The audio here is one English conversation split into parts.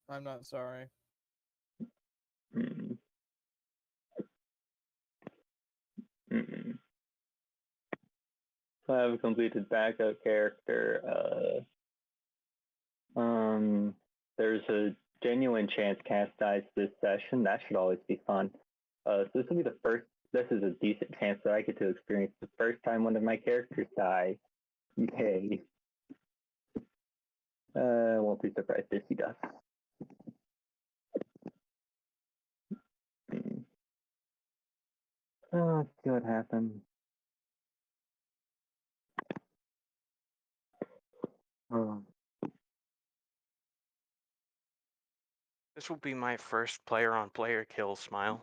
I'm not sorry. Mm. Mm. So I have a completed backup character. There's a genuine chance Cass dies this session. That should always be fun. So this will be the first. This is a decent chance that I get to experience the first time one of my characters die. Yay! I won't be surprised if he does. Oh, let's see what happens. Oh. This will be my first player-on-player kill, Smile.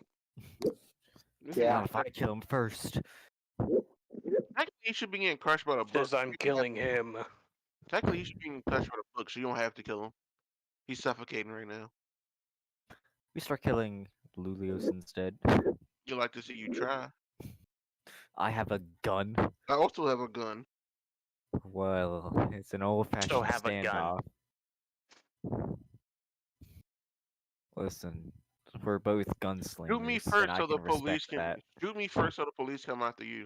Yeah. Not if I kill him first. Technically, he should be getting crushed by the book. Says I'm killing him. Technically, he should be getting crushed by the book, so you don't have to kill him. He's suffocating right now. We start killing Lulios instead. You like to see you try. I have a gun. I also have a gun. Well, it's an old-fashioned have a gun. standoff. Listen, we're both gunslingers. Shoot me and first, I so the can police respect can. that. Shoot me first, so the police come after you.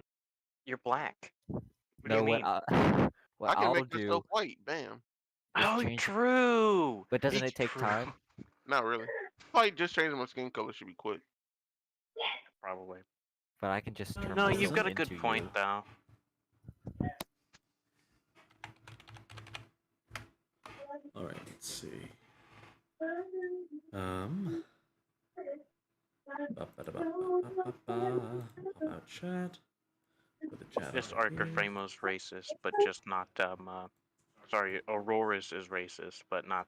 You're black. What do No, you mean? what I can I'll make do myself white. Bam. is Oh, change. true. But doesn't It's it take true. time? Not really. Probably just changing my skin color should be quick. Probably. But I can just turn No, myself you've got a good into point, you. though. All right, let's see. About chat. Put the chat This over here. Archer-Framos racist, but just not sorry, Aurora's is racist, but not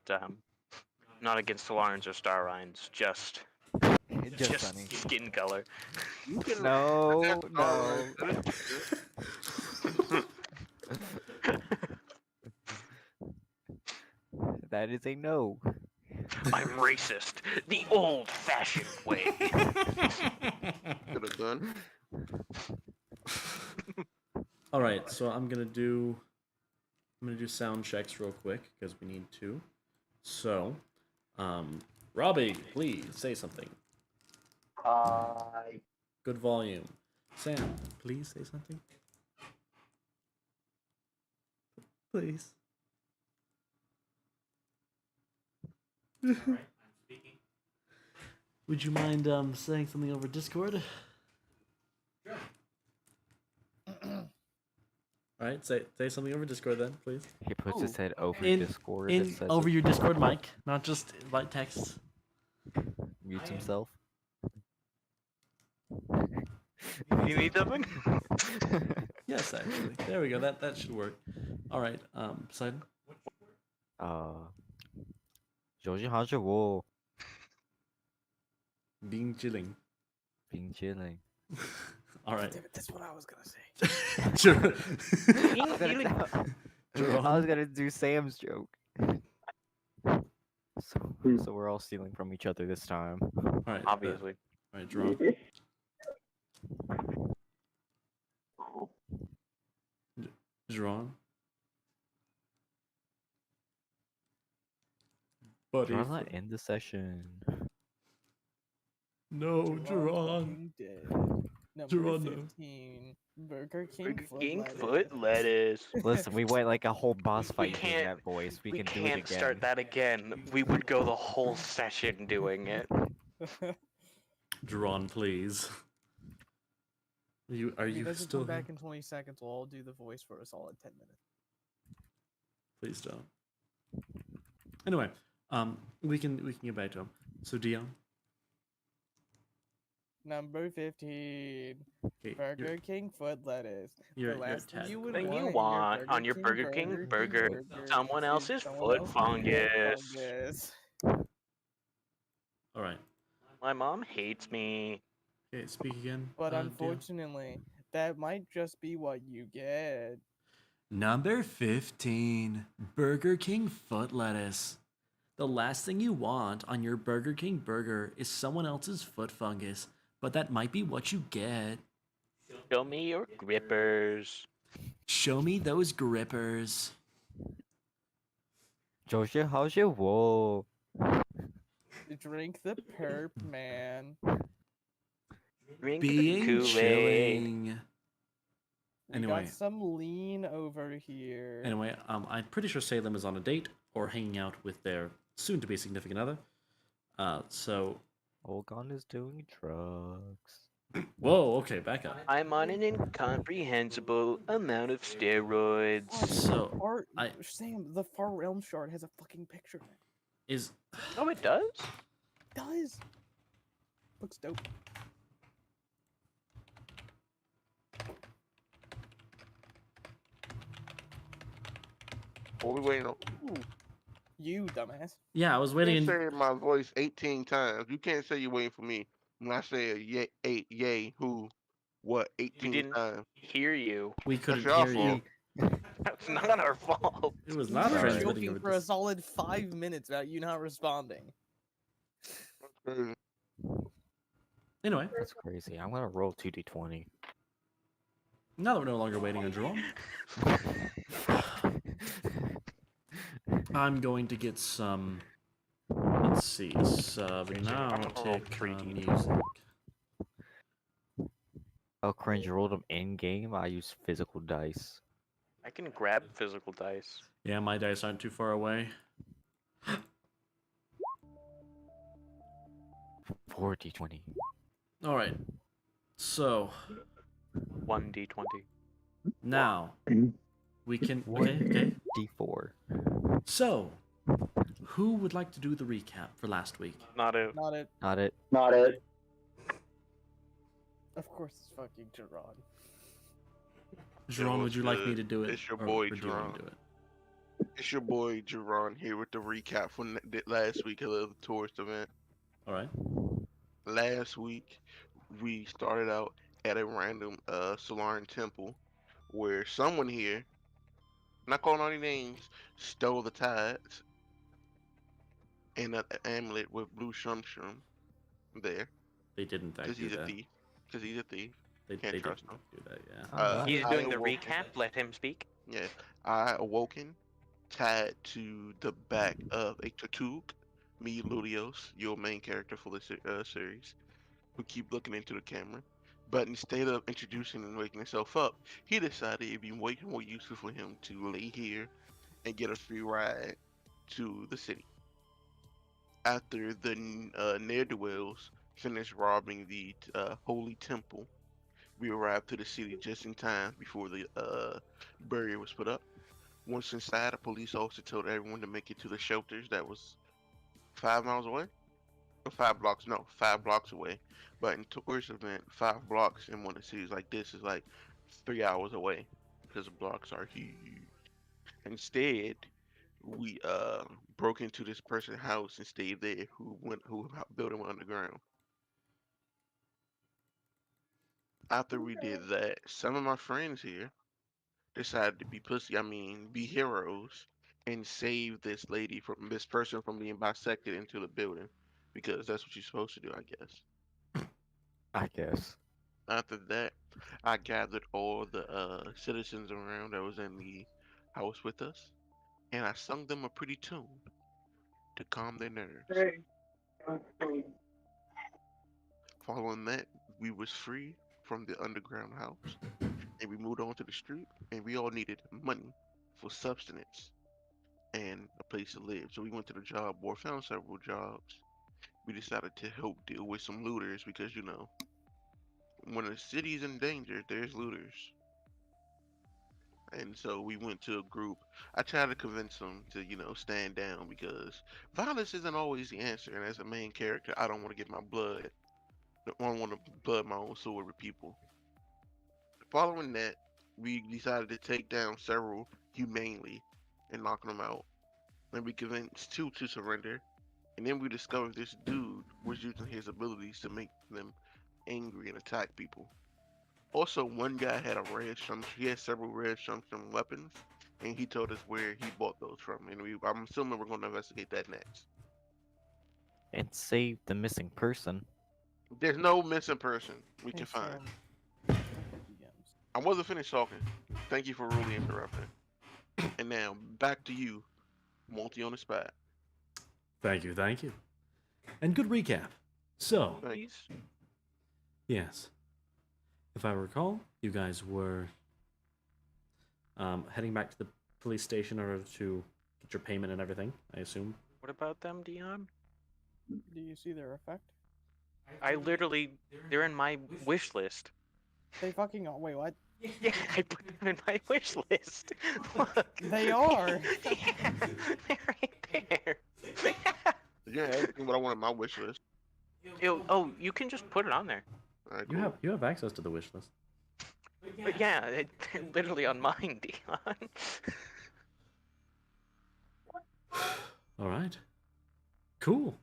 against Solarans or Starines, just Just funny. skin color. You can. No, That's no. alright. That is a no. I'm racist, the old-fashioned way. Could have done. All right, so I'm gonna do sound checks real quick because we need to. So, Robbie, please say something. Good volume. Sam, please say something. Please. Alright, I'm speaking. Would you mind saying something over Discord? Sure. All right, say something over Discord then, please. He puts his head over In- Discord and says over it, your Discord mic, not just light text. mutes I am- himself. You need something? Yes, actually. There we go. That should work. All right. Poseidon. Georgie, how's your wall? Being chilling. Being chilling. All right. Damn it, that's what I was gonna say. Sure. I was gonna do Sam's joke. So we're all stealing from each other this time. All right. Obviously. All right, Jerome. Jerome. Buddy. We're not in the session. No, Jerome. Number Geronimo. 15, Burger King Burger foot King lettuce. foot lettuce. Listen, we went like a whole boss We fight using can't- that voice. We We can do it can't again. start that again. We would go the whole session doing it. Jerome, please. Are If he you doesn't still come here? back in 20 seconds, we'll all do the voice for a solid 10 minutes. Please don't. Anyway, we can get back to him. So Dion. Number 15, Okay, Burger King foot lettuce. you're The last Ted. thing you would Thing you want, want on your Burger King burger, someone is else's someone foot else's fungus. All right. My mom hates me. Okay, speak again. But Dion. unfortunately, that might just be what you get. Number 15, Burger King foot lettuce. The last thing you want on your Burger King burger is someone else's foot fungus, but that might be what you get. Show me your grippers. Show me those grippers. Georgia, how's your wall? Drink the perp, man. Drink the Being Kool-Aid. chilling. We Anyway. got some lean over here. Anyway, I'm pretty sure Salem is on a date or hanging out with their soon-to-be significant other. So, Olgon is doing drugs. whoa, okay, back up. I'm on an incomprehensible amount of steroids. So, Sam, the Far Realm shard has a fucking picture in it. is Oh, it does? Does. Looks dope. What we waiting on? Ooh, You dumbass. yeah, I was you waiting. said my voice 18 times. You can't say you're waiting for me when I say yay, who, what, 18 didn't- times. Hear you. We couldn't your hear fault. you. That's not our fault. It was You not were Sorry. transmitting joking over for a this. solid 5 minutes about you not responding. Crazy. Anyway, That's crazy. I'm gonna roll 2d20. now that we're no longer waiting on Jerome, I'm going to get some. Let's see. Sub now. I'm gonna roll Tick 3D. music. Oh, cringe, you rolled them in game. I use physical dice. I can grab physical dice. Yeah, my dice aren't too far away. 4d20. All right. So 1d20. now we can. Okay. D4. So, who would like to do the recap for last week? Not a. Not it. Not it. Not it. Of course it's fucking Gerard. Jerome, would what's you like me good? to do it? It's your or boy, would you want me Jerome. to do it? It's your boy Jerron here with the recap from last week of the tourist event. All right. Last week, we started out at a random Solarian temple where someone here, not calling any names, stole the tides and an amulet with blue shum there They didn't because do he's a that. thief. Because he's a thief. They Can't didn't trust him. do that. Yeah. Oh, He's I doing the awoke- recap. Let him speak. Yeah, I awoken, tied to the back of a Tatug, me, Ludios, your main character for the series, who keep looking into the camera. But instead of introducing and waking himself up, he decided it'd be way more useful for him to lay here and get a free ride to the city. After the ne'er-do-wells finished robbing the holy temple, we arrived to the city just in time before the barrier was put up. Once inside, a police officer told everyone to make it to the shelters that was 5 miles away. Or 5 blocks, no, 5 blocks away. But in tourist event, 5 blocks in one of the cities like this is like 3 hours away because the blocks are huge. Instead, we broke into this person's house and stayed there who building went underground. After we did that, some of my friends here decided to be heroes and save this person from being bisected into the building because that's what you're supposed to do, I guess. I guess. After that, I gathered all the citizens around that was in the house with us, and I sung them a pretty tune to calm their nerves. Following that, we was free from the underground house, and we moved on to the street, and we all needed money for subsistence and a place to live. So we went to the job board, found several jobs. We decided to help deal with some looters because, when a city's in danger, there's looters. And so we went to a group. I tried to convince them to, stand down because violence isn't always the answer. And as a main character, I don't want to get my blood. I don't want to blood my own sword with people. Following that, we decided to take down several humanely and knock them out. And we convinced 2 to surrender. And then we discovered this dude was using his abilities to make them angry and attack people. Also, one guy had he had several red shumshum weapons, and he told us where he bought those from. And I'm assuming we're going to investigate that next. And save the missing person. There's no missing person we Hey, can find. Sam, check the DMs. I wasn't finished talking. Thank you for rudely interrupting. And now, back to you, Multi on the spot. Thank you. And good recap. So, Thanks. yes. If I recall, you guys were heading back to the police station in order to get your payment and everything, I assume. What about them, Dion? Do you see their effect? I literally, they're in my wish list. They fucking are. Wait, what? Yeah, I put them in my wish list. Look. They are. Yeah, they're right there. Yeah, everything what I want on my wish list. Oh, you can just put it on there. All right, You cool. have access to the wish list. But yeah, they're literally on mine, Dion. All right. Cool.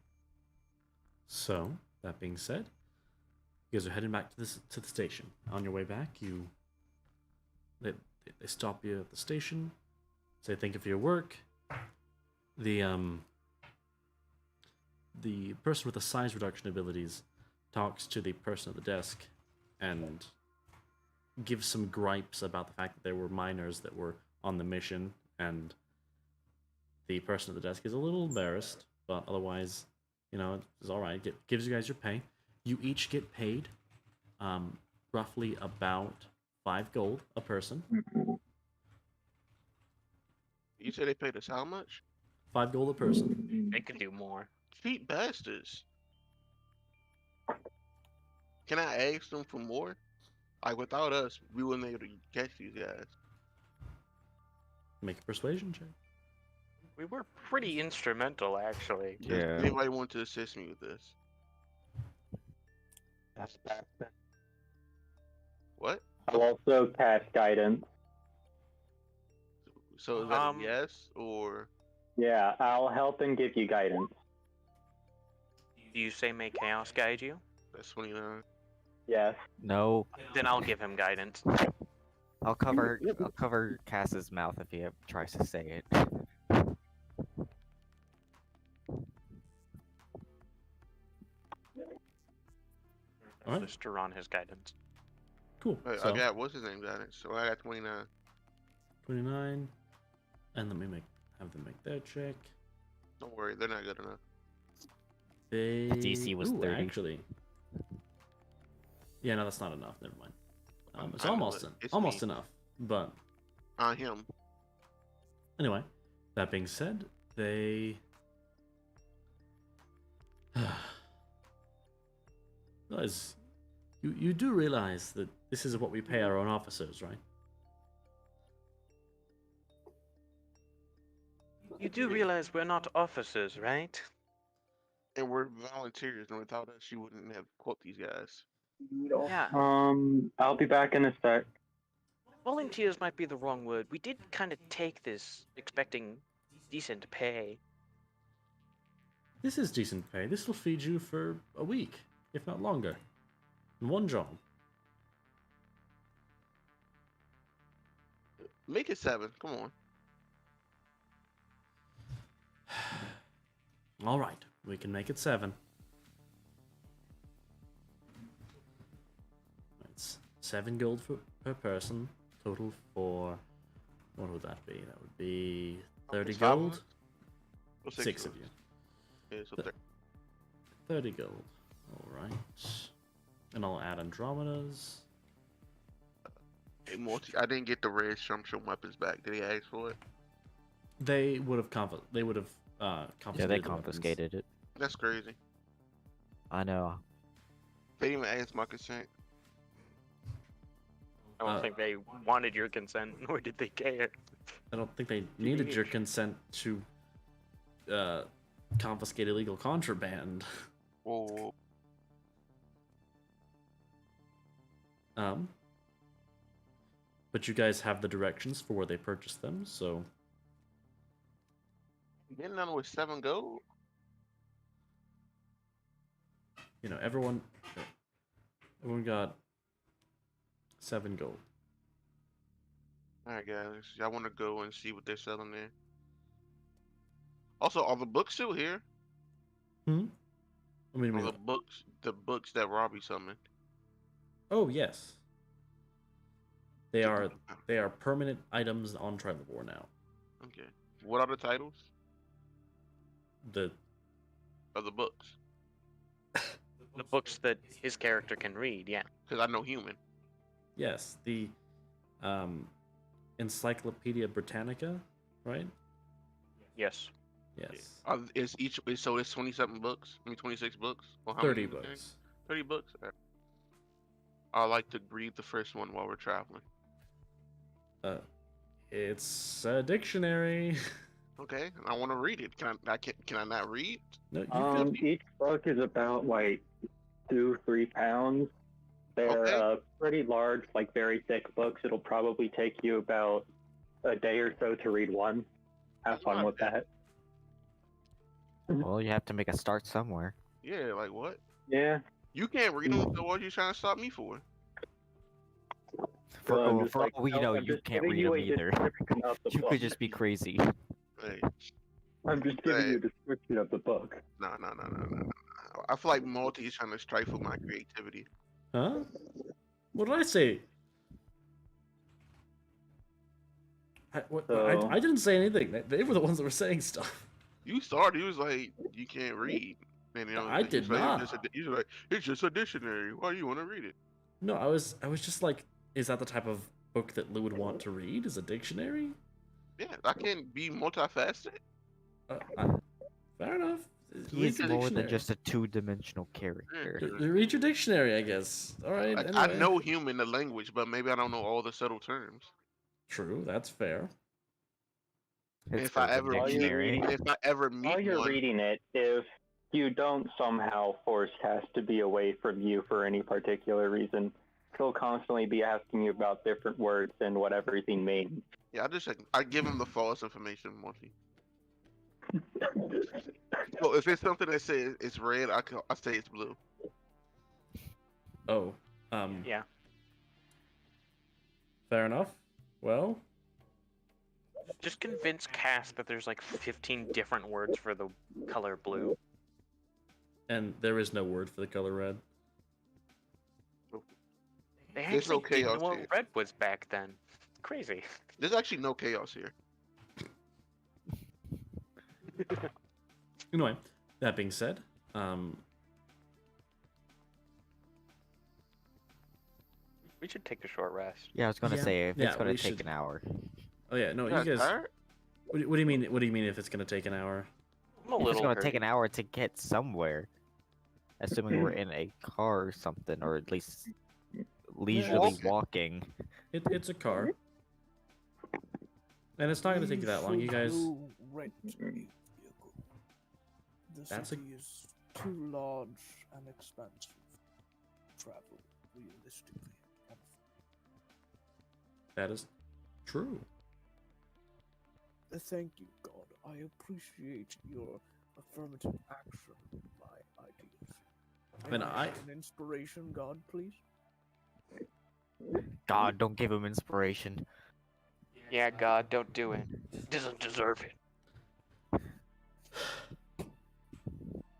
So, that being said, you guys are heading back to the station. On your way back, they stop you at the station, say thank you for your work. The person with the size reduction abilities talks to the person at the desk and gives some gripes about the fact that there were minors that were on the mission, and the person at the desk is a little embarrassed, but otherwise, it's all right. Gives you guys your pay. You each get paid roughly about 5 gold a person. You said they paid us how much? 5 gold a person. They could do more. Cheap bastards. Can I ask them for more? Like, without us, we wouldn't be able to catch these guys. Make a persuasion check. We were pretty instrumental, actually. Does Yeah. anybody want to assist me with this? That's bad. What? I'll also cast guidance. So is that Um, a yes or Yeah, I'll help and give you guidance. Do you say may chaos guide you? that's 29? Yes. No, Then I'll give him guidance. I'll cover Cass's mouth if he tries to say it. Alright. Just on his guidance. Cool. Wait, So, I got what's his name guidance. So I got 29. 29. And let me have them make their check. Don't worry, they're not good enough. They DC was 30. Actually. Yeah, no, that's not enough. Never mind. It's I know almost it. It's almost me. enough. But On him. anyway, that being said, they guys, you do realize that this is what we pay our own officers, right? You do realize we're not officers, right? And we're volunteers, and without us, you wouldn't have caught these guys. Yeah. I'll be back in a sec. Volunteers might be the wrong word. We did kind of take this expecting decent pay. This is decent pay. This will feed you for a week, if not longer. In one job. Make it 7. Come on. All right, we can make it 7. It's 7 gold per person. Total for what would that be? That would be 30 It's 5 of gold. us? Or 6 of us? you. Yeah, so Th- 30 gold. All right. And I'll add Andromeda's. Hey, I didn't get the red Shumshum weapons back. Did he ask for it? They would have confiscated. Yeah, they the weapons. confiscated it. That's crazy. I know. They didn't even ask my consent. I don't think they wanted your consent, nor did they care. I don't think they needed your consent to confiscate illegal contraband. Whoa. But you guys have the directions for where they purchased them, so Getting none with 7 gold? everyone got 7 gold. Alright, guys. Y'all want to go and see what they're selling there? Also, are the books still here? I mean, Are the books that Robbie summoned? oh yes, they are permanent items on Tribal now. Okay. What are the titles The of the books? The books that his character can read, yeah. Because I know human. Yes, the Encyclopedia Britannica, right? Yes. Yes. So it's 27 books. I mean 26 books. Well, how 30 many is it? books. 30 books. I like to read the first one while we're traveling. It's a dictionary. Okay, I want to read it. Can I not read? No, you could. Each book is about like 2-3 pounds. They're Okay. pretty large, like very thick books. It'll probably take you about a day or so to read one. Have That's fun not with bad. that. Well, you have to make a start somewhere. Yeah, like what? Yeah. You can't read them, so what are you trying to stop me for? For, I'm oh, just for like, all we no, know, I'm you just can't giving read you them a either. description of the You book. could just be crazy. Hey, I'm just giving Hey. you a description of the book. no. I feel like Multi is trying to stifle my creativity. Huh? What did I say? So- I didn't say anything. They were the ones that were saying stuff. You started. He was like, "You can't read." And I did not. He's like, "It's just a dictionary. Why do you want to read it?" No, I was just like, is that the type of book that Lou would want to read? Is a dictionary? Yeah, I can't be multifaceted. Fair enough. He's Read your more than dictionary. just a two-dimensional character. Read your dictionary, I guess. All right. Like, Anyway. I know human the language, but maybe I don't know all the subtle terms. True. That's fair. It's If I frozen ever dictionary. if I ever While meet you're one, reading it, if you don't somehow force Cass to be away from you for any particular reason, he'll constantly be asking you about different words and what everything means. yeah, I give him the false information, Monty. Well, if it's something that says it's red, I say it's blue. Oh. Yeah. Fair enough. Well, Just convince Cass that there's like 15 different words for the color blue. and there is no word for the color red. They There's no actually didn't know chaos what here. red was back then. Crazy. There's actually no chaos here. Anyway, that being said, We should take a short rest. Yeah, I was gonna Yeah. say if Yeah, it's gonna we take should- an hour. oh yeah, no, You guys you guys. tired? What do you mean? What do you mean if it's gonna take an hour? I'm a If it's little gonna hurt. take an hour to get somewhere, assuming we're in a car or something, or at least leisurely Okay. walking. It's a car, and it's not gonna take you that long. You guys. Rent a vehicle. The That's a- city is too large and expensive to travel realistically. That is true. Thank you, God. I appreciate your affirmative action on my ideas. And May I- have an inspiration, God, please. God, don't give him inspiration. Yeah, God, don't do it. Doesn't deserve it.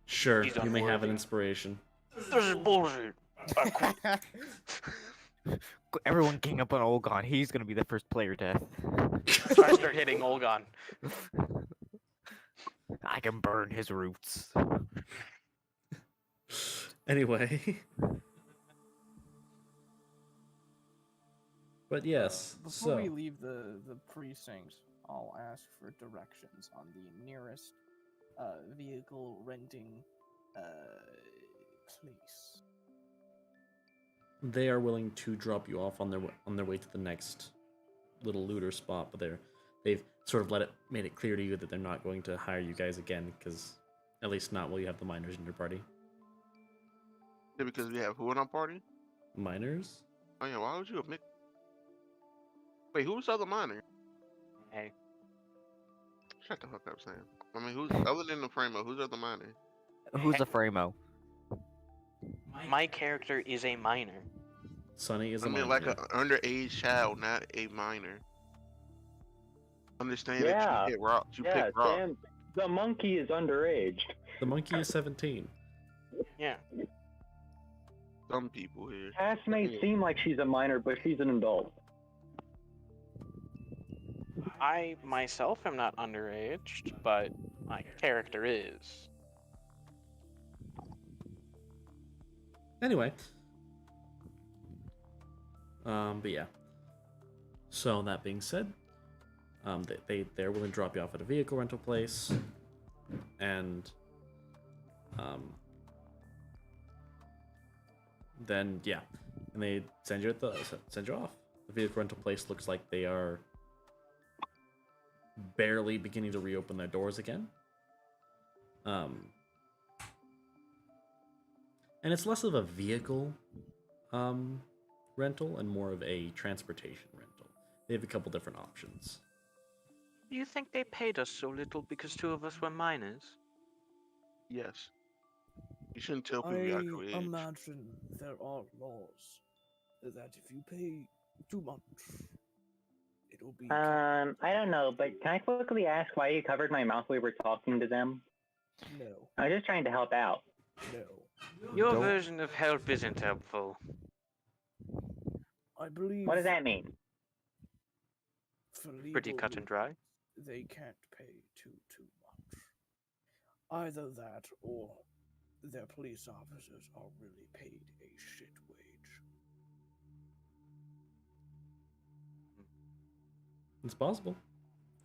Sure, He's you may have an unworthy. inspiration. This is bullshit. I quit. Everyone gang up on Olgon. He's gonna be the first player death. I start hitting Olgon. I can burn his roots. Anyway. But yes, Before we so leave the precinct, I'll ask for directions on the nearest vehicle renting place. they are willing to drop you off on their way to the next little looter spot, but they've sort of made it clear to you that they're not going to hire you guys again, because at least not while you have the miners in your party. Yeah, because we have who in our party? Miners? Oh yeah, why would you admit? Wait, who's the other miner? Hey, Shut the fuck up, Sam. I mean, who's other than the Framo? Who's the other miner? Who's the Framo? my character is a minor. Sonny is I a mean, miner. like an underage child, not a minor. Understand that Yeah. you hit rock. You Yeah, pick rock. Sam, the monkey is underage. The monkey is 17. Yeah. Some people here. Cass may seem like she's a minor, but she's an adult. I myself am not underaged, but my character is. Anyway. But yeah. So that being said, they're willing to drop you off at a vehicle rental place, and then yeah, and they send you off. The vehicle rental place looks like they are barely beginning to reopen their doors again. And it's less of a vehicle rental and more of a transportation rental. They have a couple different options. Do you think they paid us so little because 2 of us were minors? Yes. You shouldn't tell I people your actual age. imagine there are laws that if you pay too much, it'll be. I don't know, but can I quickly ask why you covered my mouth while we were talking to them? No, I was just trying to help out. no. Your Don't- version of help isn't helpful. I believe. What does that mean? For legal Pretty cut and dry. reasons, they can't pay too much. Either that, or their police officers are really paid a shit wage. It's possible.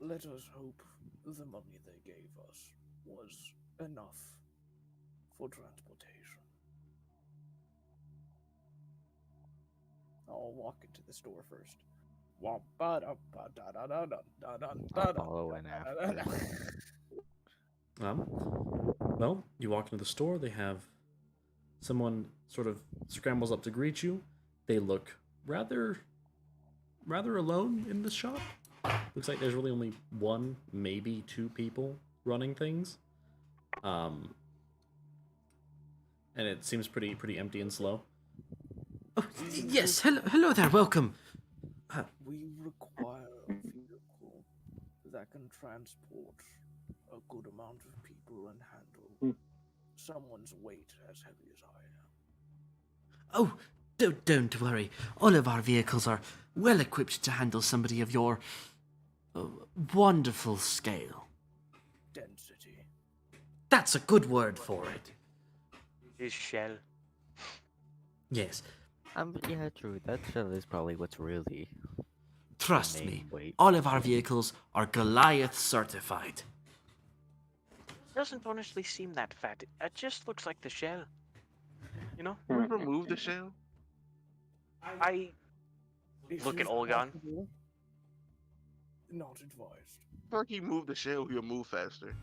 Let us hope the money they gave us was enough for transportation. I'll walk into the store first. I'll follow in after. Well, you walk into the store. They have someone sort of scrambles up to greet you. They look rather alone in the shop. Looks like there's really only 1, maybe 2 people running things. And it seems pretty empty and slow. Oh, yes, hello there, welcome. We require a vehicle that can transport a good amount of people and handle someone's weight as heavy as I am. Oh, don't worry. All of our vehicles are well equipped to handle somebody of your wonderful scale. Density. That's a good word for it. His shell. Yes, Yeah, true. That shell is probably what's really trust main me. weight. All of our vehicles are Goliath certified. Doesn't honestly seem that fat. It just looks like the shell. You know? Can we remove the shell? I If Look at it's Olgon. possible, not advised. If like you move the shell, he'll move faster.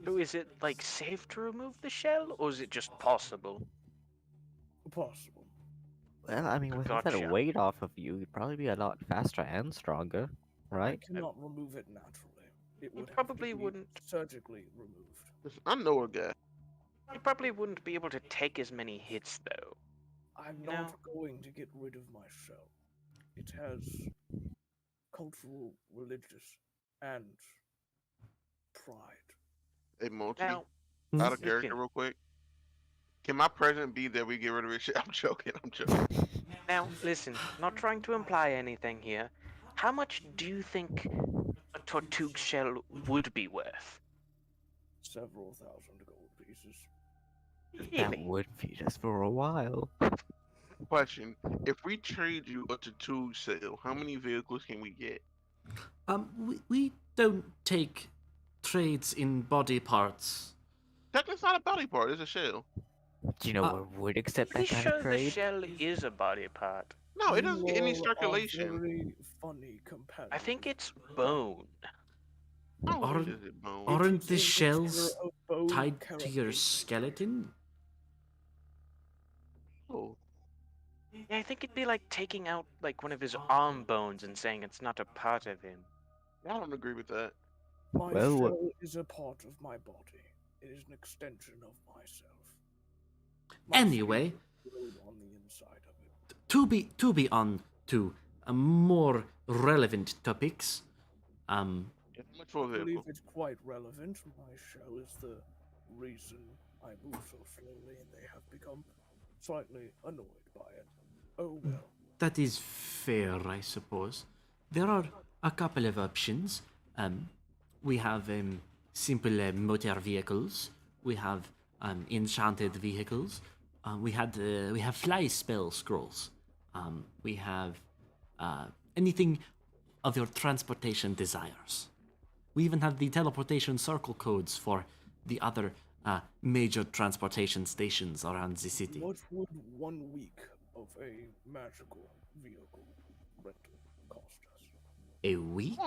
So is it like safe to remove the shell, or is it just possible? Possible. Well, I mean, without Gotcha. that weight off of you, you'd probably be a lot faster and stronger, I right? cannot remove it naturally. It would have to probably be wouldn't. surgically removed. Listen, I know a guy. You probably wouldn't be able to take as many hits though. I'm No. not going to get rid of my shell. It has cultural, religious, and pride. Hey, Monty, Now, out of character listen, real quick. Can my present be that we get rid of this shit? I'm joking. I'm joking. now listen, not trying to imply anything here. How much do you think a Tortug shell would be worth? Several thousand gold pieces. That Really? would feed us for a while. Question: if we trade you a tattoo sale, how many vehicles can we get? We don't take trades in body parts. Technically, it's not a body part. It's a shell. Do you know what would accept Pretty that kind sure of the trade? shell is a body part. No, it doesn't get any You all are circulation. Very funny companions. I think it's bone. How Aren't- is it bone? If you Aren't the think it's shells a bone tied to your carapace, skeleton? Oh, Yeah, I think it'd be like taking out like one of his arm bones and saying it's not a part of him. I don't agree with that. My Well, shell is a part of my body. It is an extension of myself. My Anyway, flesh is on the inside of it. to be on to more relevant topics. How much for a I believe vehicle? it's quite relevant. My shell is the reason I move so slowly, and they have become slightly annoyed by it. Oh well. That is fair, I suppose. There are a couple of options. We have simple motor vehicles. We have enchanted vehicles. We have fly spell scrolls. We have anything of your transportation desires. We even have the teleportation circle codes for the other major transportation stations around the city. What would 1 week of a magical vehicle rental cost us? A week?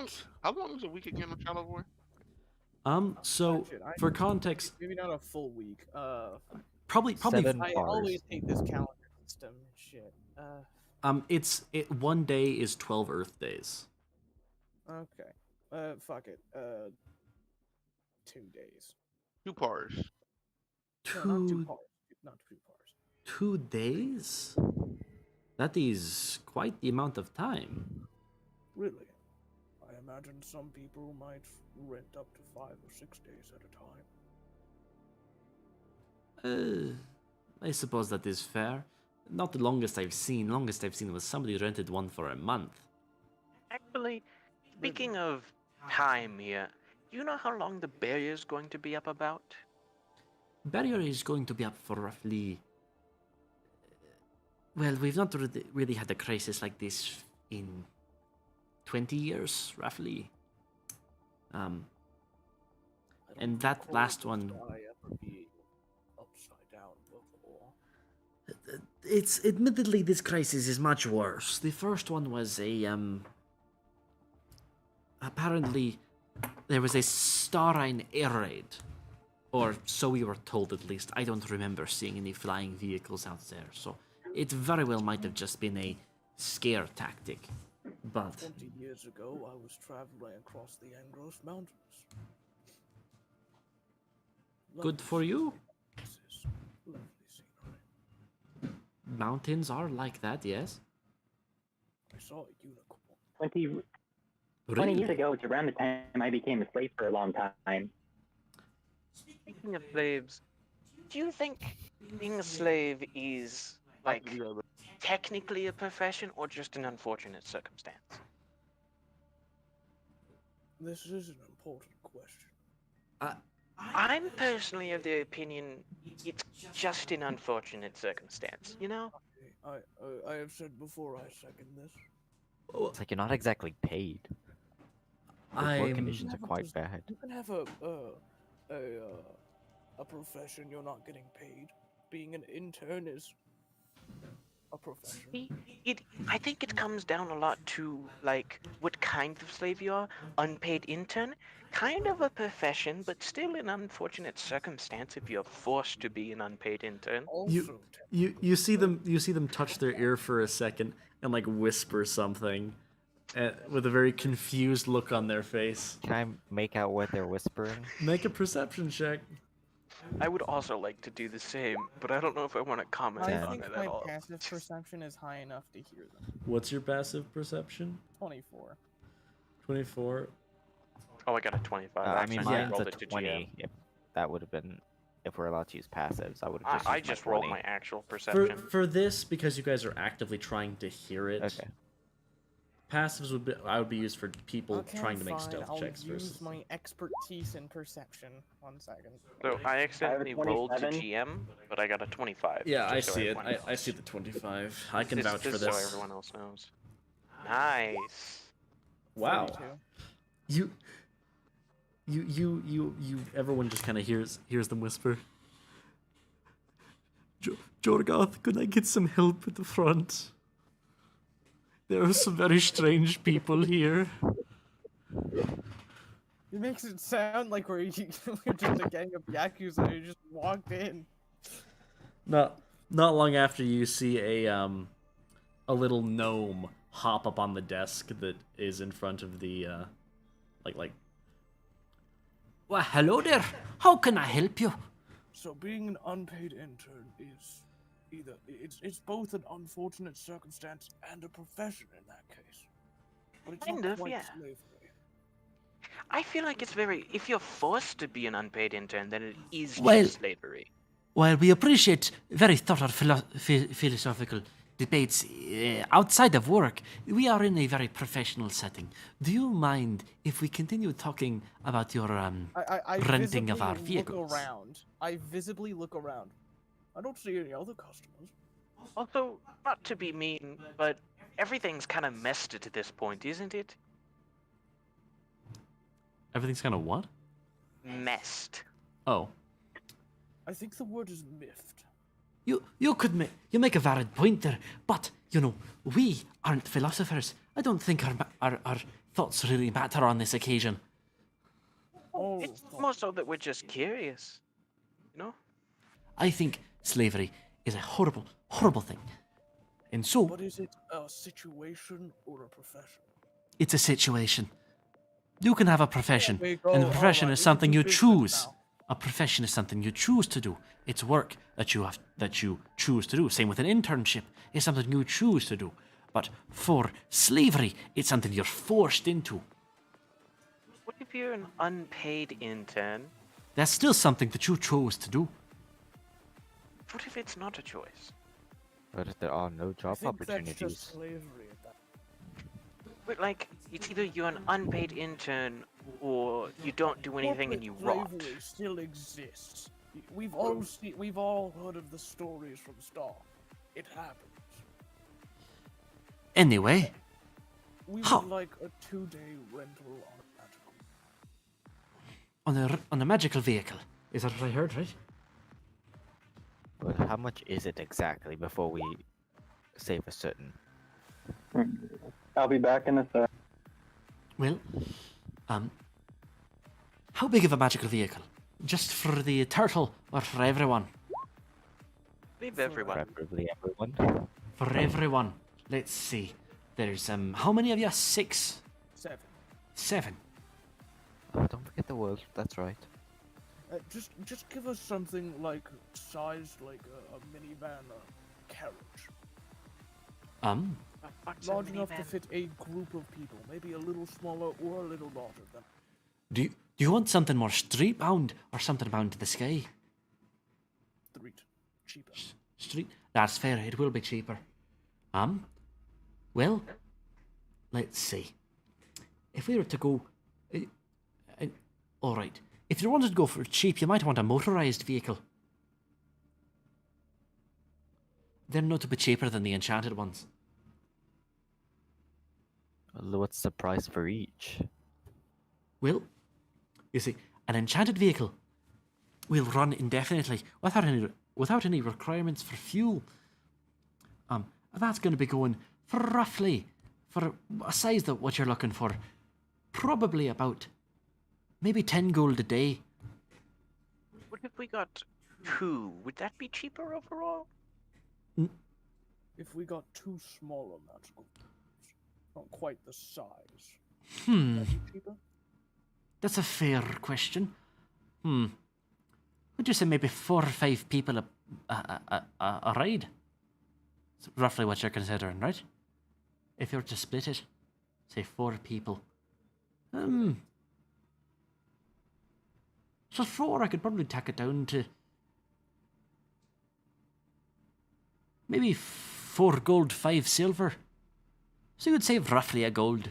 How long is a week again on Shadow War? So Shit, for context, maybe not a full week. probably 7 I bars. always hate this calendar system. Shit. it's 1 day is 12 Earth days. Okay. Fuck it. 2 days. 2 pars. No, not 2 Two pars. Not 2 pars. 2 days? That is quite the amount of time. Really? I imagine some people might rent up to 5 or 6 days at a time. I suppose that is fair. Not the longest I've seen. Longest I've seen was somebody rented one for a month. Actually, speaking of time here, do you know how long the barrier is going to be up about? Barrier is going to be up for roughly. Well, we've not really had a crisis like this in 20 years, roughly. I don't And that recall last the one. sky ever being upside down before. It's admittedly this crisis is much worse. The first one was apparently there was a Starine air raid, or so we were told at least. I don't remember seeing any flying vehicles out there, so it very well might have just been a scare tactic. But 20 years ago, I was traveling across the Angros Mountains. good for you. Places, lovely scenery. Mountains are like that, yes. I saw a unicorn. 20 Really? years ago, it's around the time I became a slave for a long time. Speaking of slaves, do you think being a slave is, like, technically a profession or just an unfortunate circumstance? This is an important question. I'm personally of the opinion it's just an unfortunate circumstance, you know? I have said before I second this. It's like you're not exactly paid. The work I'm conditions are quite bad. You can have a profession you're not getting paid. Being an intern is a profession. I think it comes down a lot to, like, what kind of slave you are. Unpaid intern, kind of a profession, but still an unfortunate circumstance if you're forced to be an unpaid intern. Also, you see them touch their ear for a second and like whisper something, with a very confused look on their face. Can I make out what they're whispering? Make a perception check. I would also like to do the same, but I don't know if I want to comment I on think it my at all. passive perception is high enough to hear them. What's your passive perception? 24. 24. Oh, I got a 25. I mean, Actually, yeah. I mine's rolled a it to 20. GM. If that would have been, if we're allowed to use passives, I would have just. I used just my rolled 20. my actual perception. For this, because you guys are actively trying to hear it. Okay. Passives would be used for people Okay, trying to make fine. stealth I'll checks use versus. my expertise in perception. 1 second. So I accidentally rolled to 27. GM, but I got a 25. Yeah, I just so see it. everyone I knows. see the 25. I can This- vouch for this. this. So everyone else knows. Nice. Wow. 42. Everyone just kind of hears them whisper. Jorgoth, could I get some help at the front? There are some very strange people here. It makes it sound like we're just a gang of Yakuza who just walked in. Not long after, you see a little gnome hop up on the desk that is in front of the like. Well, hello there. How can I help you? So being an unpaid intern is either it's both an unfortunate circumstance and a profession in that case. But it's Kind not of, quite yeah. slavery. I feel like it's very. If you're forced to be an unpaid intern, then it is Well- just slavery. Well, we appreciate very thorough philosophical debates outside of work. We are in a very professional setting. Do you mind if we continue talking about your I renting of our visibly vehicles? look around. I visibly look around. I don't see any other customers. Also, not to be mean, but everything's kind of messed at this point, isn't it? Everything's kind of what? Messed. Oh. I think the word is miffed. You make a valid point there, but you know we aren't philosophers. I don't think our thoughts really matter on this occasion. Oh, It's more so that we're just curious. You know? I think slavery is a horrible, horrible thing, and so but is it a situation or a profession? it's a situation. You can have a profession, we go. and a profession Alright, is we can something do you business choose. now. A profession is something you choose to do. It's work that you choose to do. Same with an internship. It's something you choose to do. But for slavery, it's something you're forced into. What if you're an unpaid intern? That's still something that you chose to do. What if it's not a choice? But if there are no I job think that's opportunities, just slavery at that. But like, it's either you're an unpaid intern or you don't do anything and you Corporate rot. slavery still exists. We've all heard of the stories from Star. It happens. Anyway, We Huh. would like a 2-day rental on a magical. on a magical vehicle. Is that what I heard, right? but how much is it exactly before we say for certain? I'll be back in a sec. Well, how big of a magical vehicle? Just for the turtle or for everyone? Leave everyone. Preferably everyone. For everyone. Let's see. There's how many of you? 6? 7. 7. Oh, don't forget the world. That's right. Just give us something like sized like a minivan or carriage. Large enough to fit a group of people. Maybe a little smaller or a little larger than. Do you want something more street bound or something bound to the sky? Street. Cheaper. Street? That's fair. It will be cheaper. Well, let's see. If we were to go, all right. If you wanted to go for cheap, you might want a motorized vehicle. They're known to be cheaper than the enchanted ones. Well, what's the price for each? Well, you see, an enchanted vehicle will run indefinitely without any requirements for fuel. That's going to be going for roughly, for a size that what you're looking for, probably about maybe 10 gold a day. What if we got 2? Would that be cheaper overall? If we got 2 smaller magical, not quite the size. Hmm, That'd be cheaper. that's a fair question. Would you say maybe 4 or 5 people a ride? It's roughly what you're considering, right? If you were to split it, say 4 people. So 4, I could probably tack it down to maybe 4 gold, 5 silver. So you would save roughly a gold.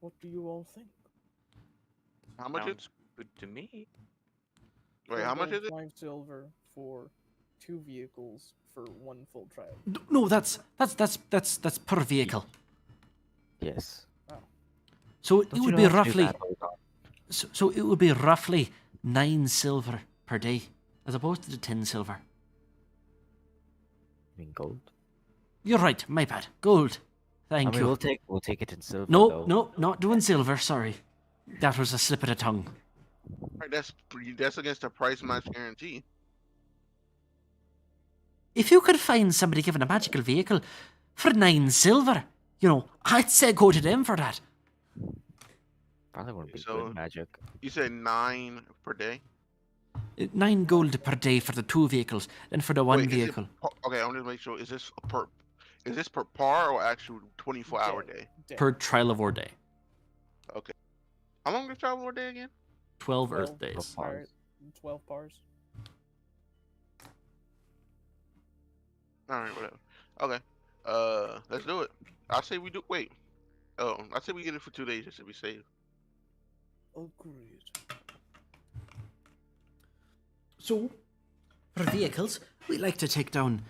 What do you all think? How much is? Sounds good to me. Wait, how much is it? 5 silver for 2 vehicles for 1 full trial. No, that's per vehicle. Yes. So it Don't you would know be how to do roughly. that, hold on? So it would be roughly 9 silver per day, as opposed to the 10 silver. I mean gold. You're right, my bad. Gold. Thank I mean, you. we'll take it in silver. No, though. no, not doing silver. Sorry, that was a slip of the tongue. Right, that's against the price match guarantee. If you could find somebody giving a magical vehicle for 9 silver, you know, I'd say go to them for that. Probably wouldn't be So- good magic. You said 9 per day. 9 gold per day for the 2 vehicles, and for the 1 Wait, is it vehicle. okay, I want to make sure. Is this per par or actual 24-hour day? Per trial of our day. Okay. How long does travel a day again? 12 12 Earth days. Alright, 12 bars. All right, whatever. Okay. Let's do it. I say we do. Wait. Oh, I say we get it for 2 days just to be safe. Agreed. So, for vehicles, we like to take down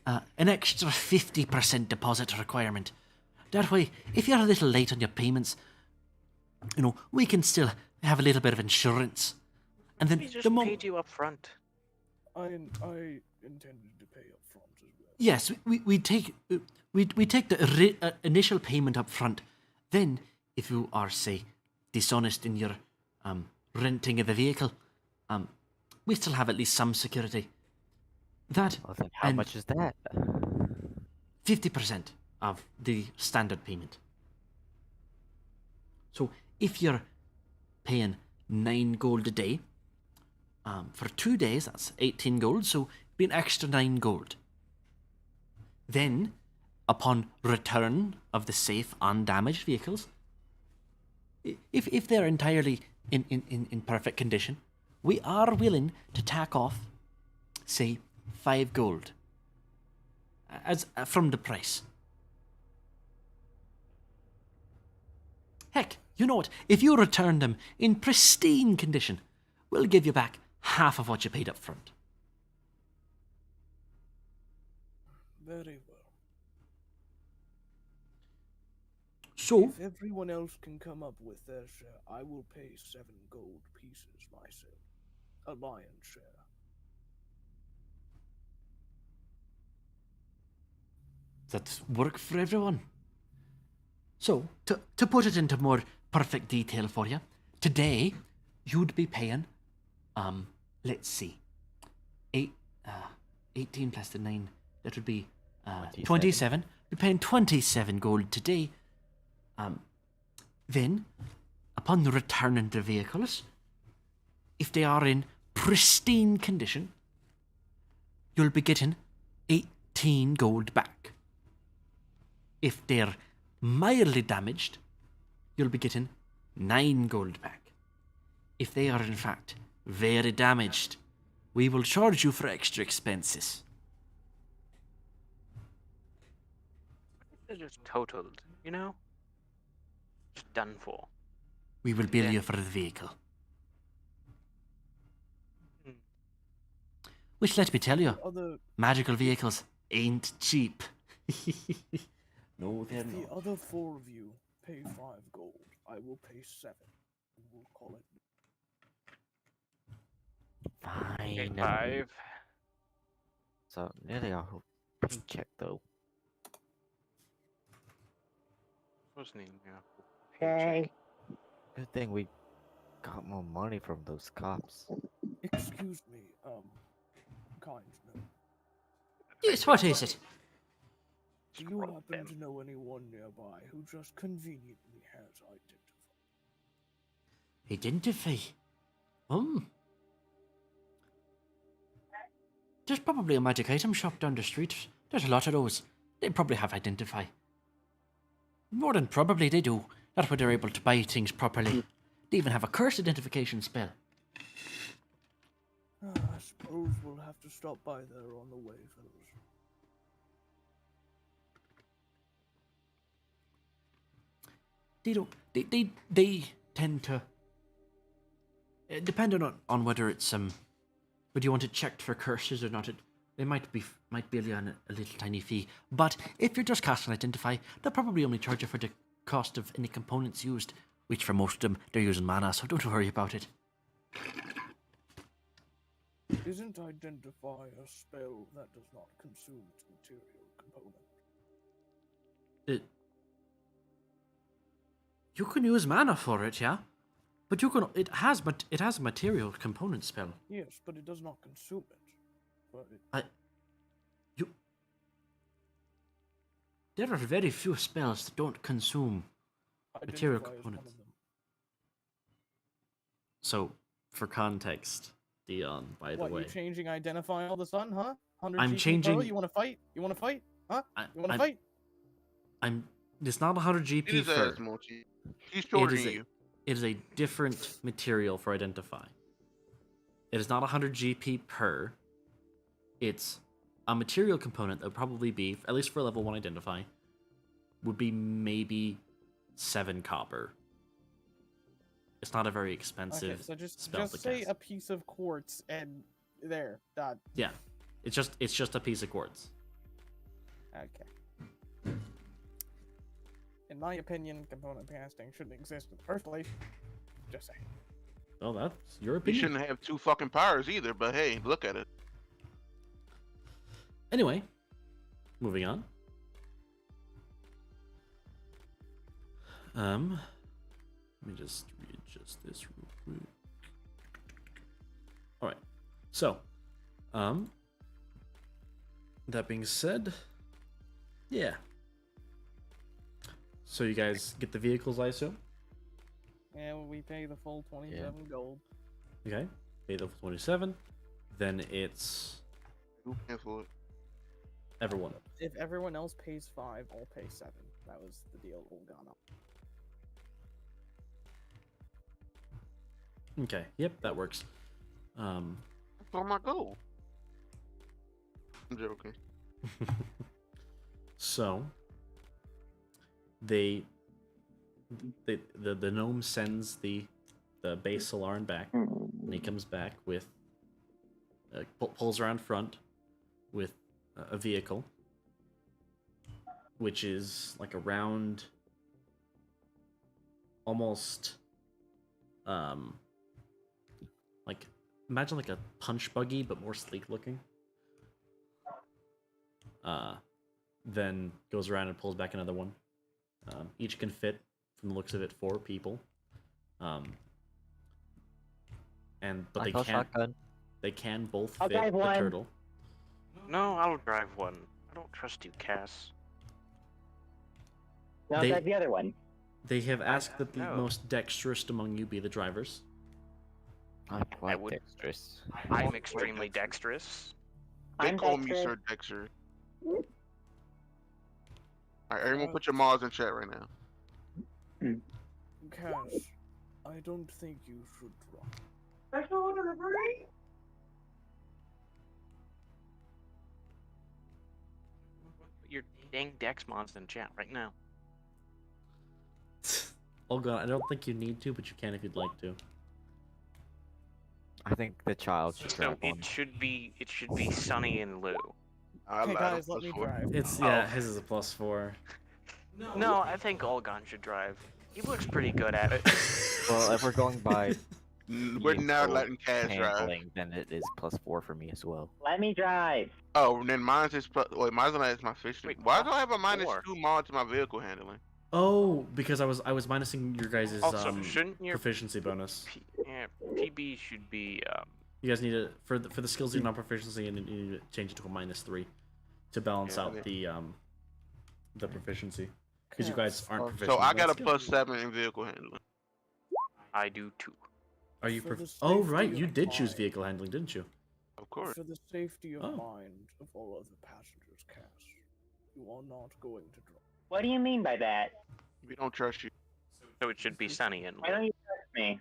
an extra 50% deposit requirement. That way, if you're a little late on your payments, we can still have a little bit of insurance. And then We just the moment... paid you up front. I intended to pay up front as well. Yes, we take the initial payment up front. Then, if you are, say, dishonest in your renting of the vehicle, we still have at least some security. That Well, then how and much is that? 50% of the standard payment. So if you're paying 9 gold a day, for 2 days, that's 18 gold, so it'd be an extra 9 gold. Then, upon return of the safe, undamaged vehicles, if they're entirely in perfect condition, we are willing to tack off, say, 5 gold as from the price. Heck, you know what? If you return them in pristine condition, we'll give you back half of what you paid up front. Very well. So, If everyone else can come up with their share, I will pay 7 gold pieces myself. A lion's share. that work for everyone. So, to put it into more perfect detail for you, today, you'd be paying, let's see, 18 plus the 9, that would be 27. You're paying 27 gold today. Then, upon the return of the vehicles, if they are in pristine condition, you'll be getting 18 gold back. If they're mildly damaged, you'll be getting 9 gold back. If they are in fact very damaged, we will charge you for extra expenses. They're just totaled, you know? Just done for. We will bill you for the vehicle. Which, let me tell you, magical vehicles ain't cheap. No, they're If the not. other 4 of you pay 5 gold, I will pay 7. And we'll call it. Fine. 5. So nearly our whole paycheck though. Wasn't even a Yay. Good thing we got more money from those cops. Excuse me, kind no. Yes, what is it? Do you happen to know anyone nearby who just conveniently has identified? Identify? There's probably a magic item shop down the street. There's a lot of those. They probably have identify. More than probably they do. That's why they're able to buy things properly. They even have a curse identification spell. I suppose we'll have to stop by there on the way, fellows. They don't. They tend to. Depending on whether it's whether you want it checked for curses or not, they might bill you on a little tiny fee. But if you're just casting identify, they'll probably only charge you for the cost of any components used, which for most of them they're using mana, so don't worry about it. Isn't identify a spell that does not consume its material component? You can use mana for it, yeah, but it has a material component spell. Yes, but it does not consume it. But There are very few spells that don't consume material Identify is one components. of them. So, for context, Dion, by the What, way, you changing identify all of a sudden, huh? 100 I'm GP changing- Pro? You want to fight? You want to fight? Huh? You want to fight? It's not 100 It GP is for. as multi. He's shorter than you. It is a different material for identify. It is not 100 GP per. It's a material component that would probably be, at least for level 1 identify, would be maybe 7 copper. It's not a very expensive Okay, so just spell to say cast. a piece of quartz and there. Dot. Yeah, it's just a piece of quartz. Okay. In my opinion, component casting shouldn't exist in the first place. Just saying. Well, that's your You opinion. shouldn't have 2 fucking powers either, but hey, look at it. Anyway, moving on. Let me just readjust this real quick. All right. So, that being said, yeah. So you guys get the vehicles, I assume. And we pay the full 27 gold. Okay. Pay the 27. Then it's Who paying for it? everyone. If everyone else pays 5, I'll pay 7. That was the deal Olgana. Okay. Yep, that works. That's all my goal. I'm joking. So the gnome sends the base Solaran back, and he comes back with pulls around front with a vehicle, which is like a round, almost like imagine like a punch buggy but more sleek looking. Then goes around and pulls back another one. Each can fit, from the looks of it, 4 people. But I they call can't. shotgun. They can both I'll fit drive the one. turtle. No, I'll drive one. I don't trust you, Cass. Now They- drive the other one. They have asked that the No. most dexterous among you be the drivers. I'm quite would- dexterous. I'm extremely dexterous. They I'm call me dexterous. Sir Dexter. Alright, everyone put your Mars in chat right now. Cash, I don't think you should drop. Your dang dex mods in chat right now. Oh god, I don't think you need to, but you can if you'd like to. I think the child should No, drive one. it should be Sunny and Lou. I Okay, lied, guys, I'm let me +4. drive. It's Oh. yeah, his is a +4. No, I think Olgon should drive. He looks pretty good at it. Well, if we're going by We're now vehicle letting Cass drive. handling, then it is +4 for me as well. Let me drive. Oh, and then mine's is wait, mine's only has my fishing. Wait, Why do I have a +4? -2 mod to my vehicle handling? Oh, because I was minusing your guys' Also, shouldn't your proficiency bonus. PB should be You guys need to for the skills you're not proficiency, and you need to change it to a -3 to balance Yeah, out okay. the proficiency. Because you guys aren't So proficient. I got a Let's go. +7 in vehicle handling. I do too. Are you? For the Oh safety right, of you did choose mine. vehicle handling, didn't you? Of course. For the safety of Oh. mind of all other passengers, Cass, you are not going to drop. What do you mean by that? We don't trust you. So it should be Sunny and Why Lou. don't you trust me?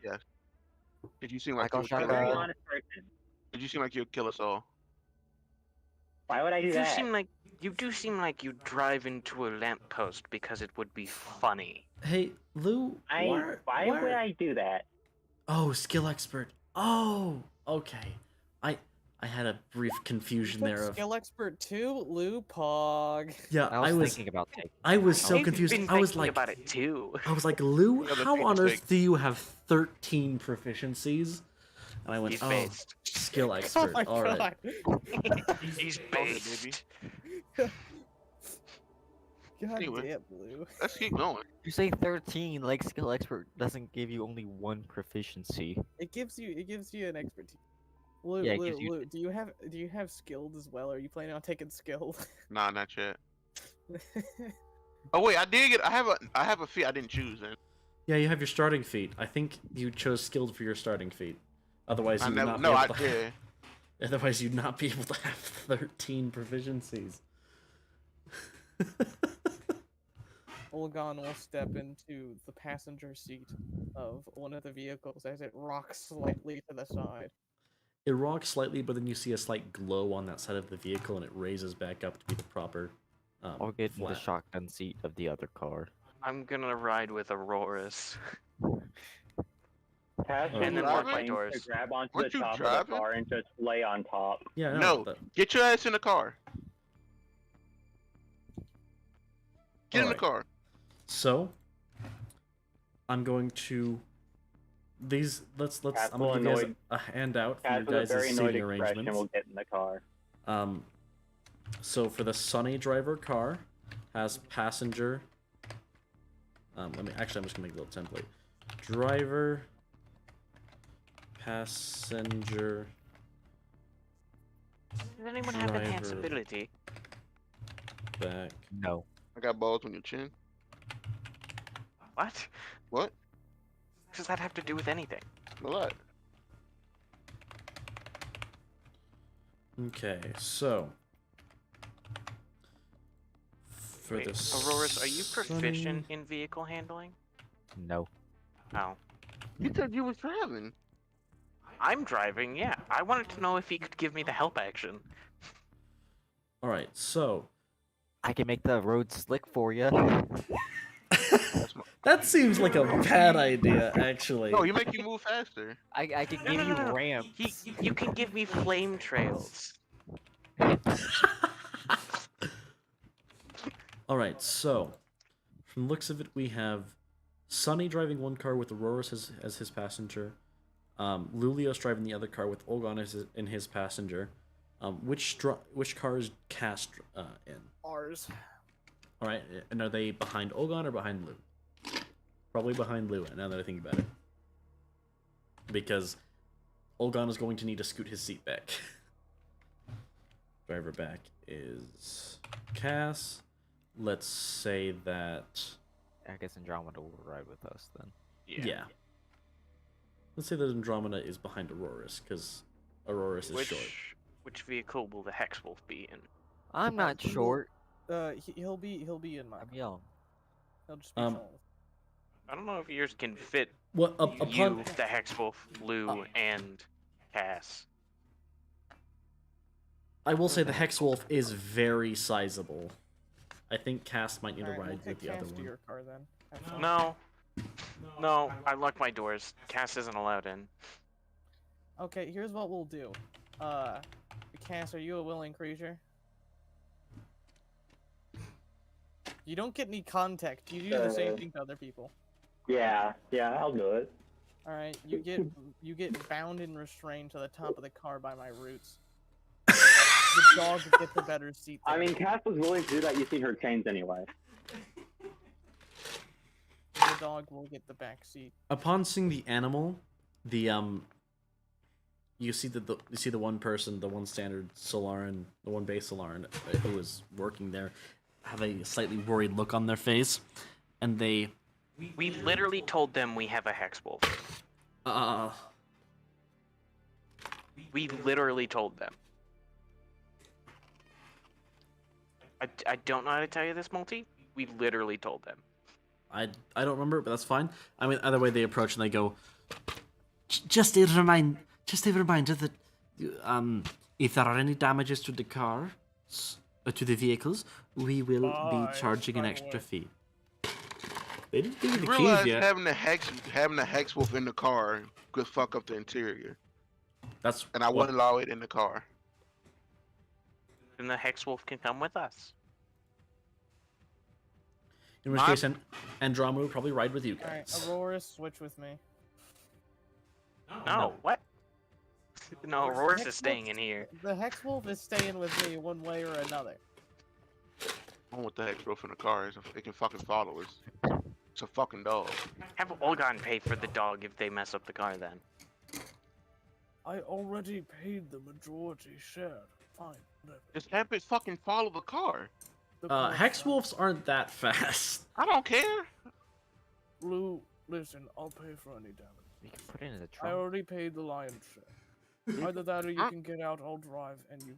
Did you seem I like go you'll I'm kill a very us shotgun. all? honest person. Did you seem like you'll kill us all? Why would I do You that? do seem like you drive into a lamppost because it would be funny. Hey, Lou. Why would I do that? Oh, skill expert. Oh, okay. I had a brief confusion there of Skill expert 2, Lou Pog. yeah. I was thinking about taking. I was so I've confused. been I was thinking like, about it too. I was like, Lou, Yeah, the how on penis earth thing. do you have 13 proficiencies? And I went, He's oh, based. skill Oh expert. my All right. god. He's Go ahead, based. God Anyway. damn, Lou. Let's keep going. You say 13, like skill expert doesn't give you only 1 proficiency. It gives you an expertise. Lou, Yeah, it Lou, gives you- Lou, do you have skilled as well? Are you planning on taking skilled? Nah, not yet. Oh wait, I did get. I have a feat I didn't choose. Then Yeah, you have your starting feat. I think you chose skilled for your starting feat. Otherwise, I you would never. not No, be I able to have, did. otherwise you'd not be able to have 13 proficiencies. Olgon will step into the passenger seat of one of the vehicles as it rocks slightly to the side. It rocks slightly, but then you see a slight glow on that side of the vehicle, and it raises back up to be the proper I'll get in the flat. shotgun seat of the other car. I'm gonna ride with Aurora's. Cass And then was lock my trying to doors. grab onto Aren't the you top of driving? the car and just lay on top. Yeah, No, get your ass in the car. Get in the Alright. car. So, I'm going to these. Let's. Cass I'm will gonna give you guys annoyed. a handout for Cass your with a guys' very annoyed seating expression arrangements. will get in the car. So for the Sunny driver car, has passenger. I'm just gonna make a little template. Driver, passenger, Does anyone have Driver. enhanced ability? back. No. I got balls on your chin. What? What? Does that have to do with anything? A lot. Okay, so for Wait, the Aurora's, are you proficient Sunny- in vehicle handling? No. Oh. You said you was driving. I'm driving, yeah. I wanted to know if he could give me the help action. All right, so I can make the road slick for you. that seems like a bad idea, actually. No, you make you move faster. I can No, give no, you no, no. ramps. You can give me flame trails. All right, so from the looks of it, we have Sunny driving one car with Aurora as his passenger. Lulios driving the other car with Olgon as in his passenger. Which car is Cass in? Ours. All right, and are they behind Olgon or behind Lou? Probably behind Lou. Now that I think about it, because Olgon is going to need to scoot his seat back. Driver back is Cass. Let's say that. I guess Andromeda will ride with us then. Yeah. Let's say that Andromeda is behind Auroras, because Auroras is short. Which vehicle will the Hex Wolf be in? I'm not Well, short. He'll be in my. I'm young. He'll just be Um, tall. I don't know if yours can fit Well, you, upon the Hex Wolf, Lou, and Cass. I will say the Hex Wolf is very sizable. I think Cass might need to Alright, ride we'll with take the other Cass to one. your car then. Have fun. No, I locked my doors. Cass isn't allowed in. Okay, here's what we'll do. Cass, are you a willing creature? You don't get any contact. You do the same thing to other people. Yeah, I'll do it. All right, you get bound and restrained to the top of the car by my roots. The dog gets a better seat. I than mean, you. Cass was willing to do that using her chains anyway. The dog will get the back seat. Upon seeing the animal, you see the one person, the one standard Solaran, the one base Solaran who is working there, have a slightly worried look on their face, and they We literally told them we have a Hex Wolf. We literally told them. I don't know how to tell you this, Multi. We literally told them. I don't remember, but that's fine. I mean, either way, they approach and they go. Just a reminder that if there are any damages to the car, to the vehicles, we will be charging an extra fee. They didn't give you You the keys realize yet. having the hex wolf in the car could fuck up the interior, That's and I what- wouldn't allow it in the car. Then the Hex Wolf can come with us. In which case, Andromeda will probably ride with you All right, guys. Aurora, switch with me. No, what? No, Hex Rourke is Wolf- staying in here. The Hex Wolf is staying with me one way or another. I don't want the hex wolf in the car. It can fucking follow us. It's a fucking dog. Have Olgon pay for the dog if they mess up the car then. I already paid the majority share. Fine, whatever. Just have it fucking follow the car. The car's Hex fine. wolves aren't that fast. I don't care. Lou, listen, I'll pay for any damage. We can put it in the I trunk. already paid the lion's share. Either that or you can get out, I'll drive, and you...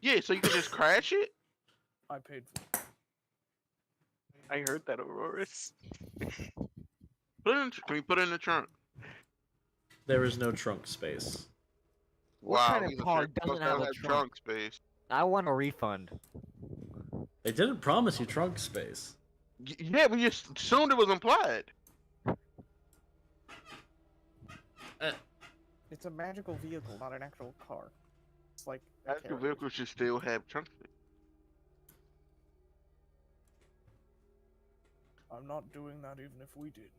Yeah, so you can just crash it. I paid for it. I heard that, Auroras. Can we put it in the trunk? There is no trunk space. What Wow, kind of these are car supposed doesn't to have a trunk? space. I want a refund. They didn't promise you trunk space. Yeah, but you assumed it was implied. It's a magical vehicle, not an actual car. It's like a Actual carriage. vehicles should still have trunk space. I'm not doing that even if we did.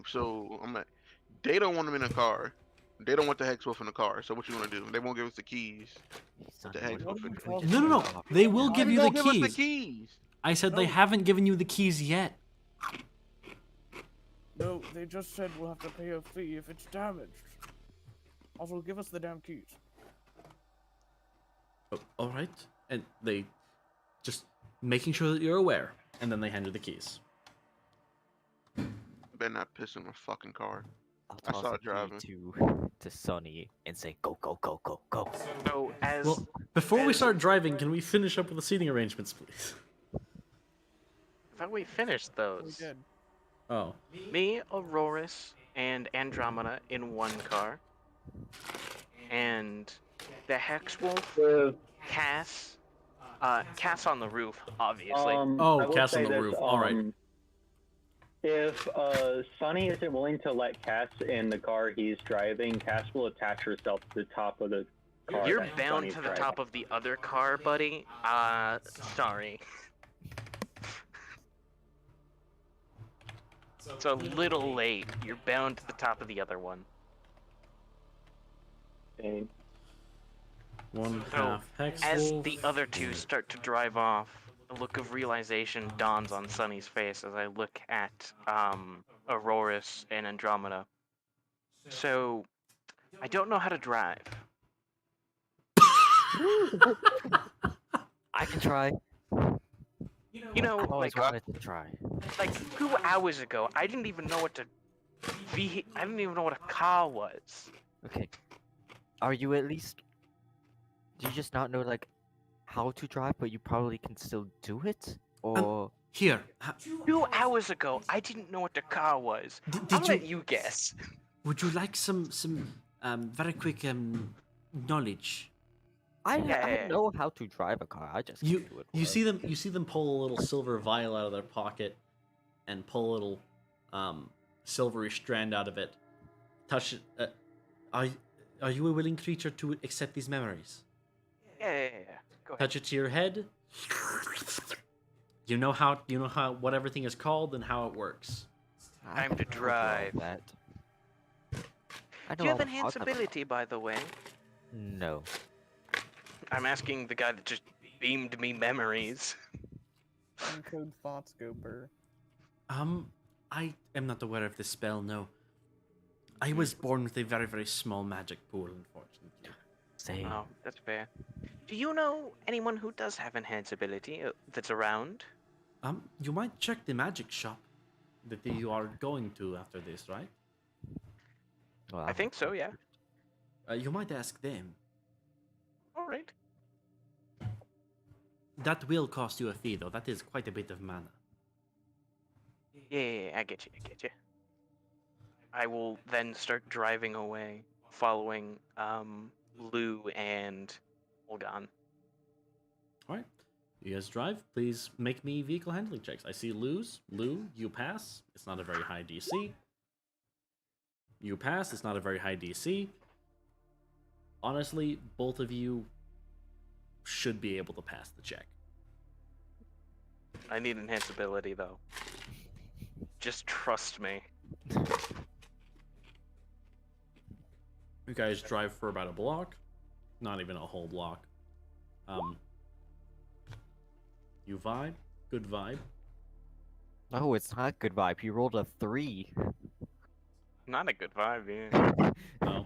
So I'm like, they don't want them in a car. They don't want the Hexwolf in the car. So what you want to do? They won't give us the keys. Son, the what heck? if What are we you just talking No, no, no. drop They it? will give They you the won't give us the keys. keys. I said they No. haven't given you the keys yet. No, they just said we'll have to pay a fee if it's damaged. Also, give us the damn keys. Oh, all right. And they just making sure that you're aware, and then they hand you the keys. Better not piss in my fucking car. I'll I toss saw a it key driving. to Sonny and say, go, go, go, go, go. So as Well, before we as- start driving, can we finish up with the seating arrangements, please? I thought we finished We those. did. Oh, Me, Aurorus, and Andromeda in one car, and the Hexwolf, Cass, Cass on the roof, obviously. Oh, I will Cass on say the this, roof. All right. If Sonny isn't willing to let Cass in the car he's driving, Cass will attach herself to the top of the car. You're that bound Sonny's to the driving. top of the other car, buddy. Sorry. It's a little late. You're bound to the top of the other one. And One So, half Hex As Wolf. the other two start to drive off, a look of realization dawns on Sunny's face as I look at Aurorus and Andromeda. So, I don't know how to drive. I can try. You know, I've always like wanted to try. 2 hours ago, I didn't even know what I didn't even know what a car was. Okay. Are you at least... Do you just not know, like, how to drive, but you probably can still do it? Or... Here. 2 hours ago, I didn't know what a car was. I'll Did let you guess. Would you like some very quick knowledge? I Yeah. know how to drive a car, I just You can't do it. you well. see them pull a little silver vial out of their pocket, and pull a little silvery strand out of it. Touch it. Are you a willing creature to accept these memories? Yeah. Go ahead. Touch it to your head. You know how what everything is called and how it works. I Time to can help you all drive. with that. I Do know you have all about them. enhanceability, by the way? No. I'm asking the guy that just beamed me memories. Encode thoughts, go burr. I am not aware of this spell. No. I was born with a very, very small magic pool, unfortunately. Same. Oh, that's fair. Do you know anyone who does have enhanceability that's around? You might check the magic shop that you are going to after this, right? Well, I think so, yeah. You might ask them. All right. That will cost you a fee, though. That is quite a bit of mana. Yeah, I get you. I will then start driving away, following Lou and Olgan. All right. You guys drive. Please make me vehicle handling checks. I see Lou's. Lou, you pass. It's not a very high DC. You pass. It's not a very high DC. Honestly, both of you should be able to pass the check. I need enhanceability, though. Just trust me. You guys drive for about a block. Not even a whole block. You vibe. Good vibe. No, it's not good vibe. You rolled a 3. Not a good vibe, yeah. No.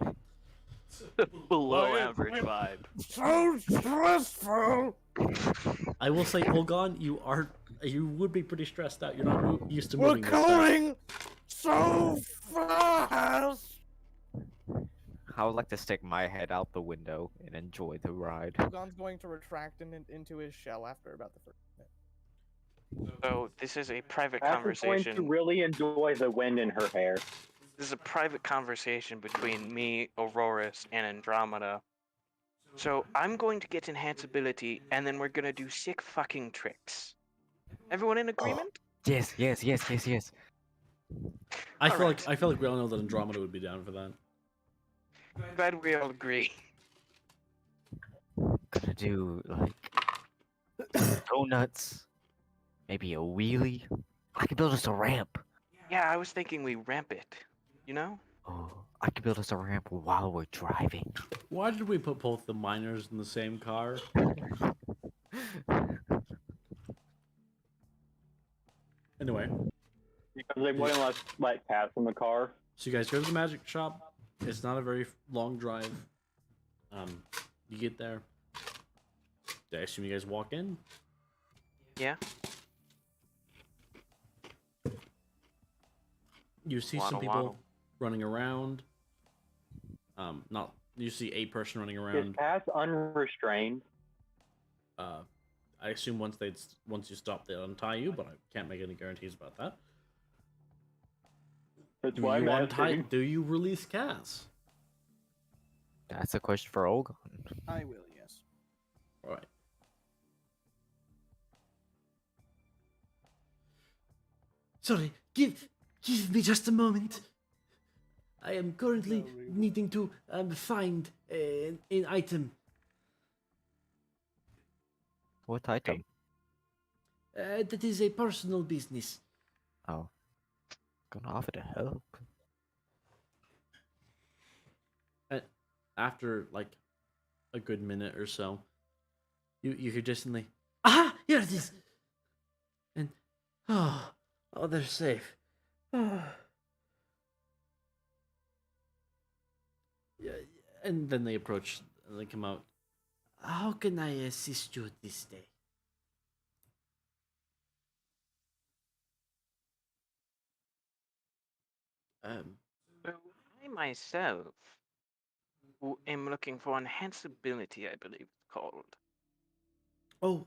Below average vibe. So stressful! I will say, Olgon, you would be pretty stressed out. You're not used to We're moving this fast. going so fast! I would like to stick my head out the window and enjoy the ride. Hogan's going to retract into his shell after about the first minute. So this is a private Cass is going conversation. to really enjoy the wind in her hair. This is a private conversation between me, Aurorus, and Andromeda. So I'm going to get enhanceability, and then we're gonna do sick fucking tricks. Everyone in agreement? Yes, yes, yes, yes, yes. I feel Alright. like we all know that Andromeda would be down for that. Glad we all agree. Gonna do like donuts, maybe a wheelie. I could build us a ramp. Yeah, I was thinking we ramp it. You know? Oh, I could build us a ramp while we're driving. Why did we put both the miners in the same car? Anyway, Because they wouldn't let Cass in the car. so you guys go to the magic shop. It's not a very long drive. You get there. I assume you guys walk in. Yeah. You see Waddle, some people waddle. running around. Not you see a person running Is around. Cass unrestrained? I assume once you stop, they'll untie you, but I can't make any guarantees about that. That's Do why you I'm untie? asking. Do you release Cass? That's a question for Olgon. I will, yes. All right. Sorry, give me just a moment. I am currently No, we- needing to find an item. What item? That is a personal business. Oh, gonna offer to help. After like a good minute or so, you hear distantly, "Ah, here it is!" And oh, they're safe. Yeah, and then they approach and they come out. How can I assist you this day? So I myself am looking for enhanceability, I believe it's called. Oh,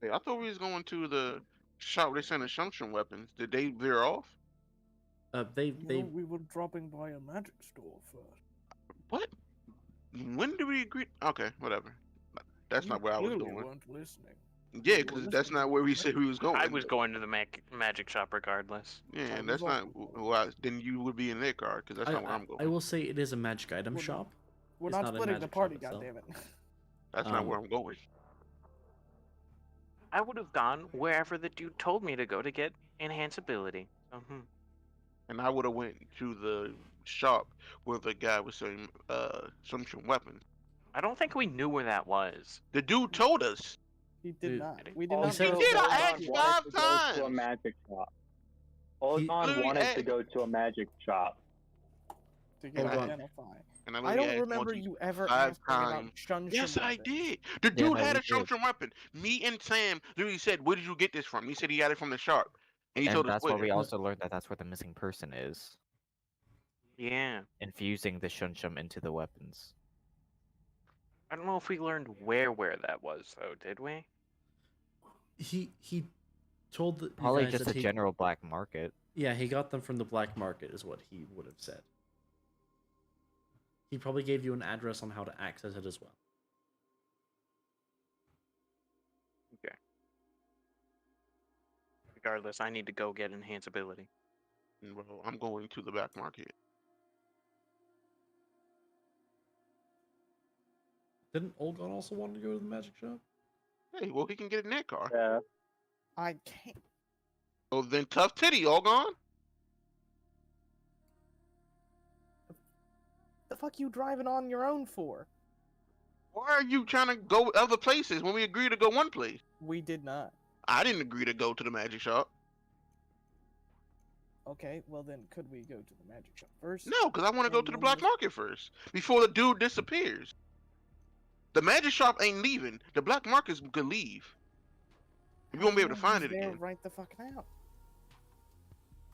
Hey, I thought we was going to the shop where they sent assumption weapons. Did they veer off? they No, we were dropping by a magic store first. What? When did we agree? Okay, whatever. That's You not where I was clearly going. weren't listening. Yeah, You were because that's listening not to where we me. said we was going. I was going to the magic shop regardless. Yeah, I and was that's not. also going. Well, then you would be in their car because that's not where I'm I going. will say it is a magic item We're- shop. We're It's not not a splitting the magic shop party, itself. goddammit. That's not um, where I'm going. I would have gone wherever the dude told me to go to get enhanceability. So, And I would have went to the shop where the guy was selling assumption weapons. I don't think we knew where that was. The dude told us. He did Dude, not. We did Also, not said- go He did, I to the asked shop. five wanted to go to a times. magic shop. He- Olgon Literally wanted to asked- go to a magic shop. To get Hold on. identified. And I literally don't asked remember Monty you ever 5 asking about times. shunshun Yes, I weapons. did. The Yeah, dude no, had we a did. assumption weapon. Me and Sam literally said, "Where did you get this from?" He said he got it from the shop, and he And told us that's where where. we also learned that that's where the missing person is. Yeah. Infusing the shunshum into the weapons. I don't know if we learned where that was, though, did we? He told you Probably guys just that a general black market. Yeah, he got them from the black market, is what he would have said. He probably gave you an address on how to access it as well. Okay. Regardless, I need to go get enhanceability. Well, I'm going to the black market. Didn't Olgon also want to go to the magic shop? Hey, well, he can get it in that car. Yeah. I can't. Oh, then tough titty, all gone. The fuck you driving on your own for? Why are you trying to go other places when we agreed to go one place? We did not. I didn't agree to go to the magic shop. Okay, well then, could we go to the magic shop first? No, because I want to go And to the then black just- market first before the dude disappears. The magic shop ain't leaving. The black market could leave. You won't be able to find He's it there again. right the fuck now.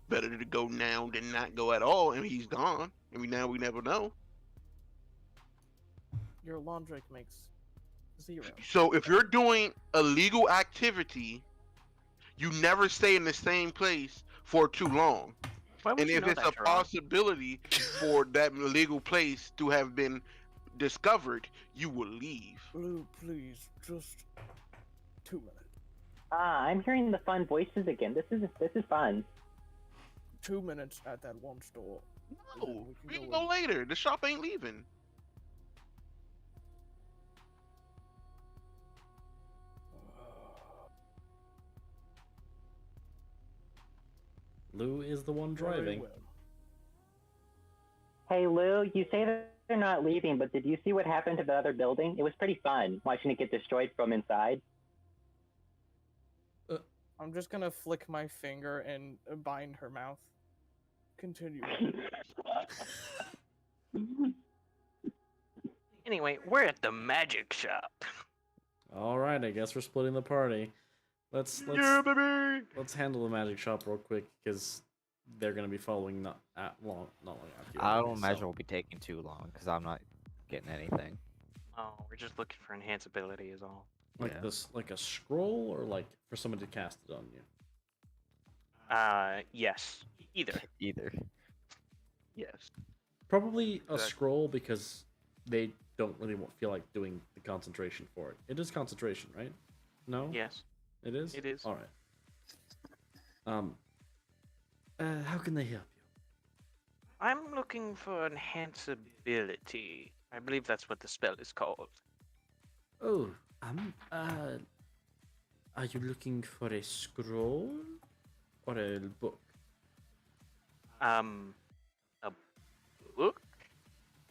Better to go now than not go at all, and he's gone. And we never know. Your laundry makes 0. So if you're doing illegal activity, you never stay in the same place for too long. Why would And you if know it's that, a Gerard? possibility for that legal place to have been discovered, you will leave. Blue, please, just 2 minutes. I'm hearing the fun voices again. This is fun. 2 minutes at that one store. and then No, we can go go in. later. The shop ain't leaving. Lou is the one Very driving. well. Hey Lou, you say that they're not leaving, but did you see what happened to the other building? It was pretty fun watching it get destroyed from inside. I'm just gonna flick my finger and bind her mouth. Continue. Anyway, we're at the magic shop. All right, I guess we're splitting the party. Let's Yeah, baby. let's handle the magic shop real quick because they're gonna be following not long after you. I don't anyway, imagine so- we'll be taking too long because I'm not getting anything. Oh, we're just looking for enhanceability is all. like Yeah. this, like a scroll, or like for someone to cast it on you. Yes. Either. Either. Yes. Probably a Exactly. scroll because they don't really feel like doing the concentration for it. It is concentration, right? No. Yes. It is. It is. All right. How can they help you? I'm looking for enhanceability. I believe that's what the spell is called. Oh, are you looking for a scroll or a book? A book?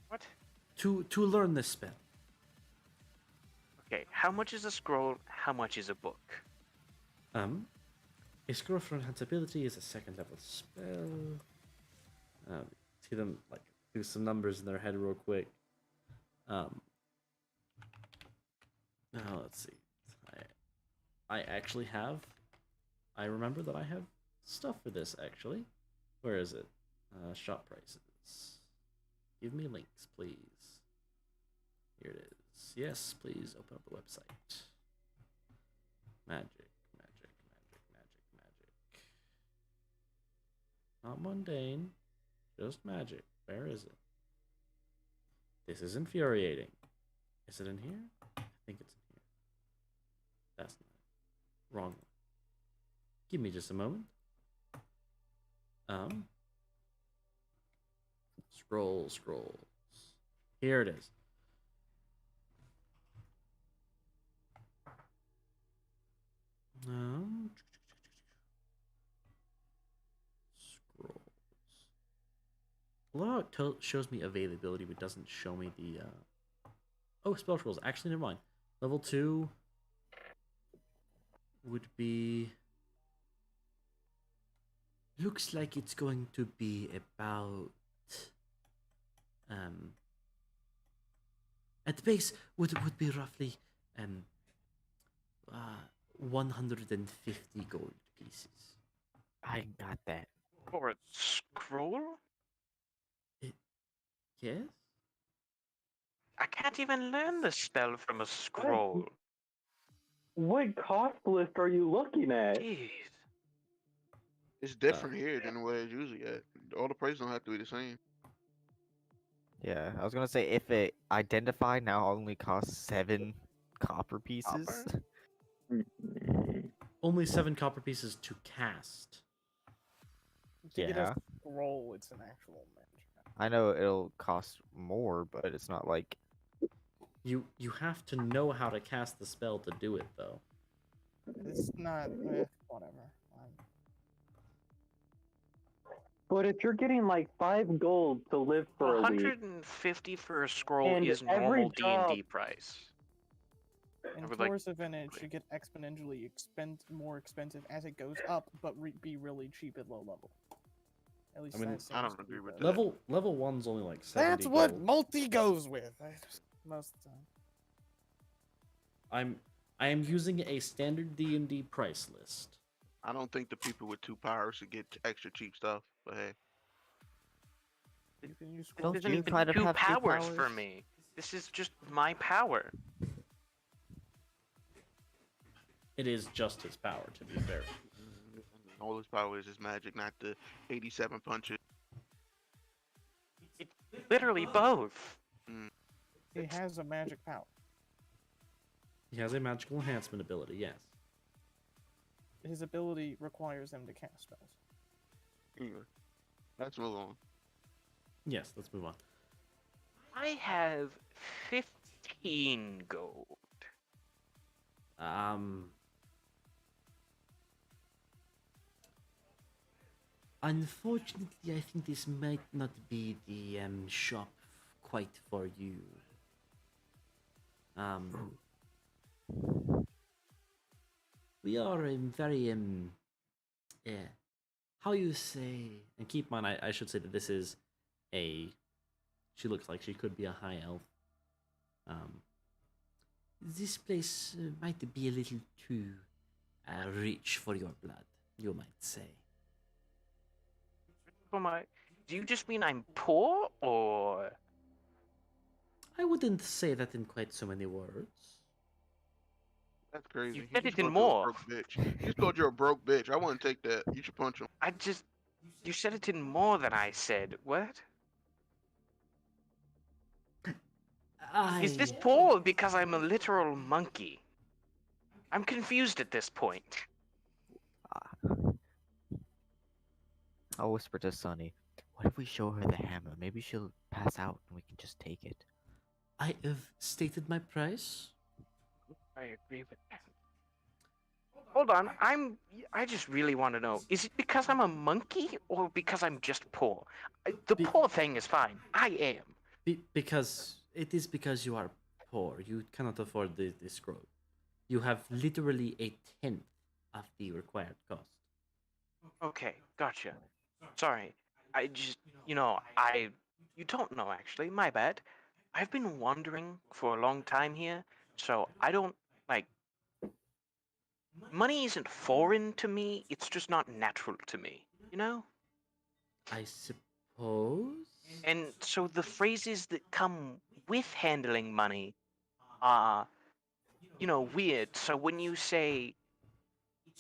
What? To learn this spell. Okay, how much is a scroll? How much is a book? A scroll for enhanceability is a second level spell. See them like do some numbers in their head real quick. Now let's see. I actually have. I remember that I have stuff for this actually. Where is it? Shop prices. Give me links, please. Here it is. Yes, please open up the website. Magic. Not mundane, just magic. Where is it? This is infuriating. Is it in here? I think it's in here. That's not it. Wrong one. Give me just a moment. Scrolls. Here it is. Scrolls. Well, it shows me availability, but doesn't show me the. Oh, spell scrolls. Actually, never mind. Level 2 would be. Looks like it's going to be about. At the base would be roughly 150 gold pieces. I ain't got that. For a scroll? Yes? I can't even learn the spell from a scroll. What cost list are you looking at? Jeez. It's different here than where it's usually at. All the prices don't have to be the same. Yeah, I was gonna say if it identify now only costs 7 copper pieces. Only 7 copper pieces to cast. To get Yeah. a scroll, it's an actual magic. I know it'll cost more, but it's not like You have to know how to cast the spell to do it, though. It's not. Whatever. But if you're getting like 5 gold to live for a week, 150 for a scroll And is every normal D&D job- price. In I would like- Torus event, it should get exponentially more expensive as it goes up, but be really cheap at low level. At least mean, that I don't seems to agree be with the- that. Level 1's only like 70 That's what gold. multi goes with. Most of the time. I am using a standard D&D price list. I don't think the people with 2 powers should get extra cheap stuff, but hey. You can use Don't This scroll. isn't you even kind of 2 have 2 powers for powers? me. This is just my power. It is just his power, to be fair. All his powers is magic, not the 87 punches. It's literally both. He has a magic power. He has a magical enhancement ability, yes. His ability requires him to cast spells. Anyway, let's move on. Yes, let's move on. I have 15 gold. Unfortunately, I think this might not be the shop quite for you. We are very how you say, and keep in mind, I should say that this is she looks like she could be a high elf. This place might be a little too rich for your blood, you might say. Do you just mean I'm poor, or? I wouldn't say that in quite so many words. That's crazy. You He said just it in called you a more. broke bitch. He just called you a broke bitch. I wouldn't take that. You should punch him. You said it in more than I said. What? Is this poor because I'm a literal monkey? I'm confused at this point. I'll whisper to Sunny. What if we show her the hammer? Maybe she'll pass out and we can just take it. I have stated my price. I agree with that. Hold on, I just really want to know, is it because I'm a monkey or because I'm just poor? The poor thing is fine. I am. Because you are poor. You cannot afford the scroll. You have literally a tenth of the required cost. Okay, gotcha. Sorry. I just, you don't know actually, my bad. I've been wandering for a long time here, so I don't, money isn't foreign to me, it's just not natural to me, you know? I suppose? And so the phrases that come with handling money are, weird. So when you say,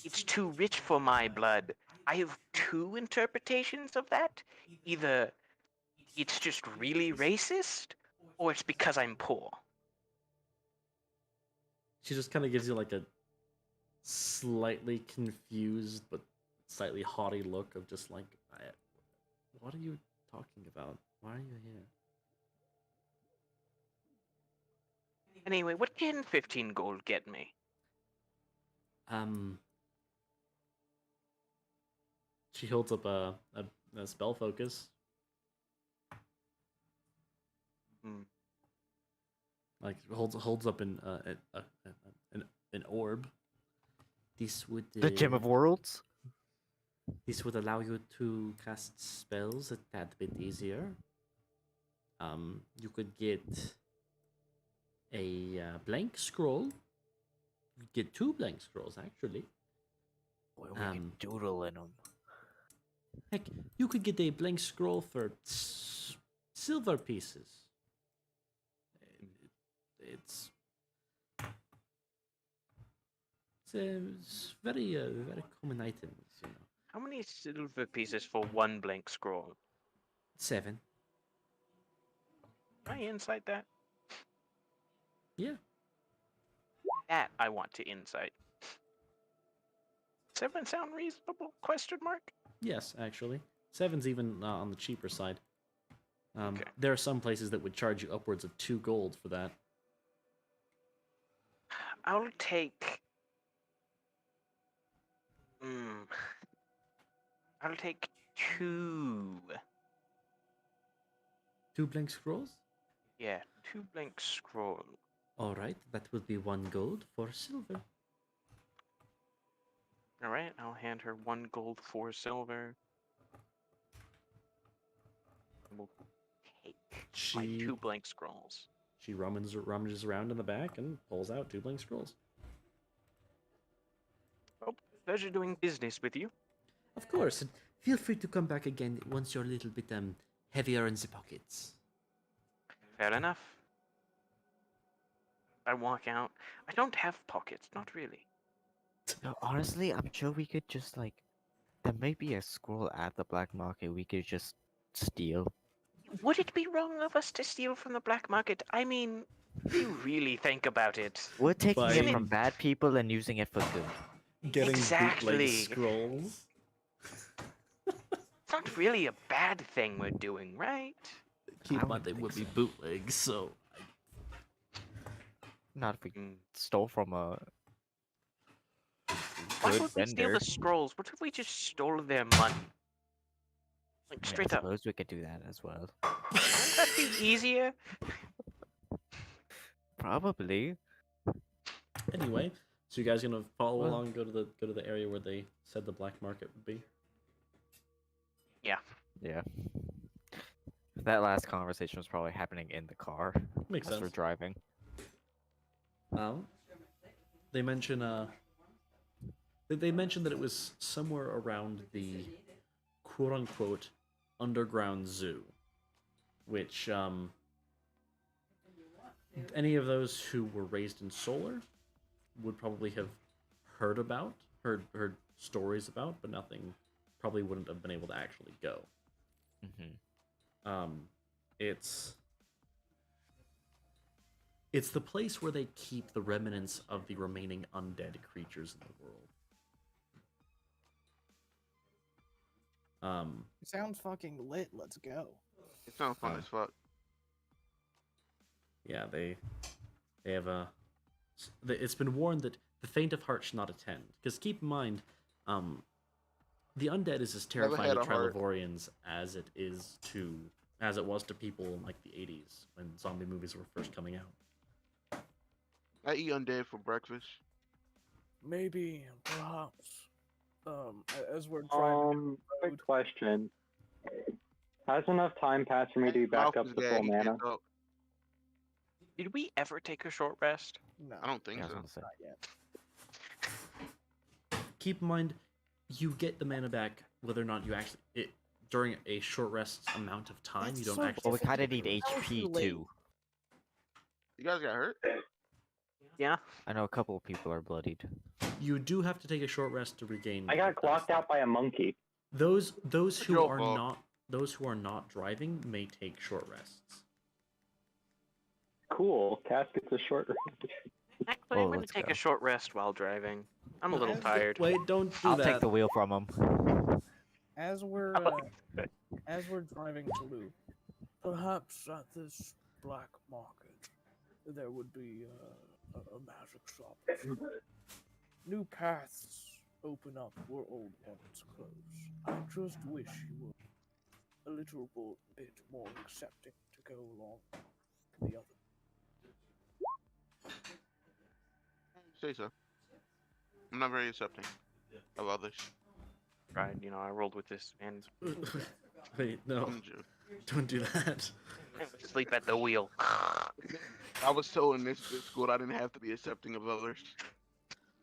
it's too rich for my blood, I have two interpretations of that. Either it's just really racist, or it's because I'm poor. She just kind of gives you like a slightly confused but slightly haughty look of just like, what are you talking about? Why are you here? Anyway, what can 15 gold get me? She holds up a spell focus. Like holds up an orb. This would The Gem of Worlds? This would allow you to cast spells a tad bit easier. You could get a blank scroll. You could get 2 blank scrolls actually. Boy, we can doodle in them. Heck, you could get a blank scroll for silver pieces. It's very common items, you know. How many silver pieces for one blank scroll? 7. Can I insight that? Yeah. That I want to insight. 7 sound reasonable? Question mark? Yes, actually. 7's even on the cheaper side. Okay. There are some places that would charge you upwards of 2 gold for that. I'll take... I'll take 2. 2 blank scrolls? Yeah, 2 blank scroll. Alright, that would be 1 gold for silver. Alright, I'll hand her 1 gold for silver. And we'll take my 2 blank scrolls. She rummages around in the back and pulls out 2 blank scrolls. Oh, pleasure doing business with you. Of course, and feel free to come back again once you're a little bit heavier in the pockets. Fair enough. I walk out. I don't have pockets, not really. No, honestly, I'm sure we could just, There may be a scroll at the black market we could just steal. Would it be wrong of us to steal from the black market? I mean, if you really think about it. We're taking Isn't it it- from bad people and using it for good. Getting bootleg Exactly. scrolls. It's not really a bad thing we're doing, right? Keep I in mind wouldn't they think would be so. bootlegs, so Not if we Mm. stole from a Why good would we steal vendor. the scrolls? What if we just stole their money? Like Yeah, I straight up. suppose we could do that as well. Wouldn't that be easier? Probably. anyway. So you guys gonna follow Well- along, go to the area where they said the black market would be? Yeah. That last conversation was probably happening in the car Makes as we're sense. driving. They mention they mentioned that it was somewhere around the quote unquote underground zoo, which any of those who were raised in Solar would probably have heard about, heard stories about, but nothing probably wouldn't have been able to actually go. Hmm. It's the place where they keep the remnants of the remaining undead creatures in the world. Sounds fucking lit. Let's go. It sounds fun as fuck. Yeah, they have a. It's been warned that the faint of heart should not attend, because keep in mind, the undead is as Never terrifying had to a heart. Trilivorians as it was to people in like the 80s when zombie movies were first coming out. I eat undead for breakfast. Maybe, perhaps, as we're driving. Quick road. question. Has enough time passed for me to be back Mouth up is to gag, full he can't mana? talk. Did we ever take a short rest? No, I don't think Yeah, I was so. gonna say. not yet. Keep in mind, you get the mana back whether or not you actually during a short rest amount of time. That's You don't so actually. Well, we kind of need How HP too late. too. You guys got hurt? Yeah. I know a couple of people are bloodied. You do have to take a short rest to regain. I got clocked out by a monkey. Those who your are fault. not driving may take short rests. Cool. Cass gets a short rest. Actually, Well, I'm gonna let's take go. a short rest while driving. I'm a little tired. Wait, don't do I'll that. take the wheel from him. As we're driving to Lou, perhaps at this black market there would be a magic shop. New paths open up where old ones close. I just wish you were a little bit more accepting to go along to the other. Say so. I'm not very accepting of others. Right, I rolled with this and Wait, no, I'm joking. don't do that. sleep at the wheel. I was told in this school I didn't have to be accepting of others.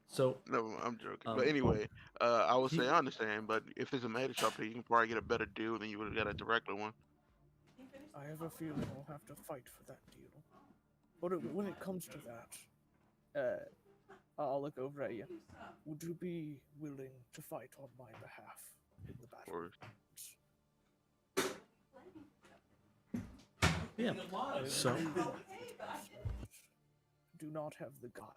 So, No, I'm joking. Um, But anyway, I would say he- I understand. But if it's a magic shop, here, you can probably get a better deal than you would have got at the regular one. I have a feeling we'll have to fight for that deal. But when it comes to that, I'll look over at you. Would you be willing to fight on my behalf in the battle? Or yeah. So, Do not have the guile.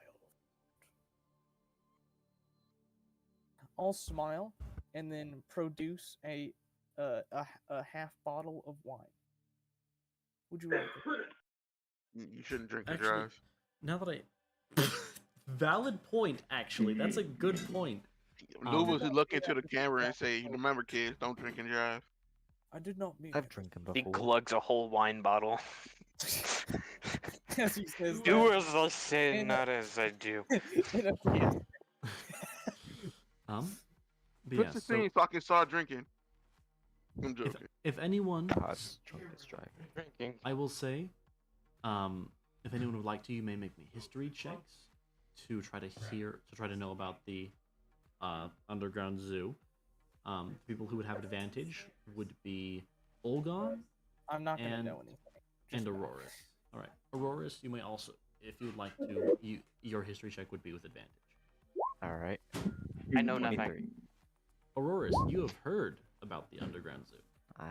I'll smile and then produce a half bottle of wine. Would you like it? you shouldn't drink and Actually, drive. now that I valid point, actually, that's a good point. Lou was look into the camera and say, "Remember, kids, don't drink and drive." I did not mean I've it. drinking He before. glugs a whole wine bottle. As he says Do that. as I say, And- not as I do. in a field. But Put yeah, the so scene so I can start drinking. I'm joking. if anyone, God's drunk is driving. Drinking. I will say, if anyone would like to, you may make me history checks to try to know about the underground zoo. People who would have advantage would be Olgon I'm not gonna And- know anything. and Just that. Auroras. All right, Auroras, you may also, if you'd like to, your history check would be with advantage. All right. I know nothing. 23. Auroras, you have heard about the underground zoo.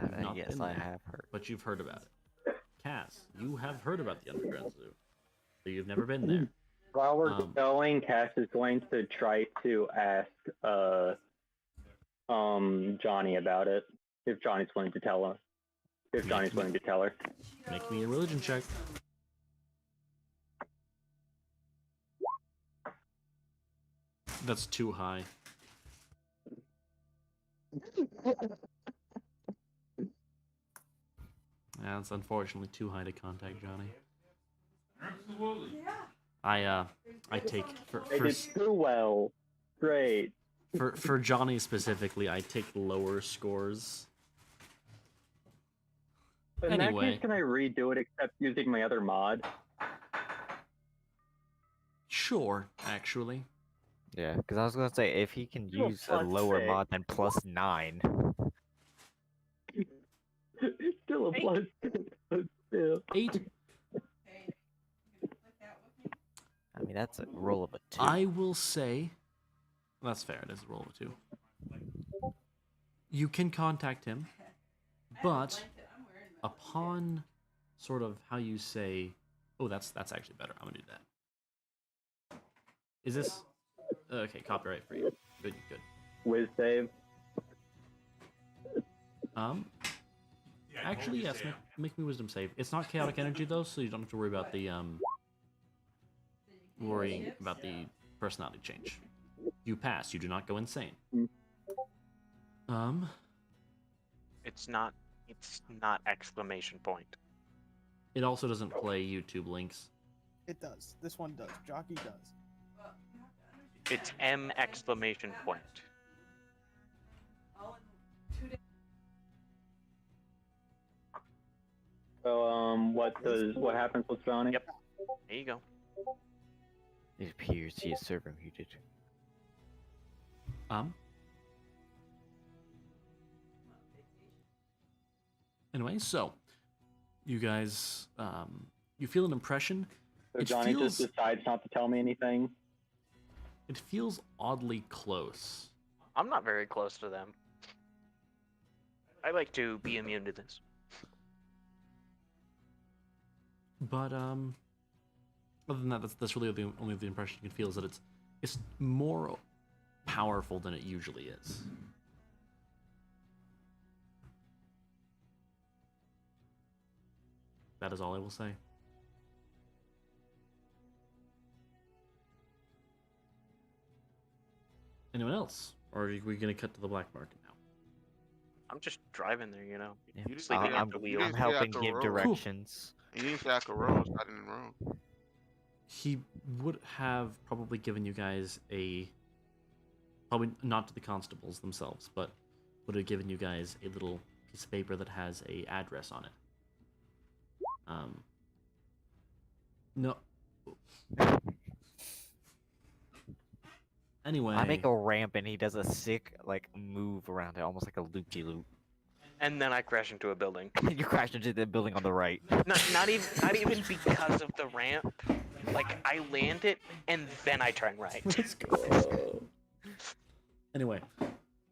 You've not Yes, been I there, have heard. but you've heard about it. Cass, you have heard about the underground zoo, but you've never been there. While we're going, Cass is going to try to ask Johnny about it. If Johnny's willing to tell her. If Johnny's willing to tell her. Make me a religion check. That's too high. Yeah, it's unfortunately too high to contact Johnny. I take I did too well. Great. for Johnny specifically, I take lower scores. In that Anyway. case, can I redo it except using my other mod? Sure, actually. Yeah, because I was gonna say if he can Oh, use a fuck's lower sake. mod than +9. It's still a plus. But still. 8. I mean, that's a roll of a 2. I will say, that's fair. It is a roll of a 2. You can contact him, but upon sort of how you say, oh, that's actually better. I'm gonna do that. Is this okay? Copyright free. Good. Whiz save. Actually, yes. Make me wisdom save. It's not chaotic energy though, so you don't have to worry about the worrying about the personality change. You pass. You do not go insane. It's not exclamation point. It also doesn't play YouTube links. It does. This one does. Jockey does. It's M exclamation point. So, what happens with Johnny? Yep. There you go. It appears he is server muted. Anyway, so you guys, you feel an impression. So It Johnny feels- just decides not to tell me anything. It feels oddly close. I'm not very close to them. I like to be immune to this. But other than that, that's really the only the impression you can feel is that it's more powerful than it usually is. That is all I will say. Anyone else? Or are we gonna cut to the black market now? I'm just driving there, you know. Yeah. You just Sleeping think at I'm, the you wheel. didn't I'm say helping after give roll. directions. You didn't say I could roll. I didn't roll. He would have probably given you guys probably not to the constables themselves, but would have given you guys a little piece of paper that has a address on it. No. Anyway, I make a ramp and he does a sick move around it, almost like a loop-de-loop. And then I crash into a building. You crash into the building on the right. Not even because of the ramp. Like I land it and then I turn right. let's go. Anyway,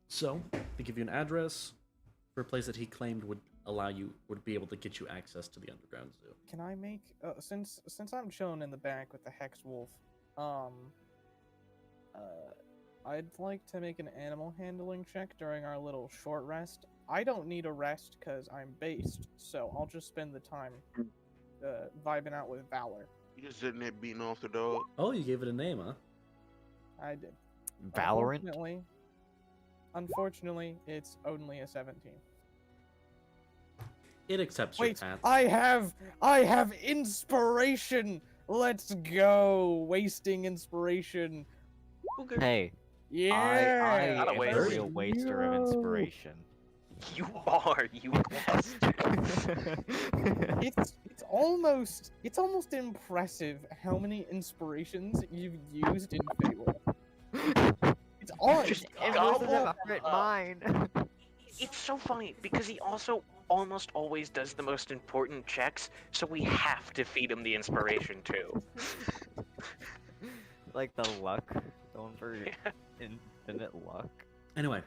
so they give you an address for a place that he claimed would be able to get you access to the underground zoo. Can I make since I'm chilling in the back with the hex wolf, I'd like to make an animal handling check during our little short rest. I don't need a rest because I'm based, so I'll just spend the time vibing out with Valor. You just sitting there beating off the dog. Oh, you gave it a name, huh? I did. Valorant? Unfortunately, it's only a 17. It accepts Wait, your path. I have inspiration. Let's go. Wasting inspiration. Hey, Yeah. I Not a am a waste. real waster of inspiration. You are, you cluster. It's almost impressive how many inspirations you've used in Fable. It's all Just it's gobble all- mine. It's so funny because he also almost always does the most important checks, so we have to feed him the inspiration too. Like the luck. Going for infinite luck. Anyway,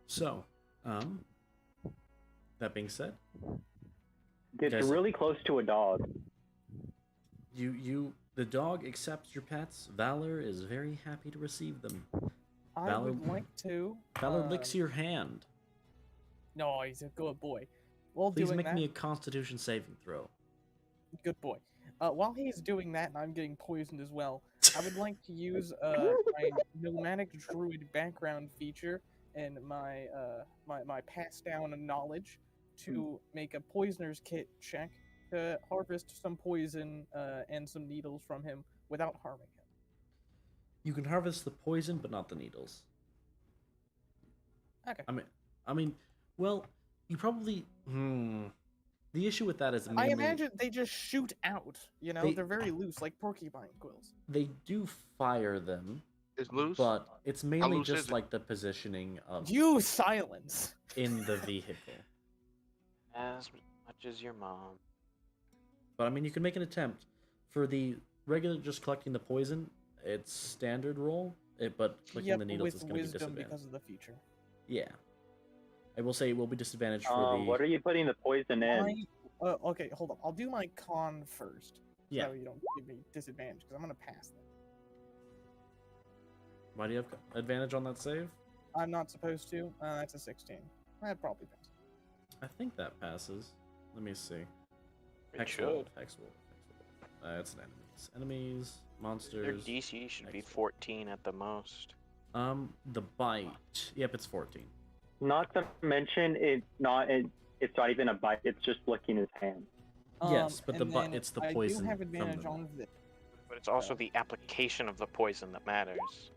So, that being said, Gets Guys- really close to a dog. the dog accepts your pets. Valor is very happy to receive them. I Valor- would like to. Valor licks your hand. No, he's a good boy. While Please doing make that, me a Constitution saving throw. good boy. While he's doing that and I'm getting poisoned as well, I would like to use my nomadic druid background feature and my pass down knowledge to make a poisoner's kit check to harvest some poison and some needles from him without harming him. You can harvest the poison, but not the needles. Okay. I mean, well, you probably. The issue with that is I mainly imagine they just shoot out. You know, they're very loose, like porcupine quills. they do fire them, It's loose. but it's mainly loose is just it? like the positioning of You silence. in the vehicle. As much as your mom. But I mean, you can make an attempt for the regular just collecting the poison. It's standard roll, but clicking the needles with is going to be wisdom disadvantaged. because of the feature. Yeah, I will say it will be disadvantaged for the. What are you putting the poison in? Okay, hold on. I'll do my con first. Yeah. So you don't give me disadvantage because I'm gonna pass that. Why do you have advantage on that save? I'm not supposed to. That's a 16. That probably passes. I think that passes. Let me see. It Hex should. Wolf. It's an enemies, Their monsters. DC should be Hex Wolf. 14 at the most. The bite. Yep, it's 14. Not to mention it's not even a bite. It's just licking his hand. Yes, but and then it's the I poison do have from advantage the- on this. But it's also the application of the poison that matters.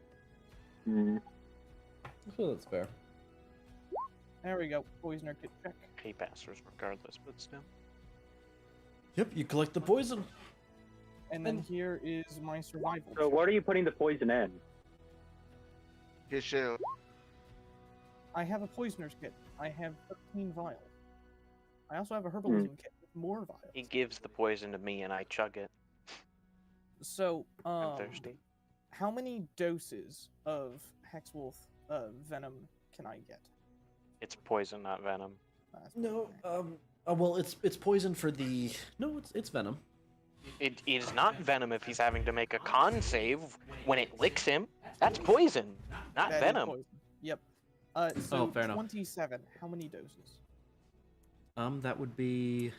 Mm. I feel that's fair. There we go. Poisoner kit check. Pay passers regardless, but still. Yep, you collect the poison. And then here is my survival. So check. what are you putting the poison in? His shell. I have a poisoner's kit. I have 13 vials. I also have a herbalism kit with more vials. He gives the poison to me and I chug it. So, I'm thirsty. how many doses of Hexwolf venom can I get? It's poison, not venom. That's No, okay. well, it's poison for the. No, it's venom. It is not venom if he's having to make a con save when it licks him. That's poison, not That is venom. poison. Yep. So fair enough. 27. How many doses? That would be.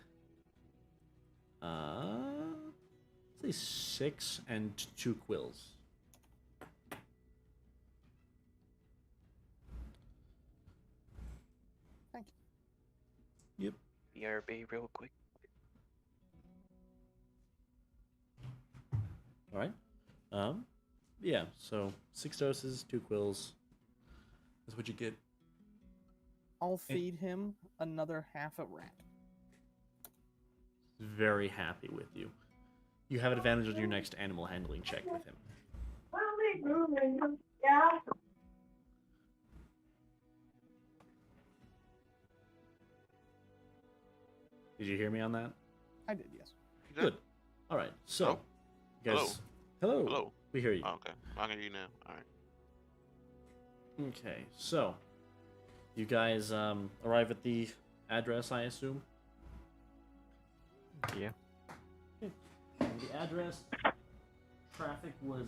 Say 6 and 2 quills. Thank you. Yep. BRB real quick. All right. Yeah. So 6 doses, 2 quills. That's what you get. I'll feed him another half a rat. Very happy with you. You have an advantage on your next animal handling check with him. Did you hear me on that? I did, yes. Good. All right. So, Hello? guys. Hello. Hello. We hear you. Oh, okay. I can hear you now. All right. Okay. So, you guys arrive at the address, I assume. Yeah. And the address, traffic was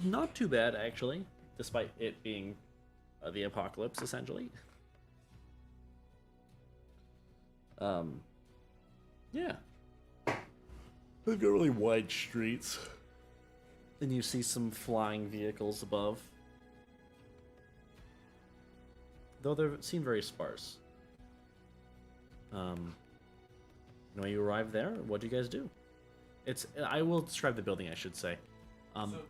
not too bad actually, despite it being the apocalypse essentially. Yeah. They've got really wide streets. And you see some flying vehicles above. Though they seem very sparse. When you arrive there, what do you guys do? I will describe the building, I should say.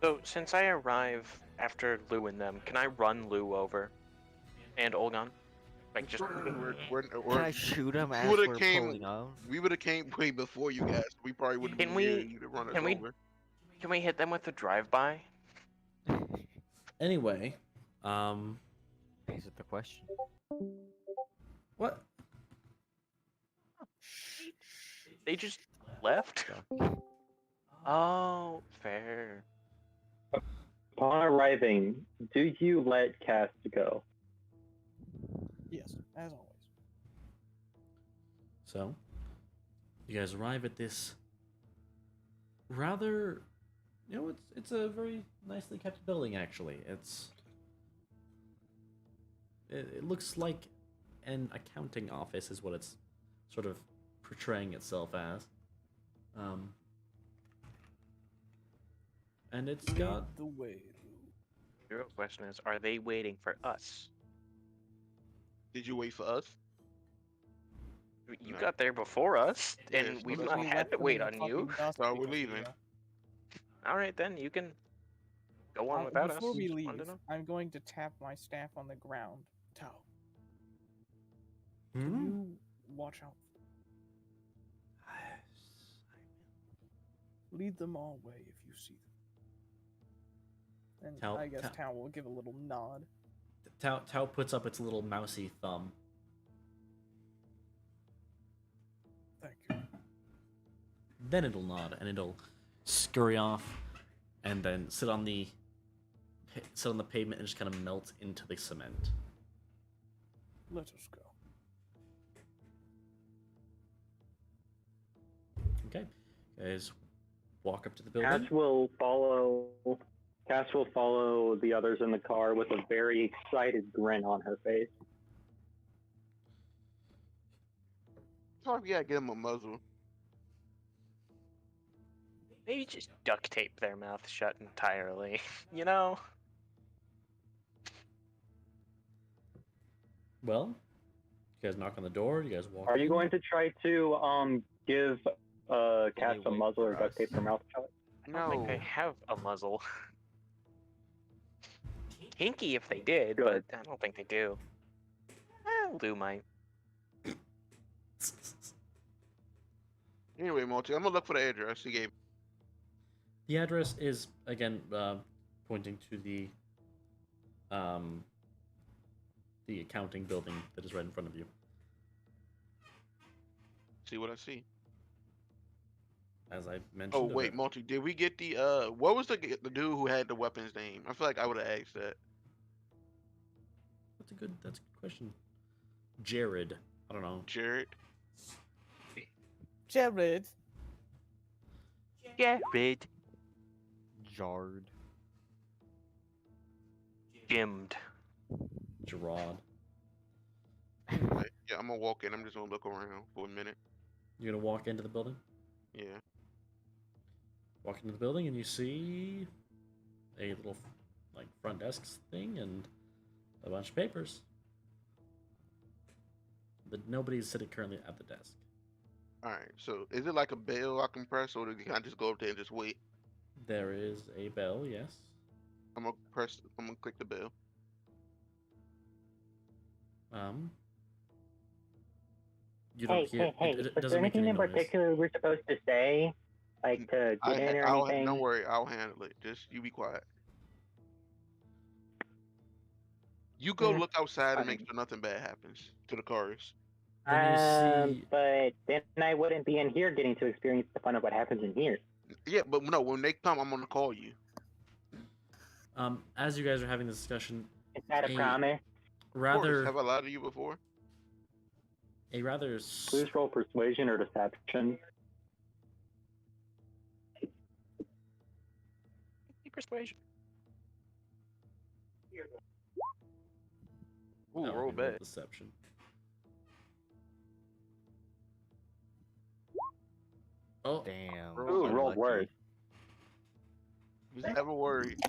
So since I arrive after Lou and them, can I run Lou over? And Olgon? Like just Can I shoot him as would've we're came- pulling off? We would have came way before you guys. We probably wouldn't Can be we- near you to run us can we- over. can we hit them with a drive-by? Anyway, Is it the question? what? They just left? Oh, fair. Upon arriving, do you let Cass go? Yes, as always. So, you guys arrive at this rather, it's a very nicely kept building actually. It looks like an accounting office is what it's sort of portraying itself as. And it's got the way. The real question is, are they waiting for us? Did you wait for us? You No. got there before us, Yeah, and so we've that's not what- had to wait on you. So we're leaving. All right, then you can go on without us. Before we Just leave, wanted to know. I'm going to tap my staff on the ground. Tao, can Hmm? you watch out? Lead them our way if you see them. And Tao- I guess Tao- Tao will give a little nod. Tao puts up its little mousy thumb. Thank you. Then it'll nod and it'll scurry off, and then sit on the pavement and just kind of melt into the cement. Let us go. Okay, guys, walk up to the building. Cass will follow the others in the car with a very excited grin on her face. Probably gotta get him a muzzle. Maybe just duct tape their mouth shut entirely. You know? Well, you guys knock on the door. You guys walk. Are you in. going to try to give Cass a wait muzzle or for duct us? tape her mouth shut? I don't think they have a muzzle. Hinky if they did, Good. but I don't think they do. I'll do mine. Anyway, Multi, I'm gonna look for the address he gave. The address is again pointing to the accounting building that is right in front of you. See what I see. As I mentioned. Oh wait, Multi, did we get the what was the dude who had the weapon's name? I feel like I would have asked that. That's a good question. Jared. I don't know. Jared. Jared. Jared. Jarred. Gimmed. Gerard. Right. Yeah, I'm gonna walk in. I'm just gonna look around for a minute. You're gonna walk into the building. Yeah. Walk into the building and you see a little like front desk thing and a bunch of papers. But nobody's sitting currently at the desk. All right. So is it like a bell I can press, or can I just go up there and just wait? There is a bell, yes. I'm gonna click the bell. You don't hear. It Was doesn't there make anything any in noise. particular we're supposed to say? Like to get in or anything? Don't worry, I'll handle it. Just you be quiet. You go Mhm. look outside and make Fine. sure nothing bad happens to the cars. Then you see. But then I wouldn't be in here getting to experience the fun of what happens in here. Yeah, but no, when they come, I'm gonna call you. As you guys are having this discussion, Is that a Hey. promise? Of course, rather have I lied to you before? a rather Please roll persuasion or deception. Persuasion. Ooh, Oh, roll I rolled bad. deception. Oh, Damn. Ooh, rolled unlucky. worse. Just never worried.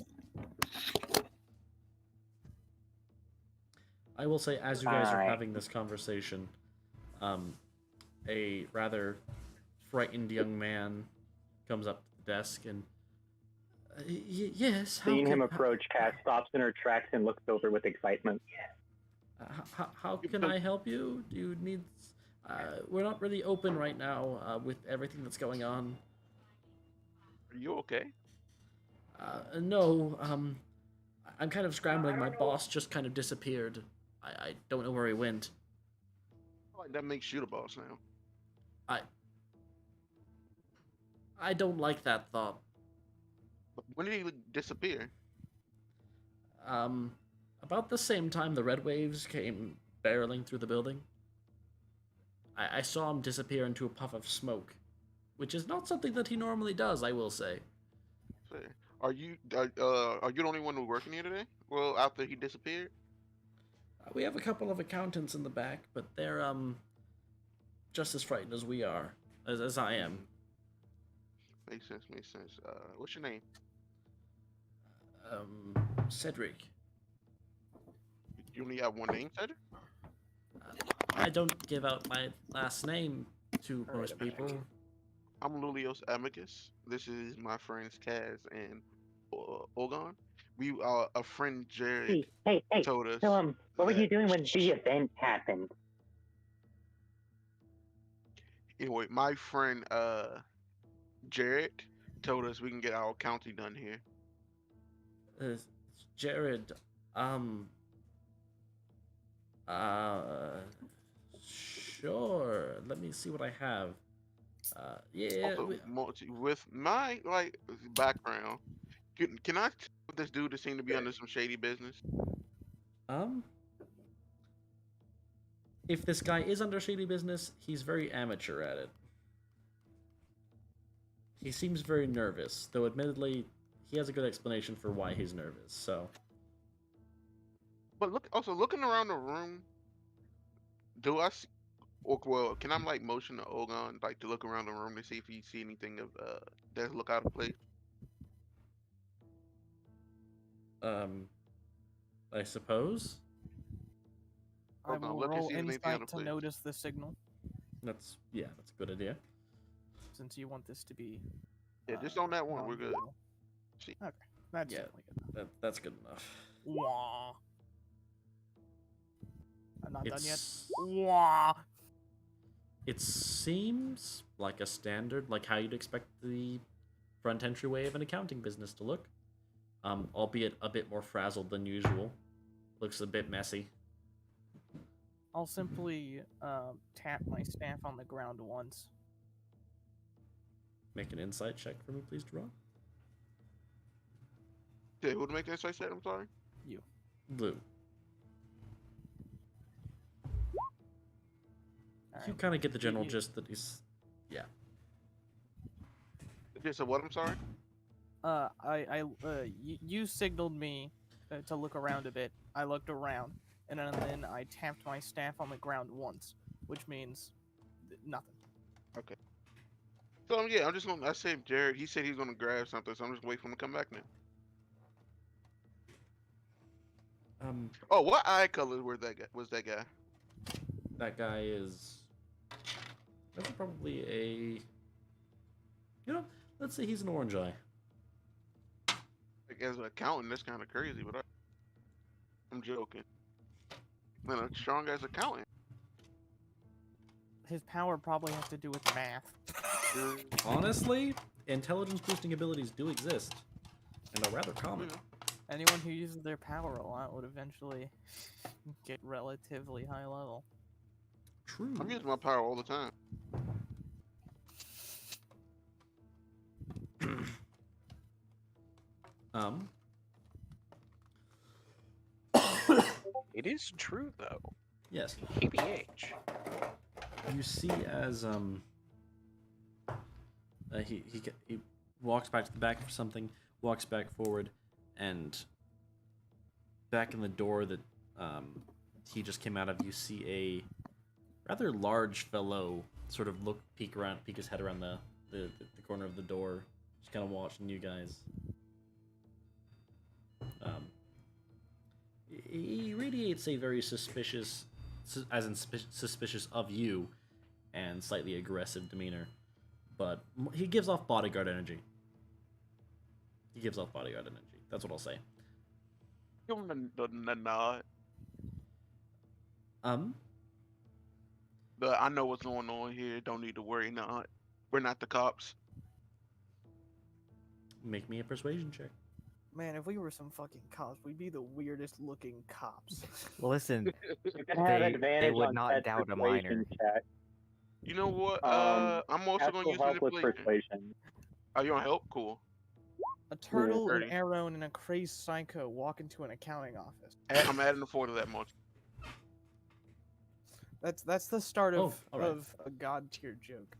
I will say, as you guys are Alright. having this conversation, a rather frightened young man comes up to the desk and, yes. Seeing him how- approach, Cass stops in her tracks and looks over with excitement. How can I help you? Do you need? We're not really open right now with everything that's going on. Are you okay? No. I'm kind of scrambling. My boss just kind of disappeared. I don't know where he went. Like that makes you the boss now. I don't like that thought. When did he disappear? About the same time the red waves came barreling through the building, I saw him disappear into a puff of smoke, which is not something that he normally does, I will say. Fair. Are you are you the only one who's working here today? Well, after he disappeared. We have a couple of accountants in the back, but they're just as frightened as we are, as I am. Makes sense. Makes sense. What's your name? Cedric. You only have one name, Cedric? I don't give out my last name to most people. I'm Lulios Amicus. This is my friends Kaz and Ogon. We a friend Jared Hey, told us. so what were you that- doing when the event happened? Anyway, my friend Jared told us we can get our county done here. Jared, sure. Let me see what I have. Yeah. Also, with my background, can I tell this dude to seem to be under some shady business? If this guy is under shady business, he's very amateur at it. He seems very nervous, though admittedly, he has a good explanation for why he's nervous, so... But looking around the room, do I see, or well, can I motion to Ogon to look around the room to see if he see anything of that look out of place? I suppose? I Ogon, will look and roll see if anything out insight of to place. notice the signal, That's a good idea. since you want this to be. Yeah, just on that one, we're good. non-visual. See. Okay, that's Yeah. definitely good. That's good enough. Wah. I'm not done yet. It's... Wah. It seems like a standard, like how you'd expect the front entryway of an accounting business to look. Albeit a bit more frazzled than usual. Looks a bit messy. I'll simply tap my staff on the ground once. Make an insight check for me, please, Jerome. Okay, who to make the insight check? I'm sorry. Blue. You Alright. kind of get the general You- gist that he's... Okay, so what? I'm sorry. You signaled me to look around a bit. I looked around, and then I tapped my staff on the ground once, which means nothing. So yeah, I'm just gonna. I saved Jared. He said he's gonna grab something, so I'm just waiting for him to come back now. Oh, what eye color was that guy? That guy is... That's probably a... You know, let's say he's an orange eye. Like, as an accountant, that's kind of crazy, but I'm joking. Man, a strong as accountant. His power probably has to do with math. Honestly, intelligence boosting abilities do exist, and are rather common. Anyone who uses their power a lot would eventually get relatively high level. True. I'm using my power all the time. It is true, though. Yes. KBH. You see as he walks back to the back for something, walks back forward, and back in the door that he just came out of, you see a rather large fellow sort of peek his head around the corner of the door, just kind of watching you guys. He radiates a very suspicious, suspicious of you, and slightly aggressive demeanor, but he gives off bodyguard energy. That's what I'll say. Give him the nod. But I know what's going on here. Don't need to worry. Not. We're not the cops. Make me a persuasion check. Man, if we were some fucking cops, we'd be the weirdest looking cops. Listen, You can have They- advantage they would on not that doubt a persuasion minor. check. You know what? I'm also That gonna will use help with manipulation. persuasion. Oh, you want help? Cool. A turtle, an 30. arrow, and a crazed psycho walk into an accounting office. I'm adding the 4 to that much. That's the start Oh, of alright. of a god tier joke.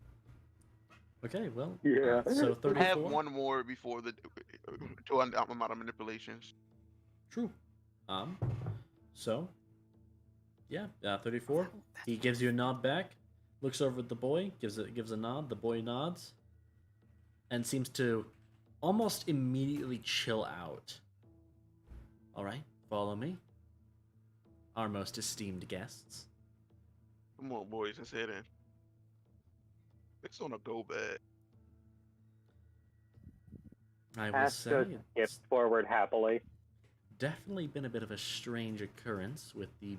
Okay, well. Yeah. So I have 34. one more before the to I'm out of manipulations. True. So. Yeah, 34. He gives you a nod back, looks over at the boy, gives a nod. The boy nods, and seems to almost immediately chill out. All right, follow me, our most esteemed guests. Come on, boys, let's head in. It's gonna go bad. I will Cass say just skips it's forward happily. definitely been a bit of a strange occurrence with the.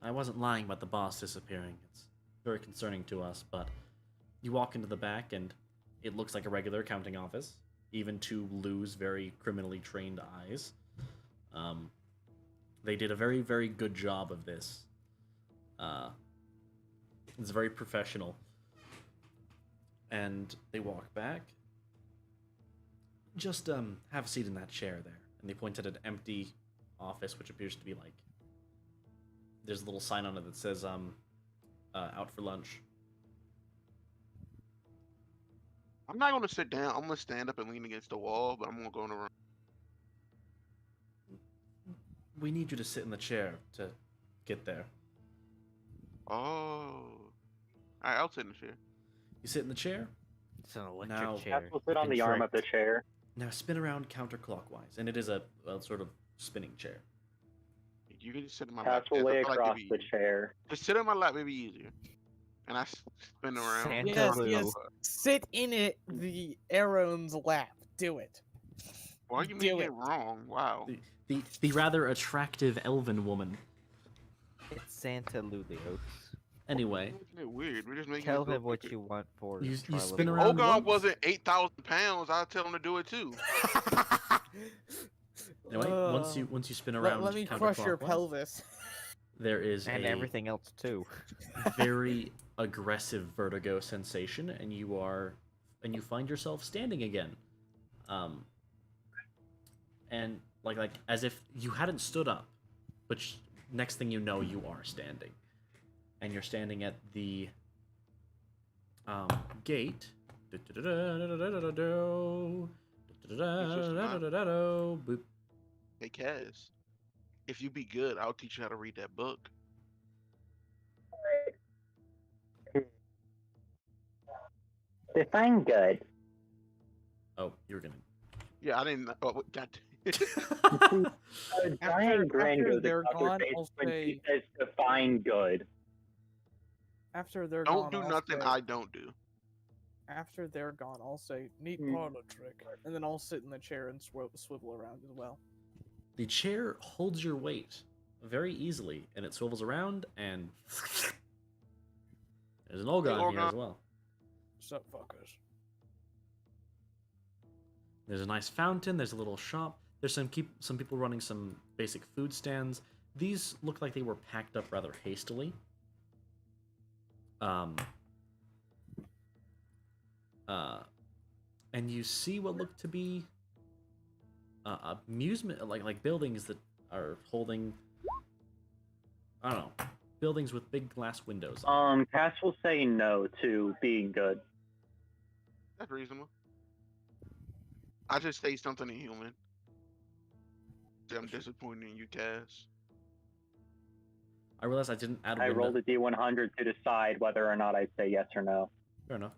I wasn't lying about the boss disappearing. It's very concerning to us, but you walk into the back and it looks like a regular accounting office, even to Lou's very criminally trained eyes. They did a very, very good job of this. It's very professional. And they walk back. Just have a seat in that chair there. And they point at an empty office, which appears to be like there's a little sign on it that says out for lunch. I'm not gonna sit down. I'm gonna stand up and lean against the wall, but I'm gonna go in the room. We need you to sit in the chair to get there. Oh. Alright, I'll sit in the chair. You sit in the chair. It's an electric Now- Cass chair. will sit You've on been the arm of the tricked. chair. Now spin around counterclockwise, and it is a sort of spinning chair. You can just sit in my Cass lap. will Yes, I lay feel like it'd across be the easier. chair. Just sit in my lap, maybe easier. And I spin around. Santa Yes, Lou. yes. Sit in it, the Aaron's lap. Do it. Why are you Do making it. it wrong? Wow. The rather attractive elven woman. It's Santa Lulios. Anyway, We're making it weird. We're just making Tell it go him what quicker. you want for You Try spin Little around Wars. Ogon once. wasn't 8,000 pounds. I'd tell him to do it too. anyway, once you spin around let me crush your counterclockwise, pelvis. there is And a everything else too. very aggressive vertigo sensation, and you find yourself standing again, and like as if you hadn't stood up, but next thing you know, you are standing, and you're standing at the gate. Boop. Hey, Kaz. If you be good, I'll teach you how to read that book. Define good. Oh, you're gonna. Yeah, I didn't. Oh, what- God. A After- giant grin after goes they're across her gone, face I'll when she say- says define good. After they're Don't gone, do I'll nothing say- I don't do. After they're gone, I'll say, neat Hmm. parlor trick. And then I'll sit in the chair and swivel around as well. The chair holds your weight very easily, and it swivels around, and there's an Olgon here as Olgon. well. Sup, fuckers. There's a nice fountain. There's a little shop. There's some people running some basic food stands. These look like they were packed up rather hastily. And you see what look to be amusement, like buildings that are holding. I don't know, buildings with big glass windows. Cass will say no to being good. That's reasonable. I just say something inhuman. I'm disappointed in you, Kaz. I realize I didn't add. I rolled a D100 to decide whether or not I'd say yes or no. Fair enough.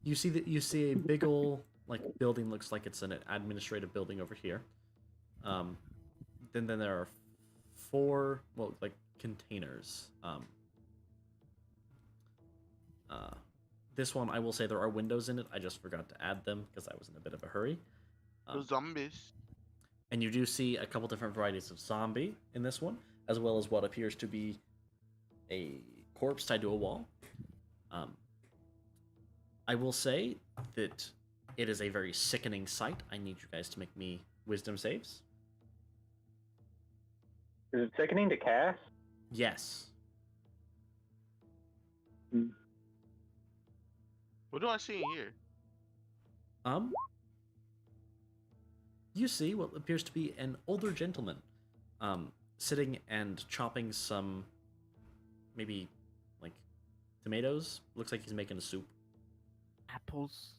You see a big ol' like building, looks like it's an administrative building over here. Then there are 4 like containers. This one I will say there are windows in it. I just forgot to add them because I was in a bit of a hurry. The zombies. And you do see a couple different varieties of zombie in this one, as well as what appears to be a corpse tied to a wall. I will say that it is a very sickening sight. I need you guys to make me wisdom saves. Is it sickening to Cass? Yes. What do I see in here? you see what appears to be an older gentleman, sitting and chopping some, maybe, like, tomatoes. Looks like he's making a soup. Apples.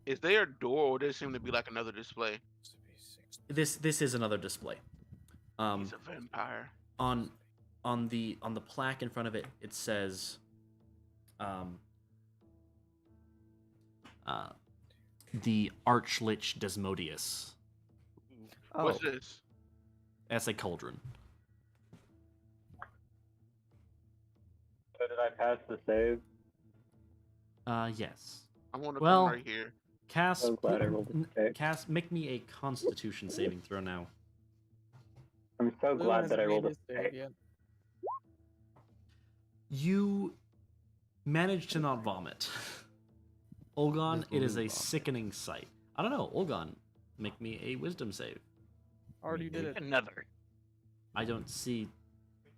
Is there a door, or does it seem to be like another display? This is another display. He's a vampire. On the plaque in front of it, it says, the Archlich Desmodius. Oh, What's this? That's a cauldron. So did I pass the save? Yes. I'm on the Well, corner right here. Cass, So glad I rolled a six. Cass, make me a Constitution saving throw now. I'm so Lou glad hasn't that I made rolled a his save six. yet. You manage to not vomit. Olgon, Just it is a vomit. sickening sight. I don't know, Olgon, make me a Wisdom save. Already did it. Another. I don't see.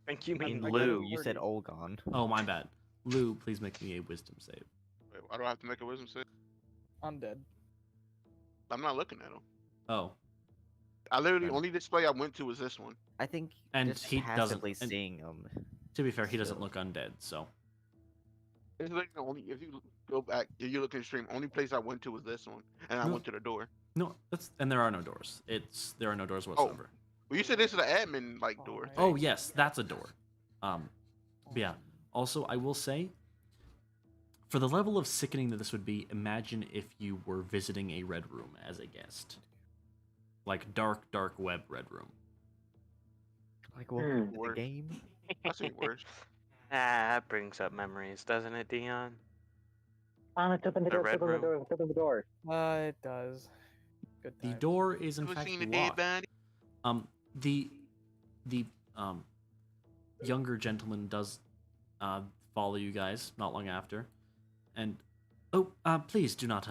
I think you mean I got Lou. it. You said Olgon. Oh, my bad. Lou, please make me a Wisdom save. Wait, why do I have to make a wisdom save? Undead. I'm not looking at him. Oh, I literally Right. only display I went to was this one. I think And just he doesn't- passively and- seeing him. to be fair, he doesn't So- look undead, so. It's like the only if you go back, if you look in stream, only place I went to was this one, and I No. went to the door. No, and there are no doors. There are no doors whatsoever. Well, you said this is the admin like door. Oh, yes, that's a door. But yeah. Also, I will say, for the level of sickening that this would be, imagine if you were visiting a red room as a guest, like dark web red room. Like, welcome to the Word. game. I seen worse. That brings up memories, doesn't it, Dion? Let's open the The door, red let's open the room. door, let's open the door. It does. Good The times. door is in Ever fact seen a dead locked. body? The younger gentleman does follow you guys not long after, and please do not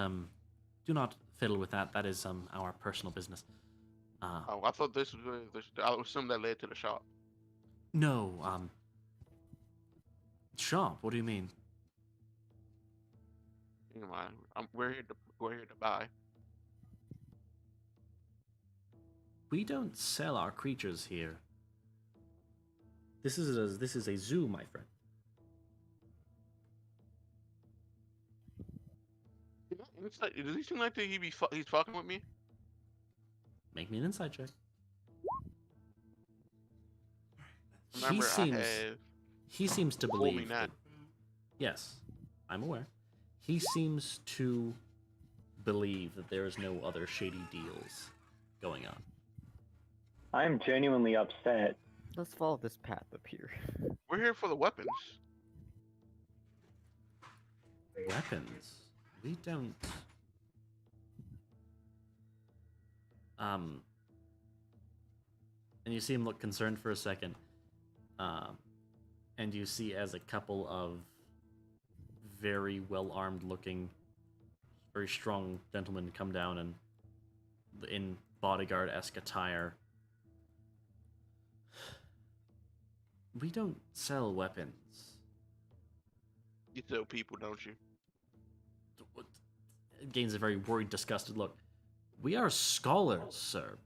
fiddle with that. That is our personal business. Oh, I thought this was. I assumed that led to the shop. No, shop. What do you mean? You know, we're here to buy. We don't sell our creatures here. This is a zoo, my friend. Does he seem like that he's fucking with me? Make me an insight check. Remember, He seems to Fool me believe. not. Yes, I'm aware. He seems to believe that there is no other shady deals going on. I'm genuinely upset. Let's follow this path up here. We're here for the weapons. Weapons. We don't. And you see him look concerned for a second. And you see as a couple of very well-armed looking, very strong gentlemen come down and in bodyguard-esque attire. We don't sell weapons. You sell people, don't you? Gains a very worried, disgusted look. We are scholars, sir.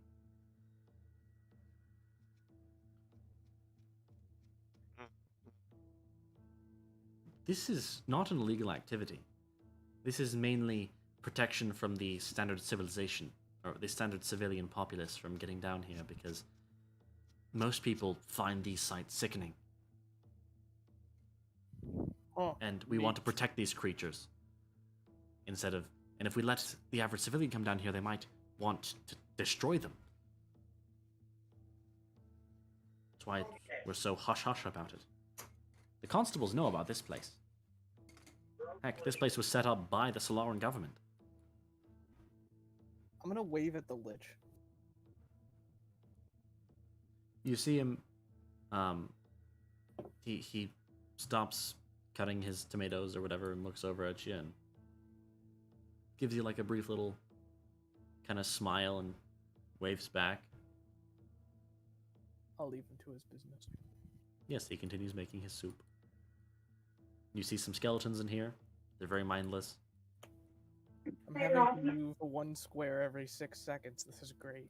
This is not an illegal activity. This is mainly protection from the standard civilization, or the standard civilian populace from getting down here, because most people find these sites sickening. Oh, And we want to neat. protect these creatures. And if we let the average civilian come down here, they might want to destroy them. That's why we're so hush-hush about it. The constables know about this place. Heck, this place was set up by the Solaran government. I'm gonna wave at the lich. You see him, he stops cutting his tomatoes or whatever and looks over at you and gives you like a brief little kind of smile and waves back. I'll leave him to his business. Yes, he continues making his soup. You see some skeletons in here. They're very mindless. I'm having to move 1 square every 6 seconds. This is great.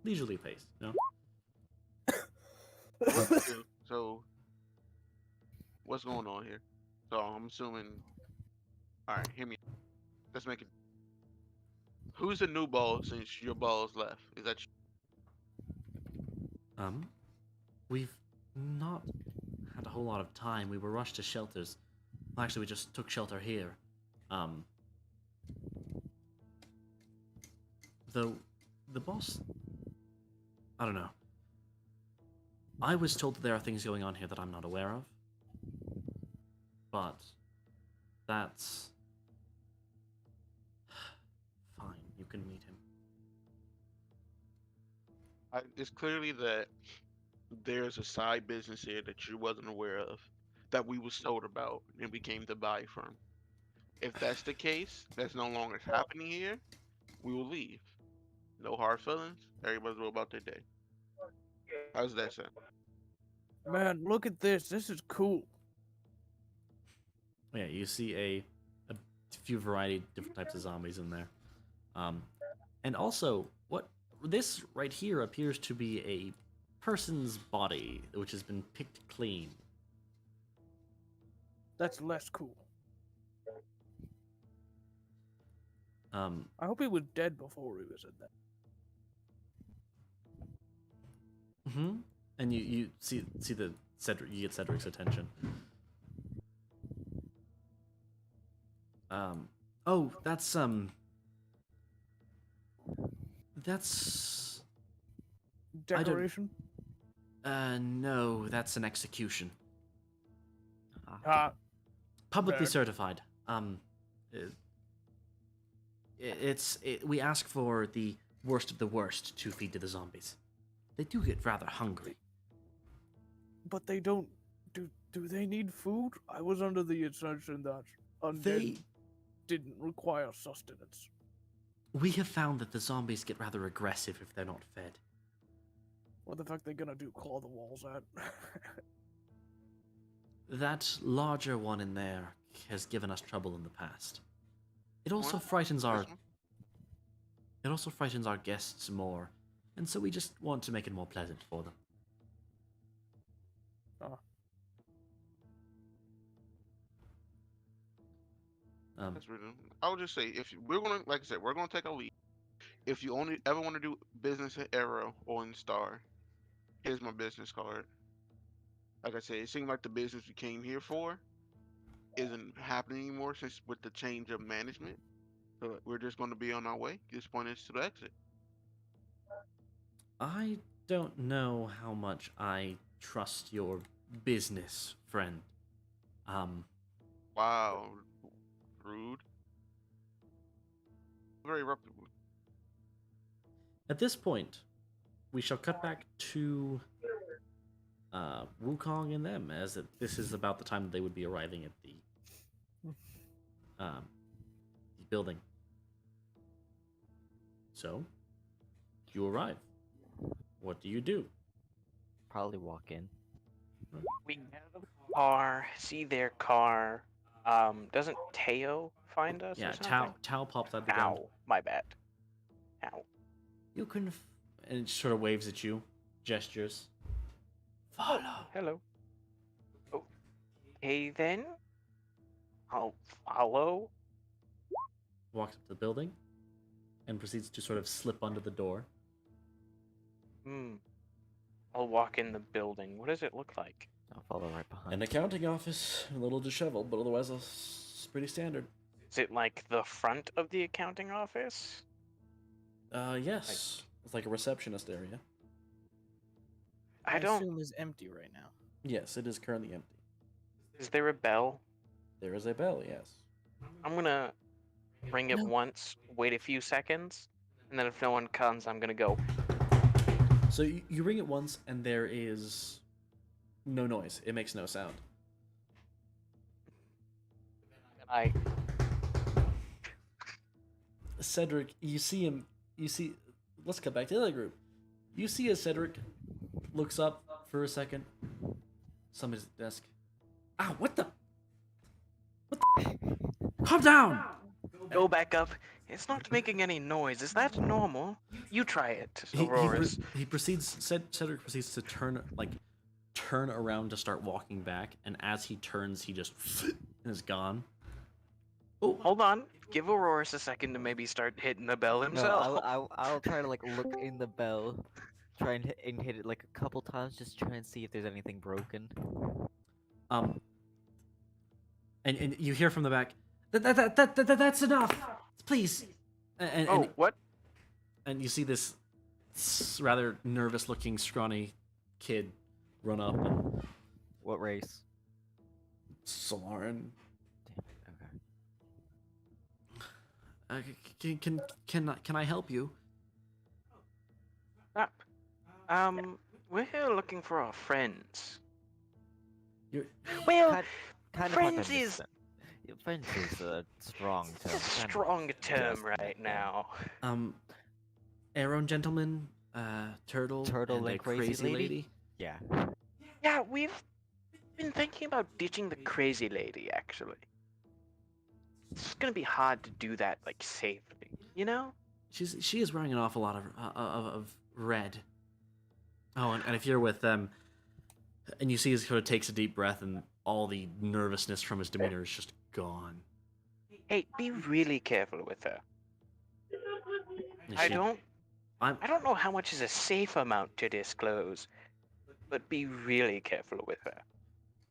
Leisurely pace, you know? So, what's going on here? So I'm assuming. All right, hear me. Let's make it. Who's the new ball since your ball's left? Is that you? We've not had a whole lot of time. We were rushed to shelters. Well, actually, we just took shelter here. Though, the boss... I don't know. I was told that there are things going on here that I'm not aware of. But... that's... fine, you can meet him. It's clearly that there's a side business here that you wasn't aware of, that we was told about, and we came to buy from. If that's the case, that's no longer happening here, we will leave. No hard feelings. Everybody's go about their day. How's that sound? Man, look at this. This is cool. Yeah, you see a few variety of different types of zombies in there. And also, what this right here appears to be a person's body, which has been picked clean. That's less cool. I hope he was dead before he was in that. And you see the Cedric, you get Cedric's attention. Oh, that's Decoration? No, that's an execution. Ah, Publicly fair. certified. We ask for the worst of the worst to feed to the zombies. They do get rather hungry. But they don't. Do they need food? I was under the assumption that undead didn't require sustenance. We have found that the zombies get rather aggressive if they're not fed. What the fuck they gonna do? Claw the walls at? That larger one in there has given us trouble in the past. It also frightens our guests more, and so we just want to make it more pleasant for them. That's rude. I would just say, if we're gonna, like I said, we're gonna take a lead. If you only ever want to do business at Arrow or in Star, here's my business card. Like I said, it seemed like the business we came here for isn't happening anymore since with the change of management. So we're just going to be on our way. This point is to the exit. I don't know how much I trust your business, friend. Wow, rude. Very reputable. At this point, we shall cut back to Wukong and them, as this is about the time that they would be arriving at the building. So, you arrive. What do you do? Probably walk in. We get out of the car, see their car. Doesn't Teo find us? Yeah, or something? Tao pops out the ground. Ow, my bad. Ow. You can, and it sort of waves at you, gestures. Follow. Hello. Okay then. I'll follow. Walks up to the building, and proceeds to sort of slip under the door. I'll walk in the building. What does it look like? I'll follow right behind. An accounting office, a little disheveled, but otherwise it's pretty standard. Is it like the front of the accounting office? Yes. It's like a receptionist area. I assume don't. is empty right now. Yes, it is currently empty. Is there a bell? There is a bell, yes. I'm gonna ring it once, wait a few seconds, and then if no one comes, I'm gonna go. So you ring it once, and there is no noise. It makes no sound. And Cedric, you see him. You see. Let's cut back to the other group. You see as Cedric looks up for a second. Somebody's at the desk. Ow! What the? Calm down! Go back up. It's not making any noise. Is that normal? You try it, Auroras. Cedric proceeds to turn around to start walking back, and as he turns, he just is gone. Oh, Hold on. Give Auroras a second to maybe start hitting the bell No, himself. I'll try to like look in the bell, try and hit it like a couple times, just try and see if there's anything broken. And you hear from the back, that's enough, please. And What? and you see this rather nervous-looking, scrawny kid run up and What race? Solaran. Damn it, okay. Can I help you? Stop. We're here looking for our friends. You're Well, Kind friends is friends is a strong term. a strong term right now. Aaron gentleman, turtle and a crazy lady. Yeah. Yeah, we've been thinking about ditching the crazy lady, actually. It's gonna be hard to do that, like, safely, you know? She is wearing an awful lot of red. Oh, and if you're with them, and you see he sort of takes a deep breath, and all the nervousness from his demeanor is just gone. Hey, be really careful with her. And I she- don't I'm know how much is a safe amount to disclose, but be really careful with her.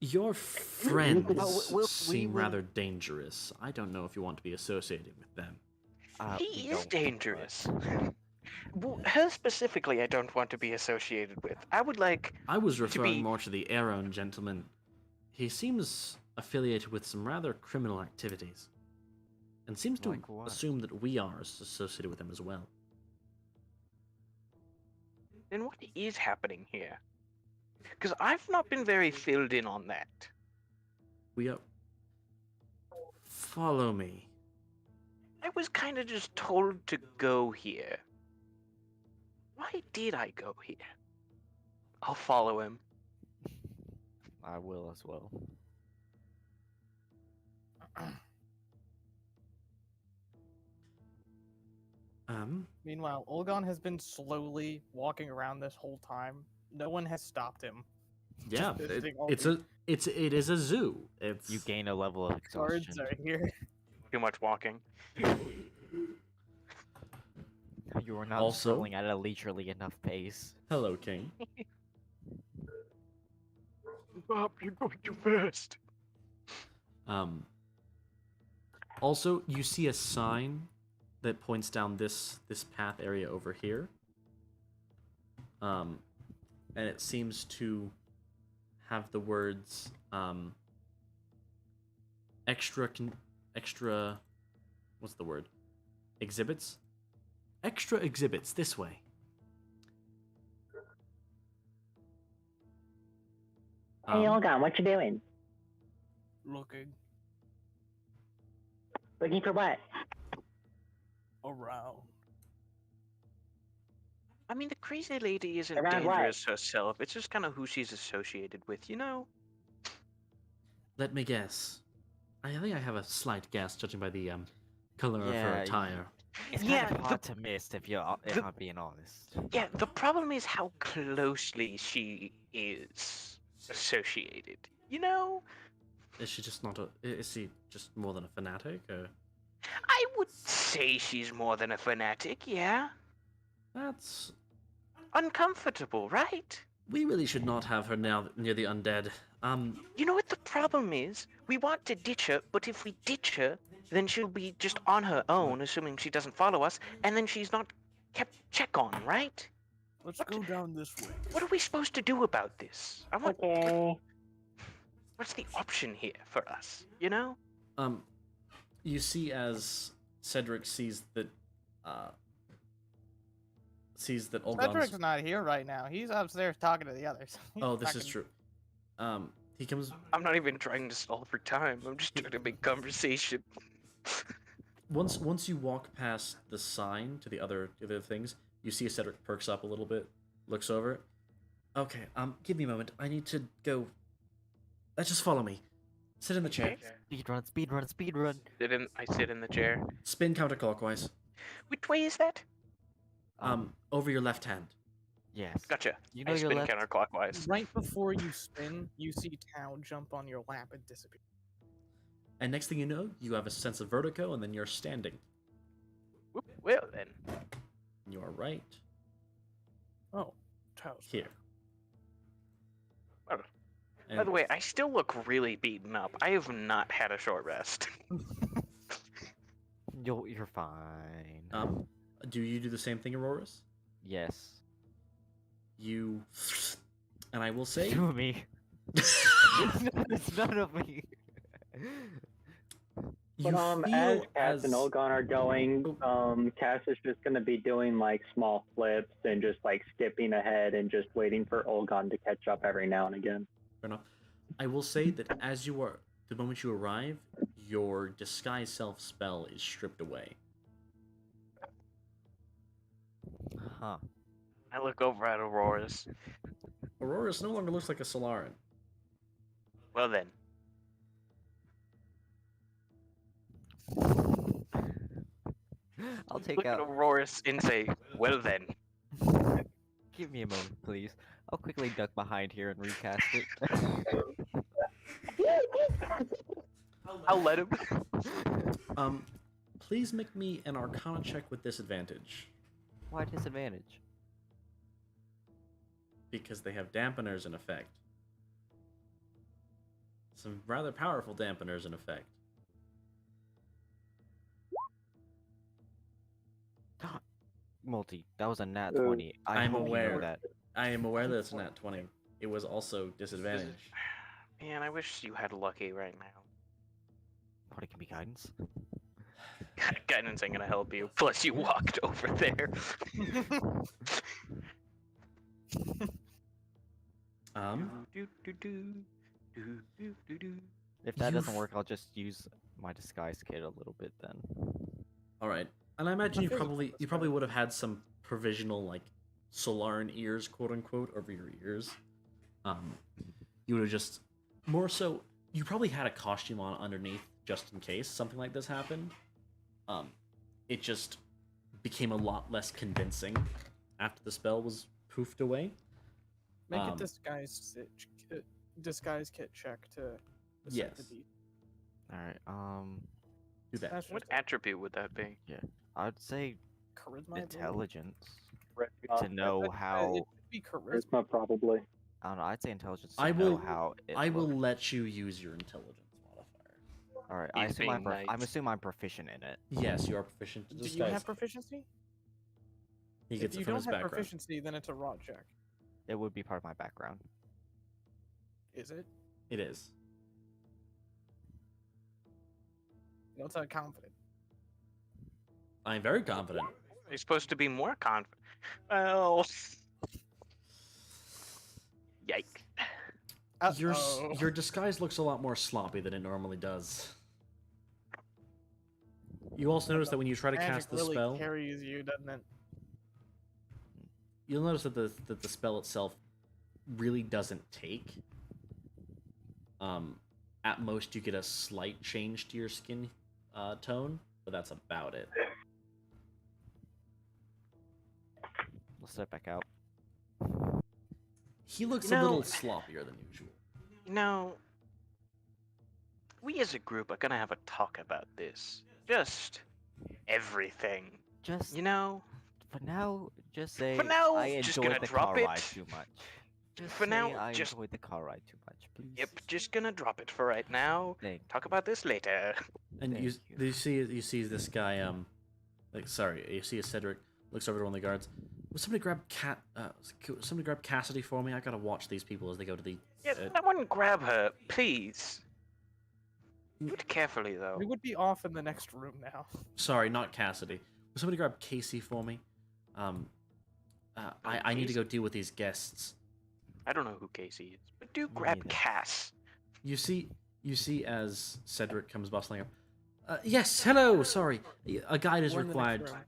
Your friends we seem will- rather dangerous. I don't know if you want to be associated with them. She We is don't- dangerous. Well, her specifically, I don't want to be associated with. I would like. I was To referring be- more to the Aaron gentleman. He seems affiliated with some rather criminal activities, and seems to Like what? assume that we are associated with them as well. Then what is happening here? Because I've not been very filled in on that. We are. Follow me. I was kind of just told to go here. Why did I go here? I'll follow him. I will as well. Meanwhile, Olgon has been slowly walking around this whole time. No one has stopped him. Yeah, visiting all it is a zoo. It's You gain a level of Guards exhaustion. are here. Too much walking. You are not Also- strolling at a leisurely enough pace. Hello, King. Bob, you're going too fast. Also, you see a sign that points down this path area over here. And it seems to have the words extra what's the word? Exhibits? Extra exhibits this way. Hey, Olga, what you doing? Looking Looking for what? around. I mean, the crazy lady isn't Around what? dangerous herself. It's just kind of who she's associated with, you know? Let me guess. I think I have a slight guess, judging by the color of her Yeah, attire. It's Yeah, kind of hard to miss if the- I'm being honest. Yeah, the problem is how closely she is associated. You know? Is she just not a? Is she just more than a fanatic? Or I would say she's more than a fanatic, yeah? that's. Uncomfortable, right? We really should not have her now near the undead. You know what the problem is? We want to ditch her, but if we ditch her, then she'll be just on her own, assuming she doesn't follow us, and then she's not kept check on, right? Let's go down this way. What are we supposed to do about this? Okay. What's the option here for us? You know? You see as Cedric sees that Olgon's. Cedric's not here right now. He's upstairs talking to the others. He's Oh, this is fucking- true. He comes I'm not even trying to stall for time. I'm just trying to make conversation. once you walk past the sign to the other things. You see Cedric perks up a little bit, looks over it. Okay, give me a moment. I need to go. Just follow me. Sit in the chair. Speed run, speed run, speed run. I sit in the chair. Spin counterclockwise. Which way is that? Over your left hand. Yes. Gotcha. You know I your spin left. counterclockwise. Right before you spin, you see Tao jump on your lap and disappear. And next thing you know, you have a sense of vertigo, and then you're standing. Whoop, well then. You are right Oh, Tao's here. By And the way, I still look really beaten up. I have not had a short rest. You're fine. do you do the same thing, Auroras? Yes. You, and I will say, Do me. It's none of me. you But as feel Cass and Olgon are going, Cass is just gonna be doing like small flips and just like skipping ahead and just waiting for Olgon to catch up every now and again. Fair enough. I will say that as you are, the moment you arrive, your disguise self spell is stripped away. Huh. I look over at Aurora's. Auroras no longer looks like a Solaran. Well then. I'll take Look at out. Aurora's and say, well then. Give me a moment, please. I'll quickly duck behind here and recast it. I'll let him. Please make me an Arcana check with disadvantage. Why disadvantage? Because they have dampeners in effect. Some rather powerful dampeners in effect. Multi. That was a nat Ooh. 20. I'm hope you know aware. that. I am aware that it's a nat 20. It was also disadvantage. Man, I wish you had lucky right now. What, it can be guidance? Guidance ain't gonna help you. Plus, you walked over there. If that You've- doesn't work, I'll just use my disguise kit a little bit then. All right, and I imagine you feel probably would have had some provisional like Solaran ears, quote unquote, over your ears. You would have just more so. You probably had a costume on underneath just in case something like this happened. It just became a lot less convincing after the spell was poofed away. Make a Um, disguise kit check to decide the Yes. deed. Alright, Do that. That's What just attribute would that be? I'd say charisma. I believe? intelligence. Charisma. To know It how. should be charisma. Charisma, probably. I don't know, I'd say intelligence to I know will- how it I will looks. let you use your intelligence modifier. Alright, He's being I'm nice. assuming I'm proficient in it. Yes, you are proficient in Do you disguise. have proficiency? He If gets you it from don't his have background. proficiency, then it's a raw check. It would be part of my background. Is it? It is. You don't sound confident. I'm very confident. You're supposed to be more confident. Well, yike. Your disguise looks a lot more sloppy than it normally does. You also notice that when you try to Magic cast the really spell, carries you, doesn't it? you'll notice that the spell itself really doesn't take. At most you get a slight change to your skin tone, but that's about it. We'll step back out. He looks You a little know- sloppier than usual. You know, we as a group are gonna have a talk about this. Just everything. Just You know, for now, just say For now, I just enjoyed gonna the drop car it. ride too much. Just For say now, I just- enjoyed the car ride too much, please. yep, just gonna drop it for right now. Thank Talk about this later. And you, Thank you. you see this guy you see Cedric looks over to one of the guards. Will somebody grab somebody grab Cassidy for me? I gotta watch these people as they go to the. Yeah, someone grab her, please. Do it carefully, though. We would be off in the next room now. Sorry, not Cassidy. Will somebody grab Casey for me? I need to go deal with these guests. I don't know who Casey is, but do Me grab neither. Cass. You see as Cedric comes bustling up. Yes, hello. Sorry, a guide is We're in the next required. room.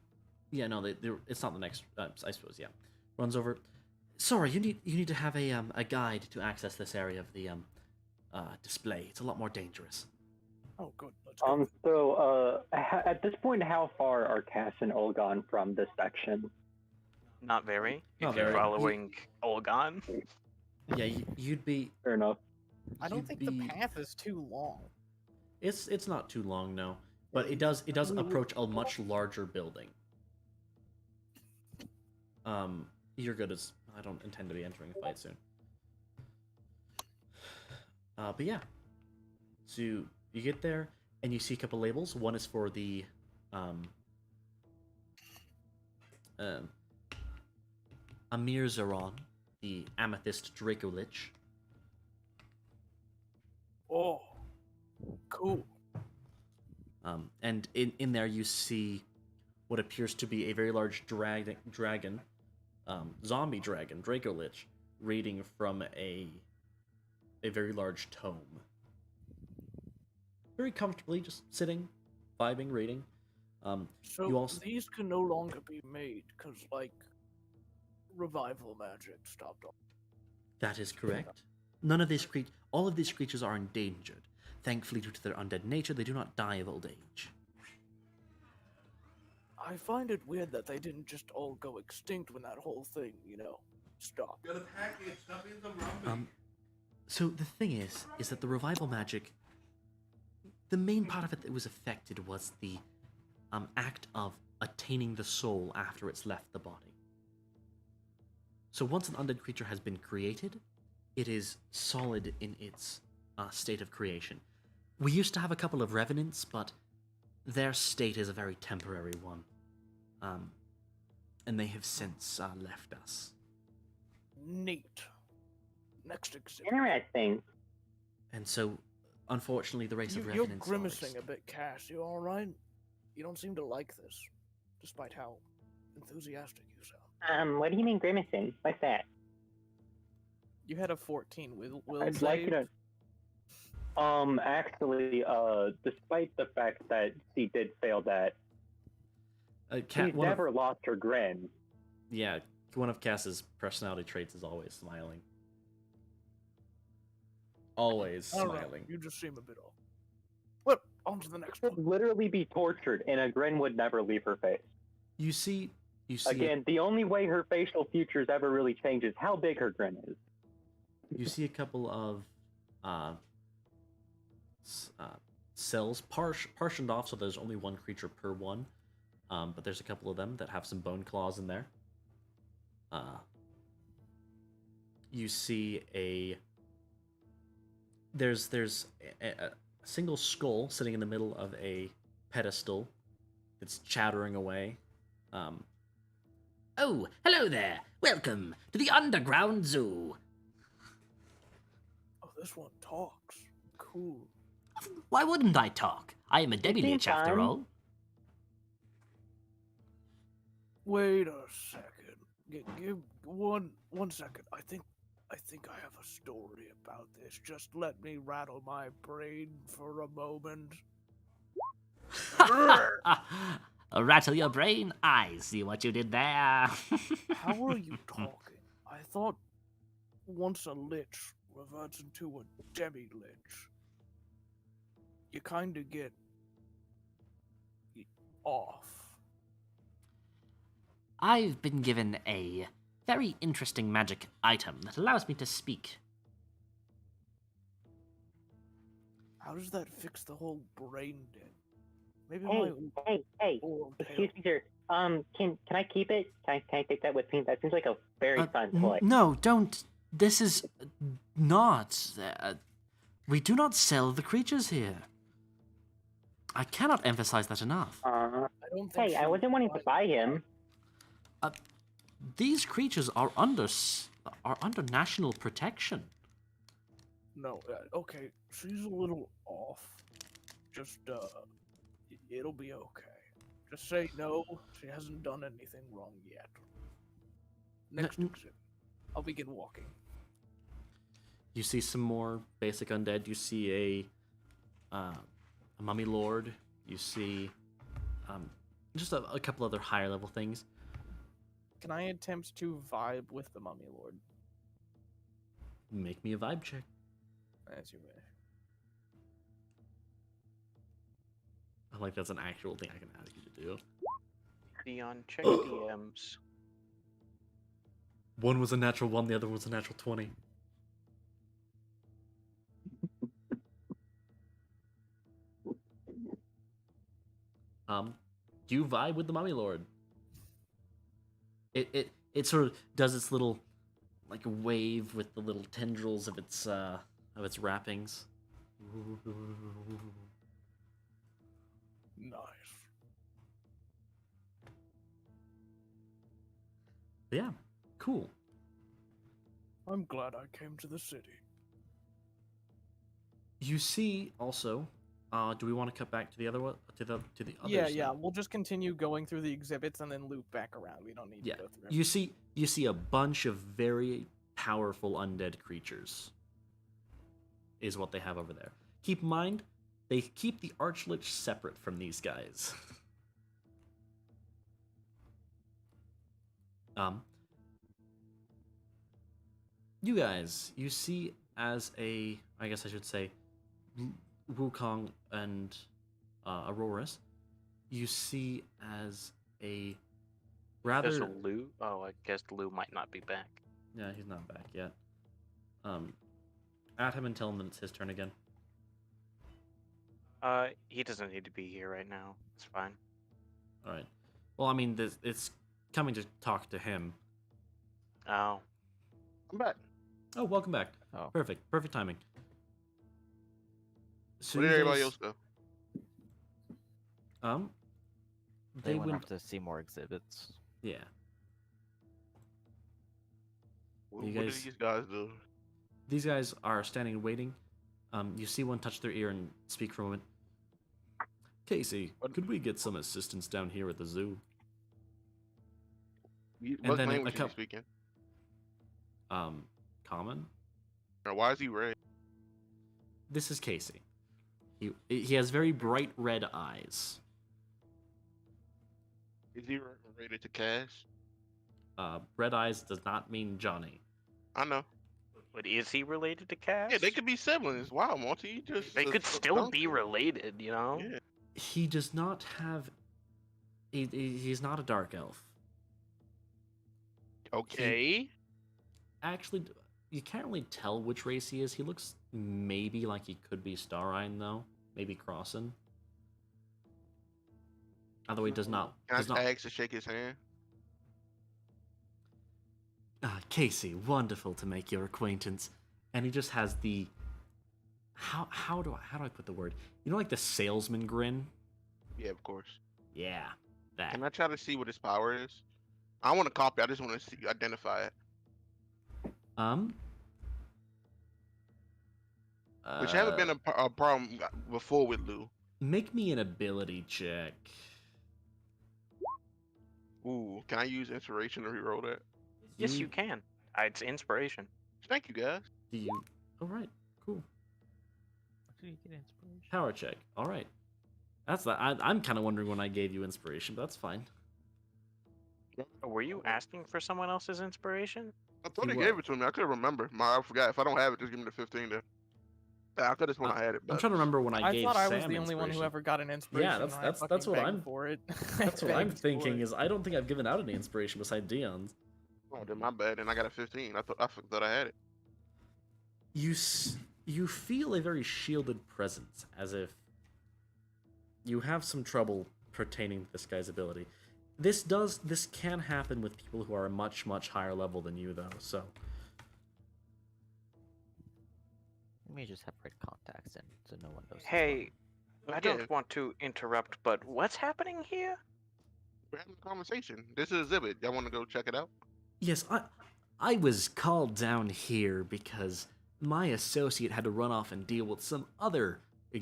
Yeah, no, it's not the next. I suppose, yeah. Runs over. Sorry, you need to have a guide to access this area of display. It's a lot more dangerous. Oh, good. Let's go. So, at this point, how far are Cass and Olgon from this section? Not very. Not If you're very. following Olgon. Yeah, you'd be. Fair enough. I don't you'd think be- the path is too long. It's not too long, no, but it does approach a much larger building. You're good as I don't intend to be entering a fight soon. But yeah, so you get there and you see a couple labels. One is for the Amir Zeron, the Amethyst Dracolich. Oh, cool. And in there you see what appears to be a very large dragon, zombie dragon, Dracolich, reading from a very large tome. Very comfortably, just sitting, vibing, reading. So you also these can no longer be made because, like, revival magic stopped off. That is correct. None of these all of these creatures are endangered. Thankfully, due to their undead nature, they do not die of old age. I find it weird that they didn't just all go extinct when that whole thing, stopped. Got a package. Something in the rumbling. So the thing is that the revival magic, the main part of it that was affected was the act of attaining the soul after it's left the body. So once an undead creature has been created, it is solid in its state of creation. We used to have a couple of revenants, but their state is a very temporary one. And they have since left us. Neat. Next exhibit. Interesting. And so, unfortunately, the race of You're revenants are grimacing a bit, Cass. You all right? You don't seem to like this, despite how enthusiastic you sound. What do you mean grimacing? What's that? You had a 14 will I'd save. like you to. Actually, despite the fact that she did fail that, she's never lost her grin. Yeah, one of Cass's personality traits is always smiling. Always I don't know, smiling. you just seem a bit off. Well, on to the next She'd one. literally be tortured, and a grin would never leave her face. You see. Again, the only way her facial features ever really change is how big her grin is. You see a couple of cells partitioned off, so there's only one creature per one. But there's a couple of them that have some bone claws in there. You see there's a single skull sitting in the middle of a pedestal that's chattering away. Oh, hello there. Welcome to the underground zoo. Oh, this one talks. Cool. Why wouldn't I talk? I am a seems demi-lich after fine. all. Wait a second. Give one second. I think I have a story about this. Just let me rattle my brain for a moment. Rattle your brain. I see what you did there. How are you talking? I thought once a lich reverts into a demi-lich, you kind of get off. I've been given a very interesting magic item that allows me to speak. How does that fix the whole brain dead? Maybe Hey! oral Excuse tail. me, sir. Can I keep it? Can I take that with me? That seems like a very fun toy. No, don't. This is not. We do not sell the creatures here. I cannot emphasize that enough. I don't think Hey, I she wasn't wanting to liked- buy him. These creatures are under national protection. No, okay, she's a little off. Just, it'll be okay. Just say no, she hasn't done anything wrong yet. Next exhibit. I'll begin walking. You see some more basic undead. You see a mummy lord. You see just a couple other higher level things. Can I attempt to vibe with the mummy lord? Make me a vibe check. As you wish. I like that's an actual thing I can ask you to do. Dion, check DMs. One was a natural 1, the other was a natural 20. Do you vibe with the Mummy Lord? It sort of does its little like wave with the little tendrils of its wrappings. Nice. Yeah, cool. I'm glad I came to the city. You see also, do we want to cut back to the other one, to the others? Yeah, yeah. now? We'll just continue going through the exhibits and then loop back around. We don't need Yeah. to go through. You see a bunch of very powerful undead creatures. Is what they have over there. Keep in mind, they keep the Archlich separate from these guys. You guys, you see as I guess I should say, Wukong and Auroras, you see as a rather... There's a Lou? Oh, I guess Lou might not be back. Yeah, he's not back yet. At him and tell him that it's his turn again. He doesn't need to be here right now. It's fine. Alright. Well, I mean, it's coming to talk to him. Oh. I'm back. Oh, welcome back. Oh. Perfect timing. So Where did you everybody guys- else go? They went went... off to see more exhibits. Yeah. What You did guys- these guys do? These guys are standing and waiting. You see one touch their ear and speak for a moment. Casey, could we get some assistance down here at the zoo? What then a language is he couple- speaking? Common? Or why is he red? This is Casey. He has very bright red eyes. Is he related to Cash? Red eyes does not mean Johnny. I know. But is he related to Cass? Yeah, they could be siblings. Wow, Monty, you just... They could still be related, you know? Yeah. He does not have... He's not a dark elf. Okay. Actually, you can't really tell which race he is. He looks maybe like he could be Starine, though. Maybe Crossin. Although he does not... Can I does not... ask to shake his hand? Casey, wonderful to make your acquaintance. And he just has the... How do I put the word? You know, like the salesman grin? Yeah, of course. Yeah, that. Can I try to see what his power is? I want to copy. I just want to see, identify it. Which haven't been a problem before with Lou. Make me an ability check. Ooh, can I use inspiration to reroll that? Yes, you can. It's inspiration. Thank you, guys. Do you... All right, cool. Did you get inspiration? Power check. All right. That's that. I'm kind of wondering when I gave you inspiration, but that's fine. Were you asking for someone else's inspiration? I thought You he were. gave it to me. I couldn't remember. I forgot. If I don't have it, just give me the 15 then. I could have sworn I had it. I'm But... trying to remember when I gave thought I Sam was the only one who inspiration. ever got an inspiration. Yeah, and I that's fucking what begged I'm... for it. That's what I'm Begged for thinking it. is I don't think I've given out any inspiration besides Dion's. Oh, then my bad. And I got a 15. I thought I had it. You feel a very shielded presence, as if you have some trouble pertaining to this guy's ability. This can happen with people who are much higher level than you, though. So You may just have red contacts in, so no one knows. Hey, I Okay. don't want to interrupt, but what's happening here? We're having a conversation. This is an exhibit. Y'all want to go check it out? yes, I was called down here because my associate had to run off and deal with some other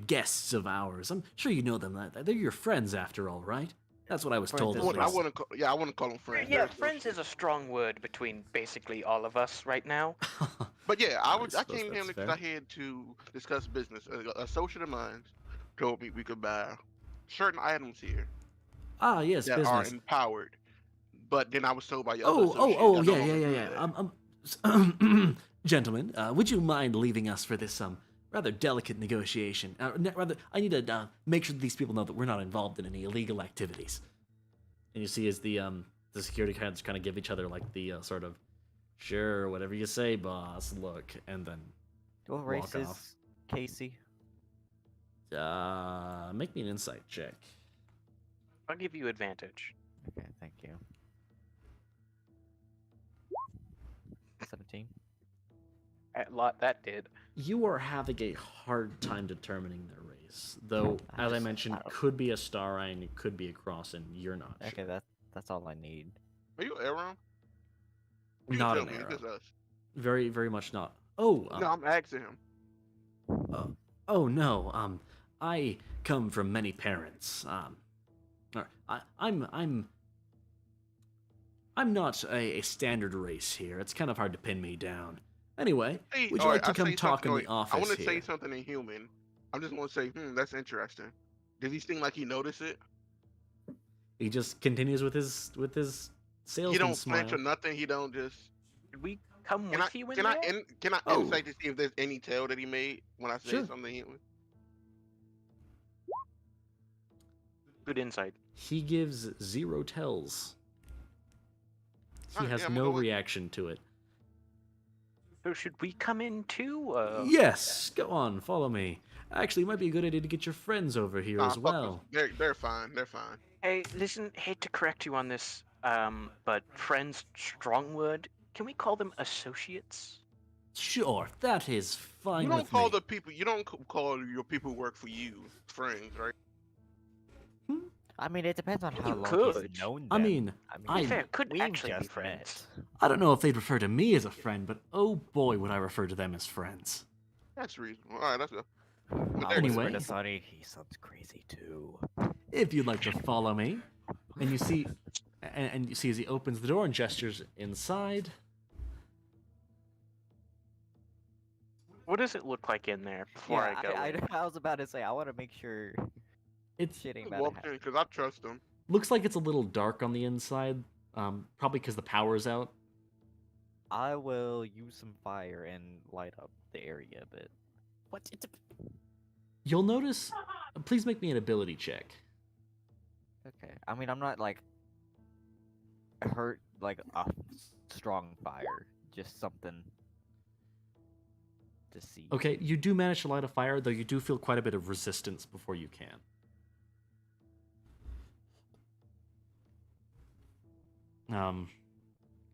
guests of ours. I'm sure you know them. They're your friends after all, right? That's what I was told. I at wouldn't least. call, I wouldn't call them friends. Yeah, They're friends is a associates. strong word between basically all of us right now. But yeah, I I suppose came here that's because fair. I had to discuss business. An associate of mine told me we could buy certain items here Ah, yes, that business. are empowered. But then I was told by your Oh, other oh, associate yeah, that no yeah, longer yeah, do yeah. that. Gentlemen, would you mind leaving us for this rather delicate negotiation. Rather, I need to make sure that these people know that we're not involved in any illegal activities. And you see as the security guards kind of give each other like the sort of, sure, whatever you say, boss, look, and then What race walk is off. Casey? Make me an insight check. I'll give you advantage. Okay, thank you. 17. A lot that did. You are having a hard time determining their race, though, as I mentioned, don't- could be a star eye and it could be a cross, and you're not Okay, sure. that's all I need. Are you Aaron? You Not tell an me, arrow. it's just us. Very, very much not. Oh, No, I'm asking him. oh no. I come from many parents. I'm not a standard race here. It's kind of hard to pin me down. Anyway, Hey, would you all like to right, I come say talk in something- the I office want to here? say something in human. I'm just going to say, that's interesting. Does he seem like he noticed it? He just continues with his salesman He don't smile. flinch or nothing. He don't just. Did we come Can with you in can there? can I Oh. insight to see if there's any tell that he made when I said Sure. something human? Good insight. He gives 0 tells. He Alright, has yeah, I'm no going. reaction to it. So should we come in too? Yes, go on, follow me. Actually, it might be a good idea to get your friends over here Nah, as fuck well. them. They're fine. They're fine. Hey, listen, hate to correct you on this, but friends, strong word. Can we call them associates? Sure, that is fine You don't with call me. the people. You don't call your people who work for you friends, right? I mean, it depends on how You long could. he's known them. I mean, To be fair, could we've actually be just friends. met. I don't know if they'd refer to me as a friend, but oh boy, would I refer to them as friends. That's reasonable. All right, that's good. I'll Anyway. whisper to Sonny, he sounds crazy too. If you'd like to follow me, and you see as he opens the door and gestures inside. What does it look like in there before I go? in? I was about to say, I want to make sure It's shit ain't Just about to walk happen. in because I trust them. looks like it's a little dark on the inside, probably because the power's out. I will use some fire and light up the area a bit. What's it? You'll notice. Please make me an ability check. Okay. I mean, I'm not like hurt like a strong fire, just something to see. Okay, you do manage to light a fire, though you do feel quite a bit of resistance before you can.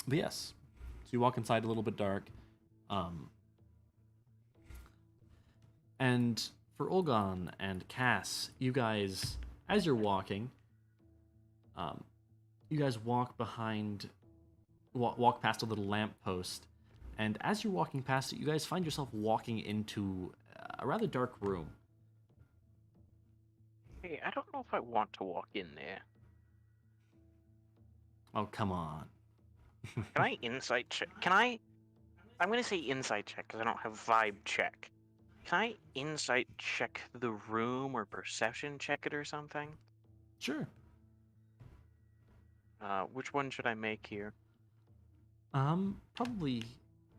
But yes, so you walk inside a little bit dark, and for Olgon and Cass, you guys, as you're walking, you guys walk behind, walk past a little lamppost, and as you're walking past it, you guys find yourself walking into a rather dark room. Hey, I don't know if I want to walk in there. Oh, come on. Can I insight check? I'm gonna say insight check because I don't have vibe check. Can I insight check the room or perception check it or something? Sure. Which one should I make here? Probably,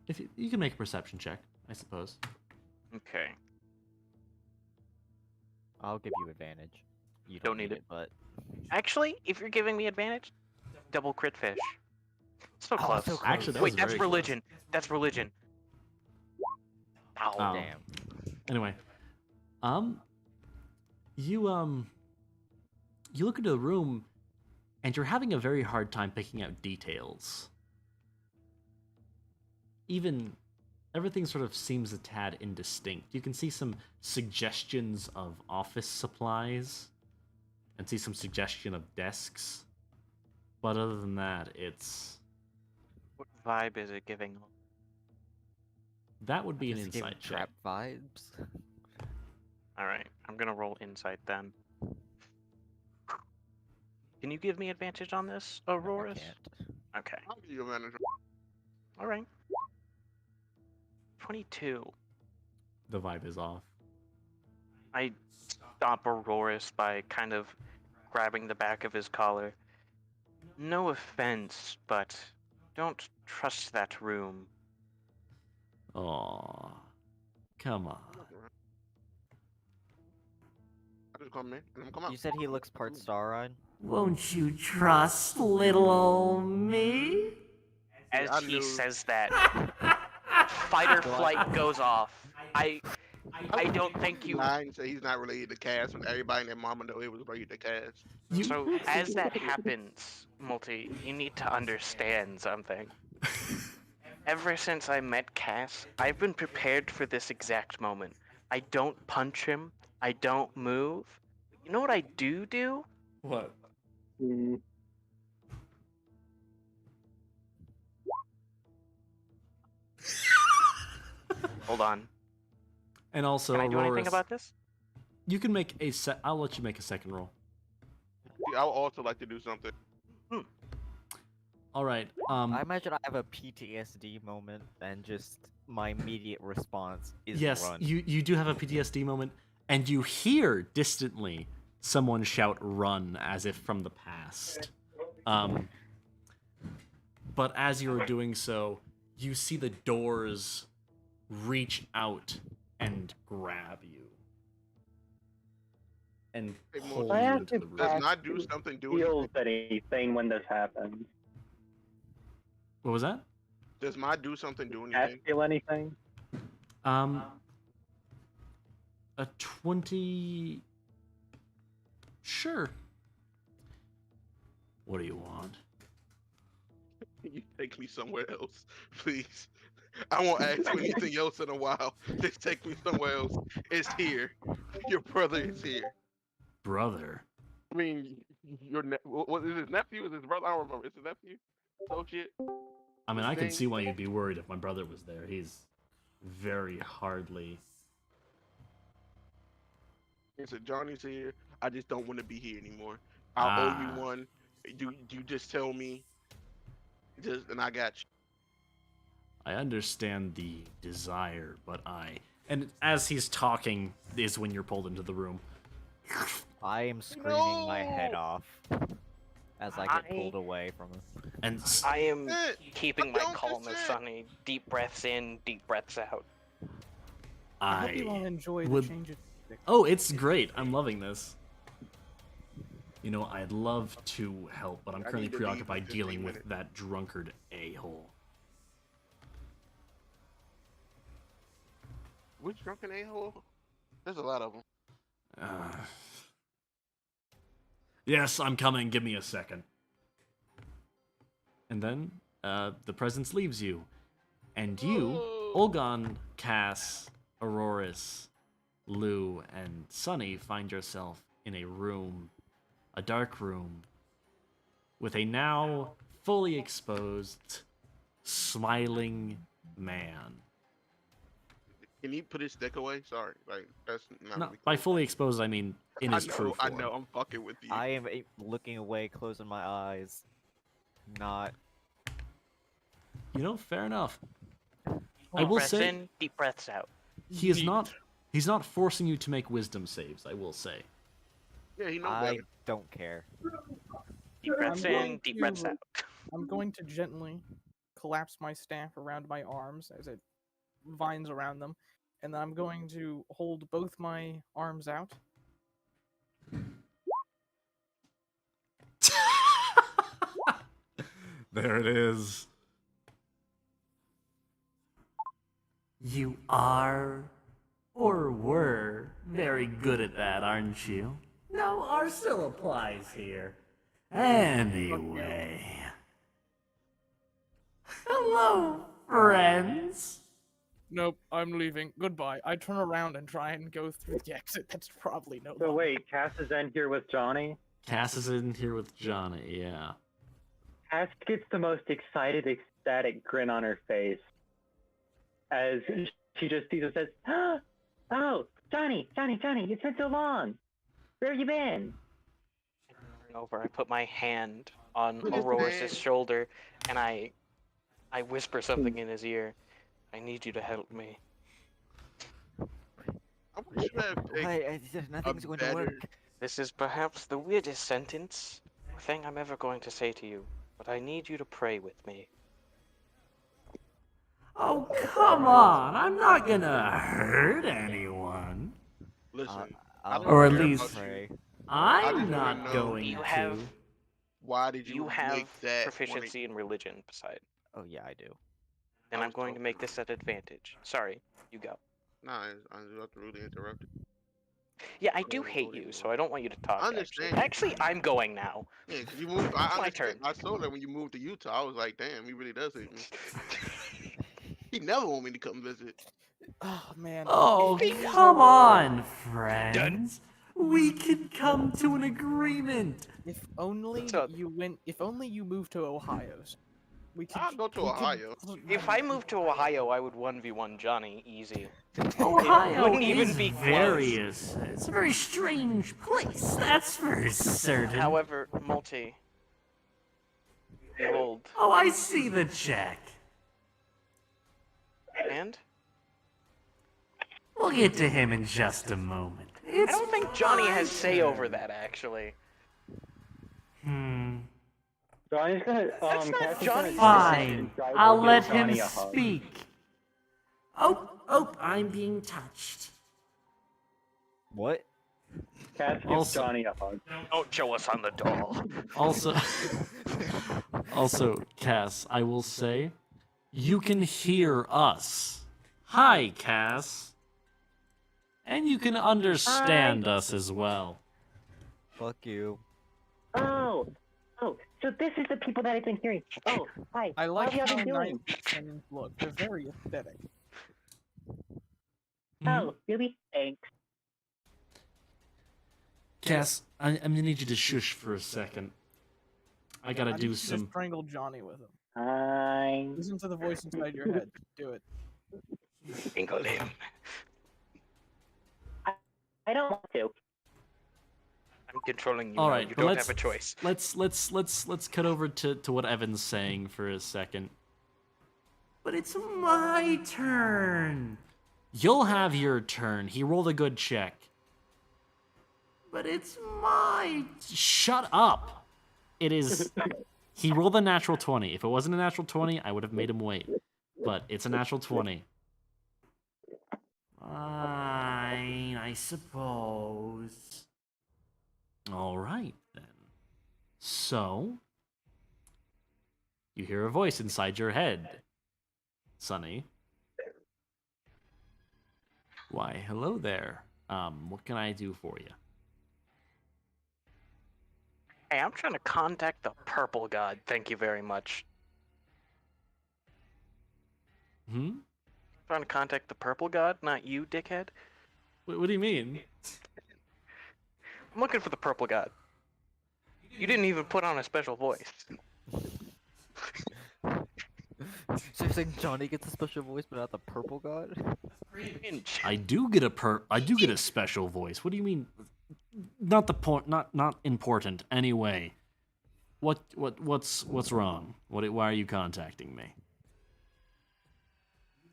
if you can make a perception check, I suppose. Okay. I'll give you advantage. You Don't need it. but Actually, if you're giving me advantage, double crit fish. So Oh, close. so close. Actually, that Wait, was that's very close. religion. That's religion. Ow. Oh. damn. Anyway, you look into the room, and you're having a very hard time picking out details. Even everything sort of seems a tad indistinct. You can see some suggestions of office supplies, and see some suggestion of desks. But other than that, What vibe is it giving? that would be an Just giving insight check. trap vibes. Alright, I'm gonna roll insight then. Can you give me advantage on this, I Aurorus? can't. Okay. I'll give you a manager. Alright. 22. The vibe is off. I stop Aurorus by kind of grabbing the back of his collar. No offense, but don't trust that room. Aw. Come on. I just come in and I'm come out. You said he looks part star-eyed? Won't you trust little old me? As I he knew- says that, fight or flight goes off. I don't think you. Nine say he's not related to Cass, and everybody and their mama know it was related to Cass. So as that happens, Multi, you need to understand something. Ever since I met Cass, I've been prepared for this exact moment. I don't punch him. I don't move. You know what I do? What? Mm, Hold on. And also, Can I do anything Auroras, about this? you can make a I'll let you make a second roll. See, I would also like to do something. All right. I imagine I have a PTSD moment, and just my immediate response is Yes, run. you do have a PTSD moment, and you hear distantly someone shout "run" as if from the past. But as you're doing so, you see the doors reach out and grab you and Hey, pull Morty, I you asked into if the room. Does Cass not do something do feels anything? anything when this happens. What was that? Does my do something do Cass anything? feel anything? A 20. Sure. What do you want? You take me somewhere else, please. I won't ask you anything else in a while. Just take me somewhere else. It's here. Your brother is here. Brother. I mean, what is his nephew? Is his brother? I don't remember. Is his nephew? Associate? I mean, His I can name? see why you'd be worried if my brother was there. He's very hardly. He said, Johnny's here. I just don't want to be here anymore. I'll owe you one. You just tell me. And I got you. I understand the desire, but And as he's talking is when you're pulled into the room. I am screaming my head No! off as I get pulled away from him. And I am Shit, keeping I my don't calm as consent. sunny. Deep breaths in, deep breaths out. I hope you all enjoy the would- change of music. Oh, it's great. I'm loving this. You know, I'd love to help, but I'm I currently need to leave in preoccupied 15 dealing with minutes. that drunkard a-hole. Which drunken a-hole? There's a lot of them. Yes, I'm coming. Give me a second. And then, the presence leaves you. And you, Olgon, Cass, Auroras, Lou, and Sunny find yourself in a room, a dark room, with a now fully exposed, smiling man. Can you put his stick away? Sorry, like that's not No, really by cool. fully exposed, I mean in his I know, true I form. know, I'm fucking with you. I am looking away, closing my eyes. Not. You know, fair enough. I Deep will breaths say in, deep breaths out. he is not. He's not forcing you to make wisdom saves. I will say. Yeah, he knows I better. don't care. Deep breaths I'm in, going deep breaths to- out. I'm going to gently collapse my staff around my arms as it vines around them, and then I'm going to hold both my arms out. There it is. You are, or were, very good at that, aren't you? No, R still applies here. Anyway. Hello, friends. Nope, I'm leaving. Goodbye. I turn around and try and go through the exit. That's probably no. So longer- wait, Cass is in here with Johnny. Cass is in here with Johnny. Yeah. Cass gets the most excited, ecstatic grin on her face as she just sees and says, "Oh, Johnny, it's been so long. Where have you been?" Over, I put my hand on Look at Aurora's that. shoulder, and I whisper something in his ear. I need you to help me. I wish you had picked Nothing's going to better- work. This is perhaps the weirdest sentence, or thing I'm ever going to say to you, but I need you to pray with me. Oh, come on! I'm not gonna hurt anyone. Listen, I I'll don't Or at care about least- you. pray. I I'm just wanna not know, going Do you to. have why did you you have make that proficiency in religion, beside? Oh yeah, I do. Then I I'm was going to talking make about- this an advantage. Sorry, you go. Nah, I'm not really interrupted. Yeah, I do Yeah, hate go you, ahead, so bro. I don't want you to talk. I understand. Actually, I'm going now. Yeah, 'cause you moved. I It's my understand. turn. I saw that when you moved to Utah. I was like, damn, he really does hate me. He never want me to come visit. Oh man. Oh, if only come there were- on, friends. We can come to an agreement. If only So- you went. If only you moved to Ohio. We could. I'll go to we could- Ohio. If I moved to Ohio, I would 1v1 Johnny easy. Ohio wouldn't even is be it's a very strange place, that's for certain. However, Multi, behold, Oh, I see the check. and We'll get to him in just a moment. I don't think Johnny has say over that actually. Johnny's gonna. That's not Cassie's Johnny's gonna Fine, try to I'll give let him Johnny a hug. speak. Oh, I'm being touched. What? Cass gives Also- Johnny a hug. Don't show us on the doll. Also, Cass, I will say, you can hear us. Hi, Cass. And you can understand us as well. Fuck you. Oh, so this is the people that I've been hearing. Oh, hi. I like How how have you been nice doing? these things look. They're very aesthetic. Oh, really? Thanks. Cass, I'm gonna need you to shush for a second. I gotta I need do you to some. strangle Johnny with him. Hi. Listen to the voice inside your head. Do it. Tingle him. I don't want to. I'm controlling you. All now. right, You but don't have a choice. Let's cut over to what Evan's saying for a second. But it's my turn. You'll have your turn. He rolled a good check. But it's my. Shut up. It is. He rolled a natural 20. If it wasn't a natural 20, I would have made him wait. But it's a natural 20. Fine, I suppose. All right, then. So, you hear a voice inside your head. Sonny. Why, hello there. What can I do for you? Hey, I'm trying to contact the purple god. Thank you very much. Trying to contact the purple god, not you, dickhead. What do you mean? I'm looking for the purple god. You didn't even put on a special voice. So you're saying Johnny gets a special voice, but not the purple god? Cringe. I do get a special voice. What do you mean? Not the point. Not important. Anyway, what's wrong? Why are you contacting me?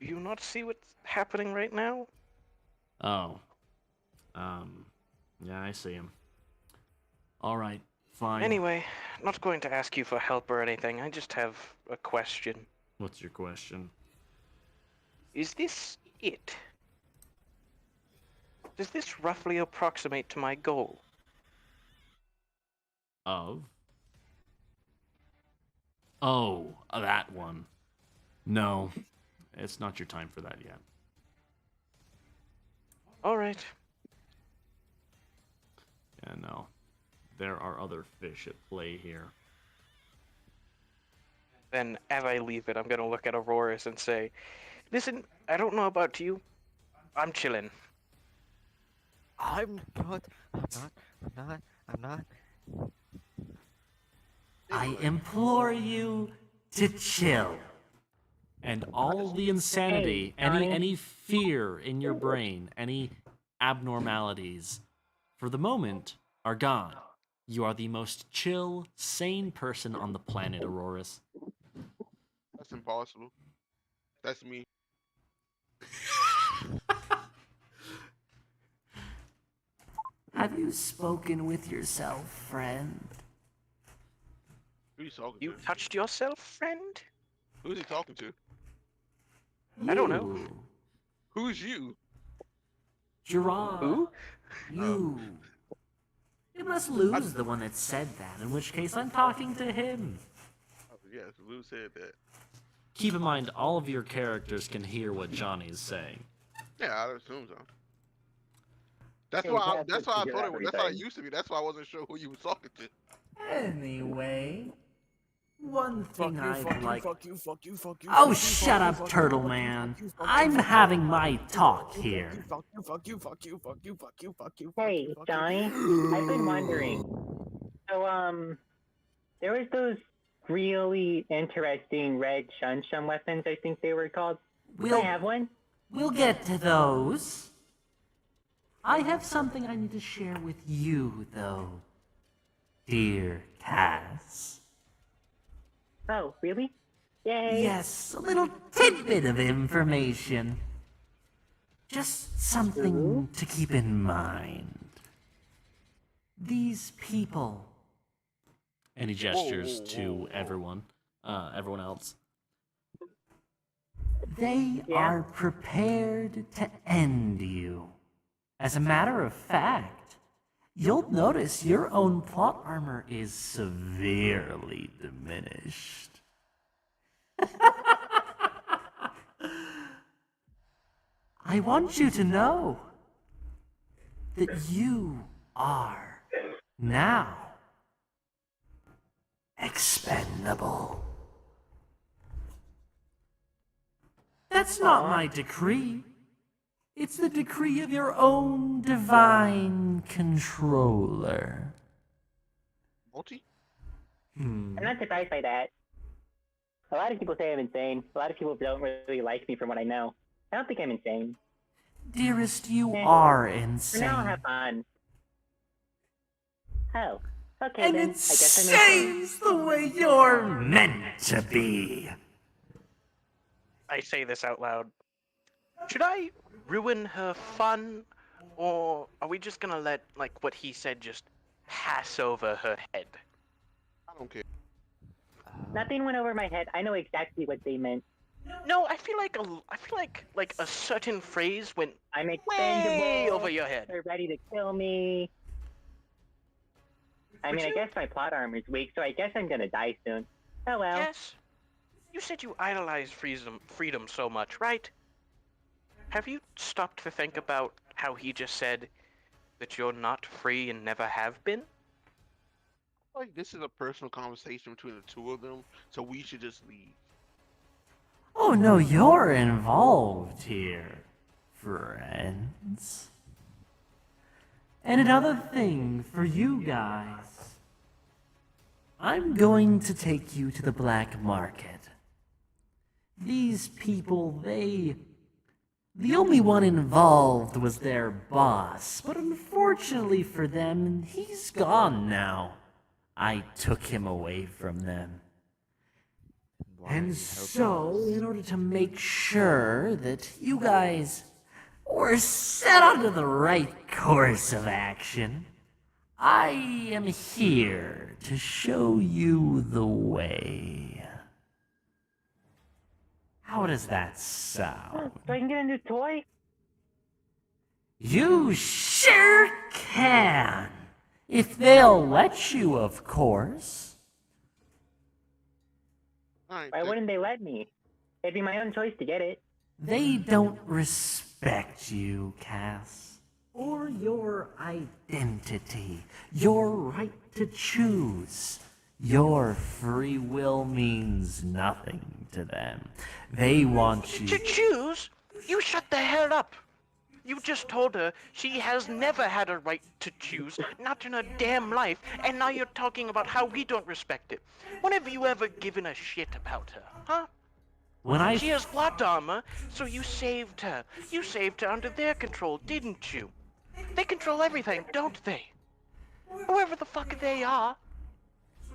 Do you not see what's happening right now? Oh, yeah, I see him. All right, fine. Anyway, not going to ask you for help or anything. I just have a question. What's your question? Is this it? Does this roughly approximate to my goal? Of? Oh, that one. No, it's not your time for that yet. Alright. Yeah, no. There are other fish at play here. Then, as I leave it, I'm gonna look at Auroras and say, listen, I don't know about you. I'm chillin'. I'm not. I implore you to chill. And all the insanity, any fear in your brain, any abnormalities, for the moment, are gone. You are the most chill, sane person on the planet, Auroras. That's impossible. That's me. Have you spoken with yourself, friend? Who you talking You to? touched yourself, friend? Who's he talking to? I don't know. You. Who's you? Gerard. Who? You. It must lose the one that said that, in which case I'm talking to him. Oh, yes, Lou said that. Keep in mind, all of your characters can hear what Johnny's saying. Yeah, I assume so. That's Yeah, why. you have That's to why I figure thought it. That's how it everything. used to be. That's why I wasn't sure who you was talking to. Anyway, one Fuck thing you, I'd fuck you, like. fuck you, fuck you, fuck you. Oh, fuck you, shut fuck you, up, fuck you, Turtle fuck you, Man. fuck you, fuck you, I'm fuck you, having fuck my you, talk fuck you, here. Fuck you, fuck you, fuck you, fuck you, fuck you, fuck you, Hey, fuck Johnny, you. I've been wondering. So, there was those really interesting red shun weapons, I think they were called. Do I We'll have one? we'll get to those. I have something I need to share with you, though, dear Cass. Oh, really? Yay! Yes, a little tidbit of information. Just something to keep in mind. These people. And he gestures whoa, to whoa. everyone else. They Yeah? are prepared to end you. As a matter of fact, you'll notice your own plot armor is severely diminished. I want you to know that you are now expendable. That's not my decree. It's the decree of your own divine controller. Multi? I'm not surprised by that. A lot of people say I'm insane. A lot of people don't really like me from what I know. I don't think I'm insane. Dearest, you Eh, are For now, I'll insane. have fun. Oh, okay And then. it I guess I'm insane. seems the way you're meant to be. I say this out loud. Should I ruin her fun, or are we just gonna let like what he said just pass over her head? I don't care. Nothing went over my head. I know exactly what they meant. No, I feel like a certain phrase went I'm way expendable. over your head. They're ready to kill me. I Would mean, I you- guess my plot armor's weak, so I guess I'm gonna die soon. Oh well. Yes. You said you idolize freedom so much, right? Have you stopped to think about how he just said that you're not free and never have been? Like this is a personal conversation between the two of them, so we should just leave. Oh no, you're involved here, friends. And another thing for you guys. I'm going to take you to the black market. These people, the only one involved was their boss, but unfortunately for them, he's gone now. I took him away from them. Why are And you so, in order to make sure that you guys were set onto the right course of action, I am here to show you the way. How does that sound? So I can get a new toy? You sure can! If they'll let you, of course. Alright, Why wouldn't they let me? It'd be my own choice to get it. They don't respect you, Cass, or your identity, your right to choose. Your free will means nothing to them. They want you. To choose? You shut the hell up! You just told her she has never had a right to choose, not in her damn life, and now you're talking about how we don't respect it. When have you ever given a shit about her, huh? When I She has plot armor, so you saved her. You saved her under their control, didn't you? They control everything, don't they? Whoever the fuck they are.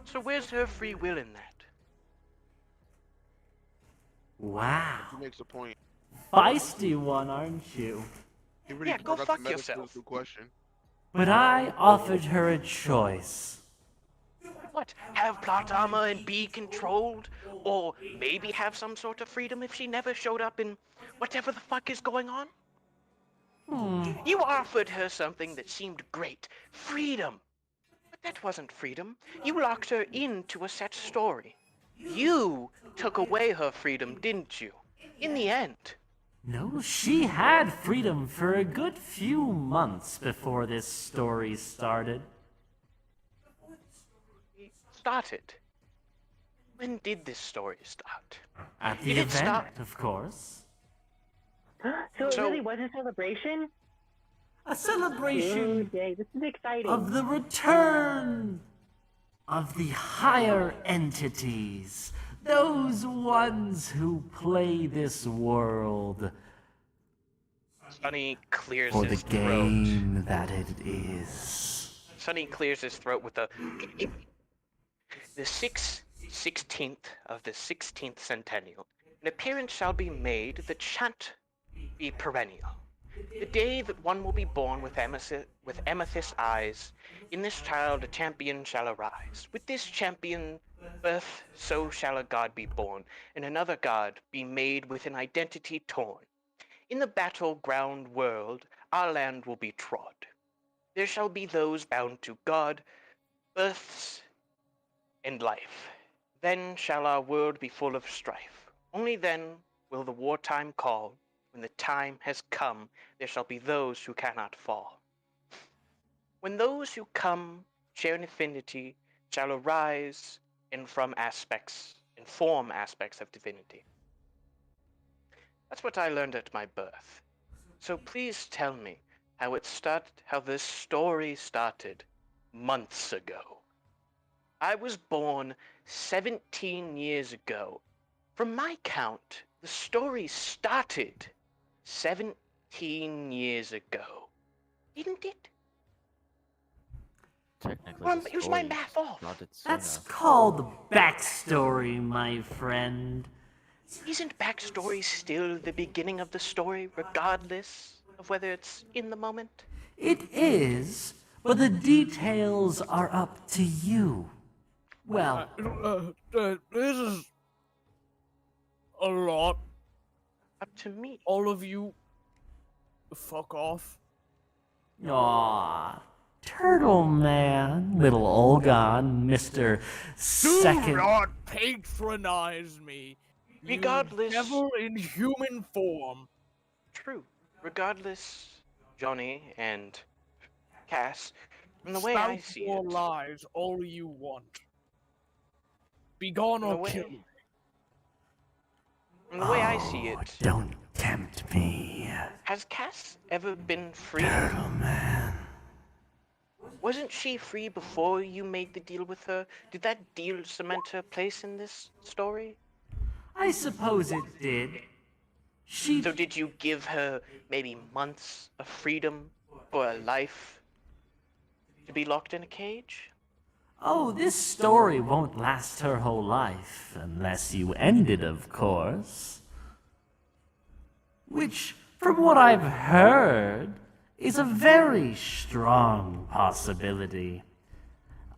So where's her free will in that? Wow, He makes a point. feisty one, aren't you? He really Yeah, go brought up fuck the yourself. metaphysical question. But I offered her a choice. What? Have plot armor and be controlled? Or maybe have some sort of freedom if she never showed up in whatever the fuck is going on? You offered her something that seemed great. Freedom. But that wasn't freedom. You locked her into a set story. You took away her freedom, didn't you? In the end. No, she had freedom for a good few months before this story started. Started. When did this story start? At the Did it event, start? of course. So it So- really was a celebration? A Ooh, celebration yay, this is exciting. of the return of the higher entities. Those ones who play this world Sonny clears for the his throat. game that it is. Sonny clears his throat with a. The 16th of the 16th centennial, an appearance shall be made that shan't be perennial. The day that one will be born with amethyst eyes, in this child a champion shall arise. With this champion birth, so shall a god be born, and another god be made with an identity torn. In the battleground world, our land will be trod. There shall be those bound to God, births, and life. Then shall our world be full of strife. Only then will the wartime call. When the time has come, there shall be those who cannot fall. When those who come share an affinity shall arise and form aspects of divinity. That's what I learned at my birth. So please tell me how this story started months ago. I was born 17 years ago. From my count, the story started 17 years ago. Didn't it? Technically, Or the it was my story math off. started That's sooner. called backstory, my friend. Isn't backstory still the beginning of the story, regardless of whether it's in the moment? It is, but the details are up to you. Well, This is a lot. Up to me. All of you, fuck off. aw, Turtle Man, little Olgon, Mr. Do Second. not patronize me. You Regardless- devil in human form. True. Regardless, Johnny and Cass, from the way Spout I see your it, lies all you want. Be gone From the or way- kill me. from the way I see Oh, it, don't tempt me, has Cass ever been free? Turtle Man. Wasn't she free before you made the deal with her? Did that deal cement her place in this story? I suppose it did. She So did you give her maybe months of freedom for a life to be locked in a cage? Oh, this story won't last her whole life, unless you end it, of course. Which, from what I've heard, is a very strong possibility.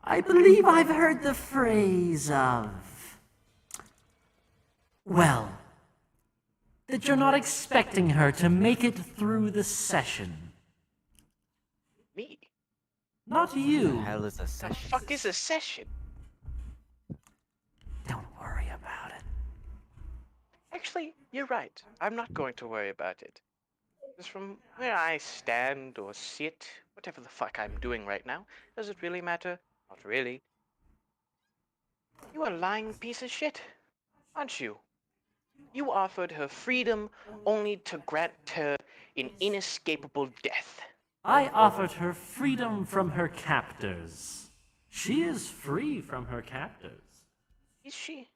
I believe I've heard the phrase of... Well, that you're not expecting her to make it through the session. Me? Not What the you. hell is a The session? fuck is a session? Don't worry about it. Actually, you're right. I'm not going to worry about it. Because from where I stand or sit, whatever the fuck I'm doing right now, does it really matter? Not really. You are a lying piece of shit, aren't you? You offered her freedom only to grant her an inescapable death. I offered her freedom from her captors. She is free from her captors. Is she?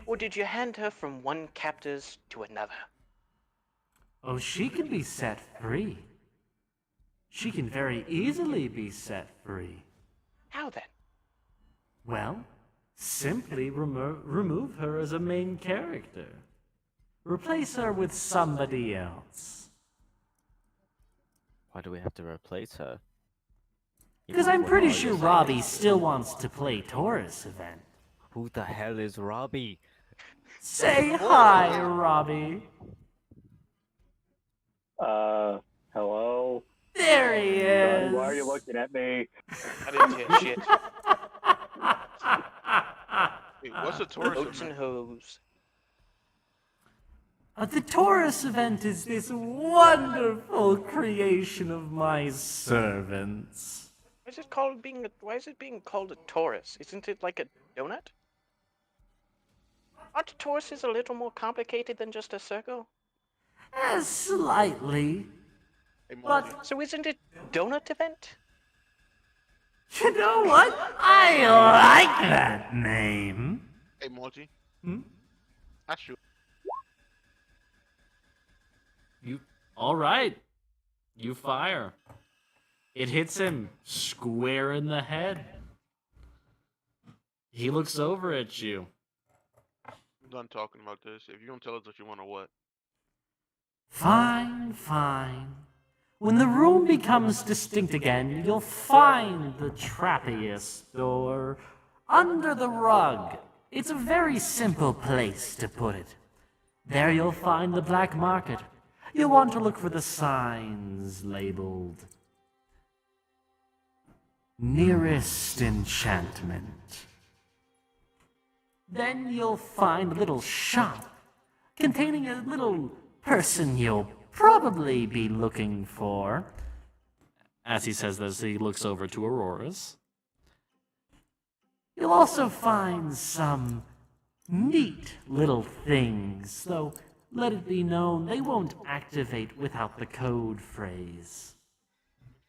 Or did you hand her from one captor's to another? Oh, she can be set free. She can very easily be set free. How then? Well, simply remove her as a main character. Replace her with somebody else. Why do we have to replace her? Because I'm pretty sure Robbie still wants to play Torus event. Who the hell is Robbie? Say hi, Robbie. Hello? There he is. Why are you looking at me? I didn't hear shit. Wait, what's a Torus Oats and event? hoes. The Torus event is this wonderful creation of my servants. Why is it called why is it being called a torus? Isn't it like a donut? Aren't toruses a little more complicated than just a circle? Slightly. Hey, Margie. But So isn't it donut event? you know what? I like that name. Hey, Margie. Hmm? I shoot. All right. You fire. It hits him square in the head. He looks over at you. I'm done talking about this. If you don't tell us what you want or what. Fine, fine. When the room becomes distinct again, you'll find the trappiest door under the rug. It's a very simple place to put it. There you'll find the black market. You'll want to look for the signs labeled Nearest Enchantment. Then you'll find a little shop containing a little person you'll probably be looking for. As he says this, he looks over to Aurora's. You'll also find some neat little things, though let it be known they won't activate without the code phrase.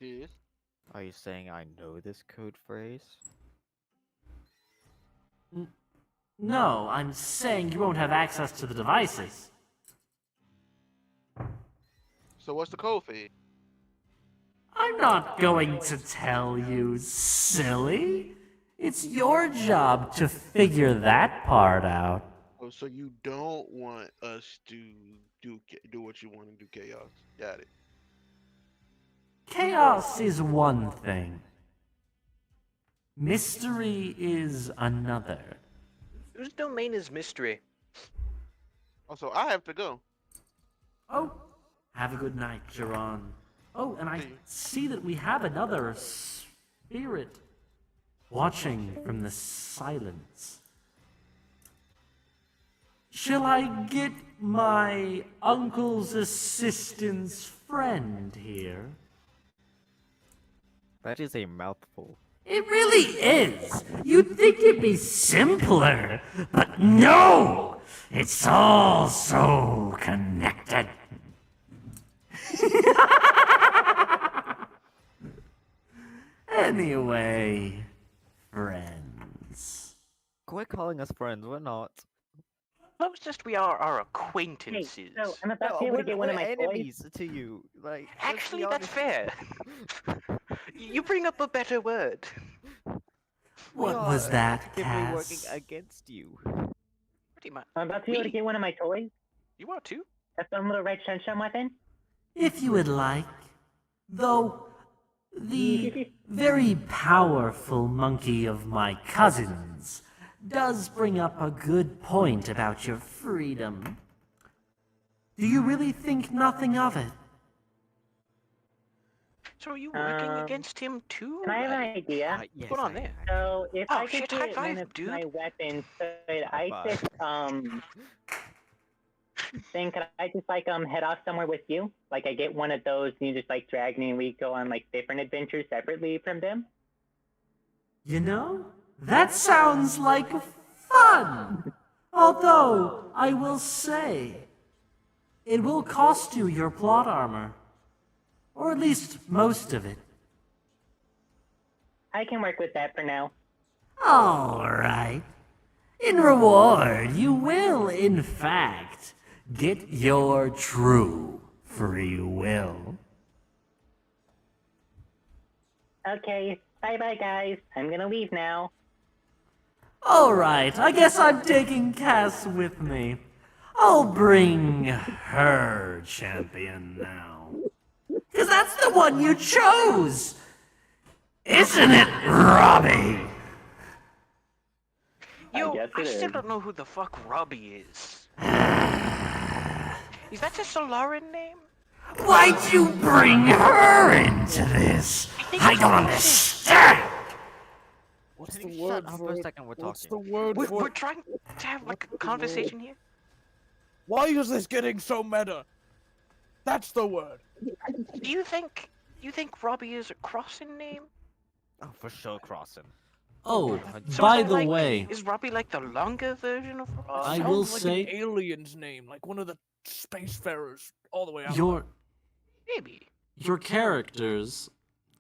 Yes. Are you saying I know this code phrase? No, I'm saying you won't have access to the devices. So what's the code fee? I'm not going to tell you, silly. It's your job to figure that part out. Oh, so you don't want us to do what you want to do, Chaos. Got it. Chaos is one thing. Mystery is another. Whose domain is mystery? Also, I have to go. Oh, have a good night, Jiron. Oh, and I see that we have another spirit watching from the silence. Shall I get my uncle's assistant's friend here? That is a mouthful. It really is. You'd think it'd be simpler, but no! It's all so connected. Anyway, friends. Quit calling us friends, we're not. Closest we are acquaintances. So I'm about No, to be able to we're, get one of we're my toys. enemies to you. Like, let's be Actually, that's honest. fair. You bring up a better word. What We was are that, actively working Cass? against you. Pretty much. I'm about to be able to Me? get one of my toys. You are too? That some little red sunshine weapon. If you would like. Though, the very powerful monkey of my cousins does bring up a good point about your freedom. Do you really think nothing of it? So are you working against him too? Can I have an idea? Yes, What's going on I there? am. So if Oh, I could shit, high get five, one of dude. my weapons, could I High just then could I just head off somewhere with you? Like I get one of those and you just drag me and we go on different adventures separately from them? You know, that sounds like fun. Although, I will say, it will cost you your plot armor. Or at least most of it. I can work with that for now. All right. In reward, you will, in fact, get your true free will. Okay, bye-bye guys. I'm gonna leave now. All right, I guess I'm taking Cass with me. I'll bring her champion now. 'Cause that's the one you chose! Isn't it, Robbie? Yo, guess I it still is. don't know who the fuck Robbie is. Is that a Solaran name? Why'd you bring her into this? I don't understand. What's Can the you word shut up for for a it? second? We're What's the talking. word for We're it? trying to have like a What's the conversation here. Why is this getting so meta? That's the word. Do you think Robbie is a crossing name? Oh, for sure, crossing. Oh, So by is that the like, way, is Robbie like the longer version of Ross? I Sounds will like say- an alien's name, like one of the spacefarers all the way out. your Maybe. characters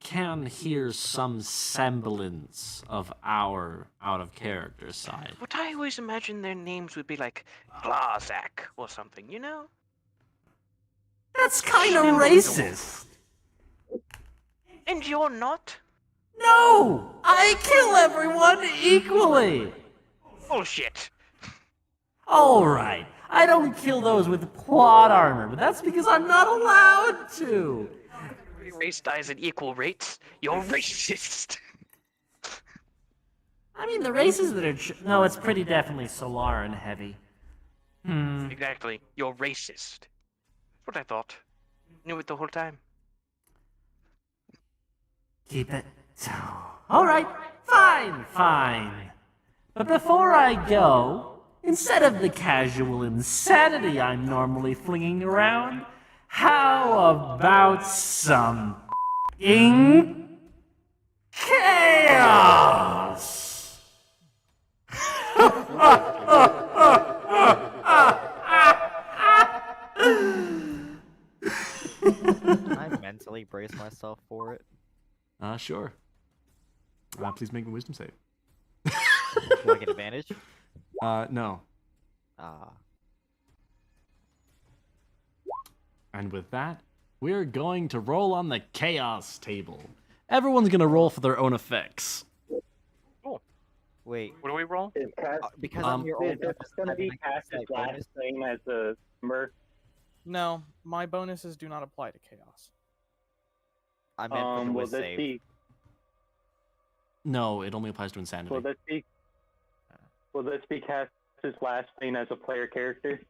can hear some semblance of our out of character side. But I always imagine their names would be like Glazak or something, you know? That's kind of racist. And you're not? No, I kill everyone equally. Bullshit. All right, I don't kill those with plot armor, but that's because I'm not allowed to. Every race dies at equal rates. You're racist. I mean, the races that are no, it's pretty definitely Solaran heavy. Exactly. You're racist. That's what I thought. Knew it the whole time. Keep it so. All right, fine. But before I go, instead of the casual insanity I'm normally flinging around, how about some chaos? Can I mentally brace myself for it? Sure. Please make a wisdom save. Do I get advantage? No. Ah. And with that, we're going to roll on the chaos table. Everyone's gonna roll for their own effects. Wait, What do we roll? Is Cass, because Um, I'm your is old this gonna be Cass's like last bonus. name as a Smurf? No, my bonuses do not apply to chaos. I meant for the Will whiz this save. be? No, it only applies to insanity. Will this be? Will this be Cass's last name as a player character?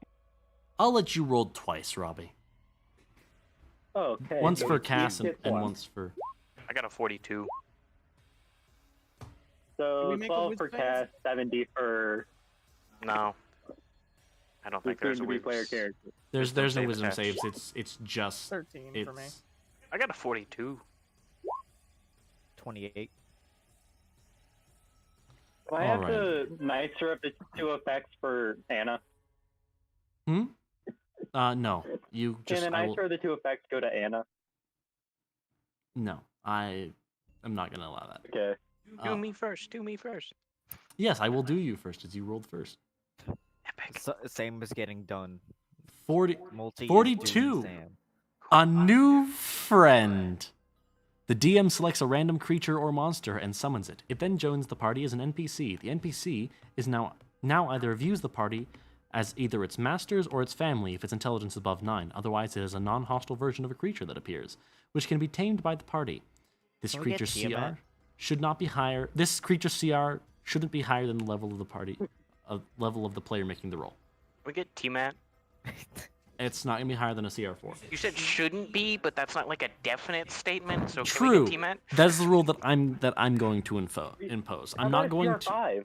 I'll let you roll twice, Robbie. Okay. Once so for he Cass and gets one. once for... I got a 42. Do So we make a 12 whiz for save? Cass, 70 for No. I don't the think there's a soon-to-be player whiz. character. There's Wisdom no save wisdom attached. saves. It's just 13 for me. it's I got a 42. 28. Do I have Alright. to nicer up the two effects for Anna? no. You just Can the I will, nicer of the two effects go to Anna? no. I'm not gonna allow that. Okay. Do me first. Do me first. Yes, I will do you first as you rolled first. Epic. Same as getting done. 40 Multi is 42. doing Sam. A new friend. The DM selects a random creature or monster and summons it. It then joins the party as an NPC. The NPC is now either views the party as either its masters or its family if its intelligence is above 9. Otherwise, it is a non-hostile version of a creature that appears, which can be tamed by the party. This Can we get creature's Tiamat? CR should not be higher. This creature's CR shouldn't be higher than the level of the party, level of the player making the roll. We get T-Mat. It's not gonna be higher than a CR4. You said shouldn't be, but that's not like a definite statement. So can we True. get T-Mat? That's the rule that I'm going to impose. I'm not going to. CR5?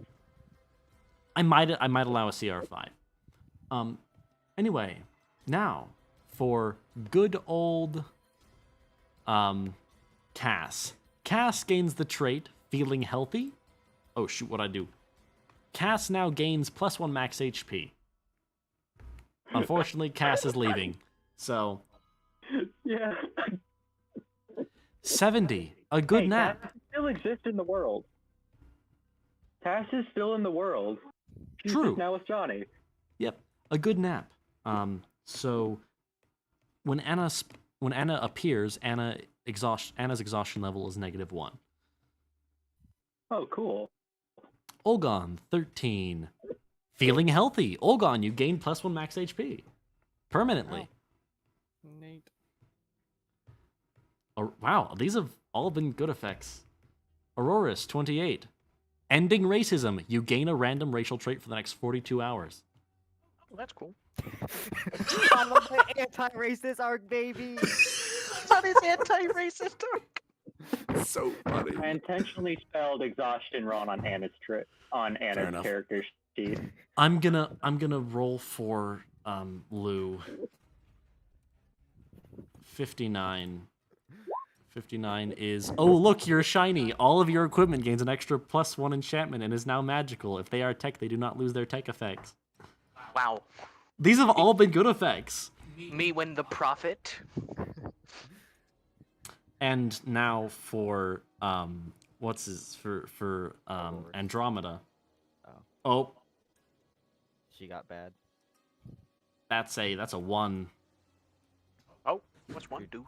I might allow a CR5. Anyway, now for good old Cass. Cass gains the trait feeling healthy. Oh shoot, what I do? Cass now gains +1 max HP. Unfortunately, Cass is leaving. So Yeah. 70, a good Hey, nap. Cass still exists in the world. Cass is still in the world. She's True. just now with Johnny. Yep, a good nap. So when Anna appears, Anna's exhaustion level is -1. Oh, cool. Olgon, 13. Feeling healthy. Olgon, you gain +1 max HP. Permanently. Nate. Oh, wow, these have all been good effects. Aurorus, 28. Ending racism. You gain a random racial trait for the next 42 hours. Oh, that's cool. I love my anti-racist arc, baby. That is anti-racist. So funny. I intentionally spelled exhaustion wrong on Anna's enough. character sheet. I'm gonna roll for Lou. 59. 59 is, oh look, you're shiny. All of your equipment gains an extra +1 enchantment and is now magical. If they are tech, they do not lose their tech effects. Wow. These have all been good effects. Me win the profit. And now for Andromeda. Oh, She got bad. that's a 1. Oh, what's one do?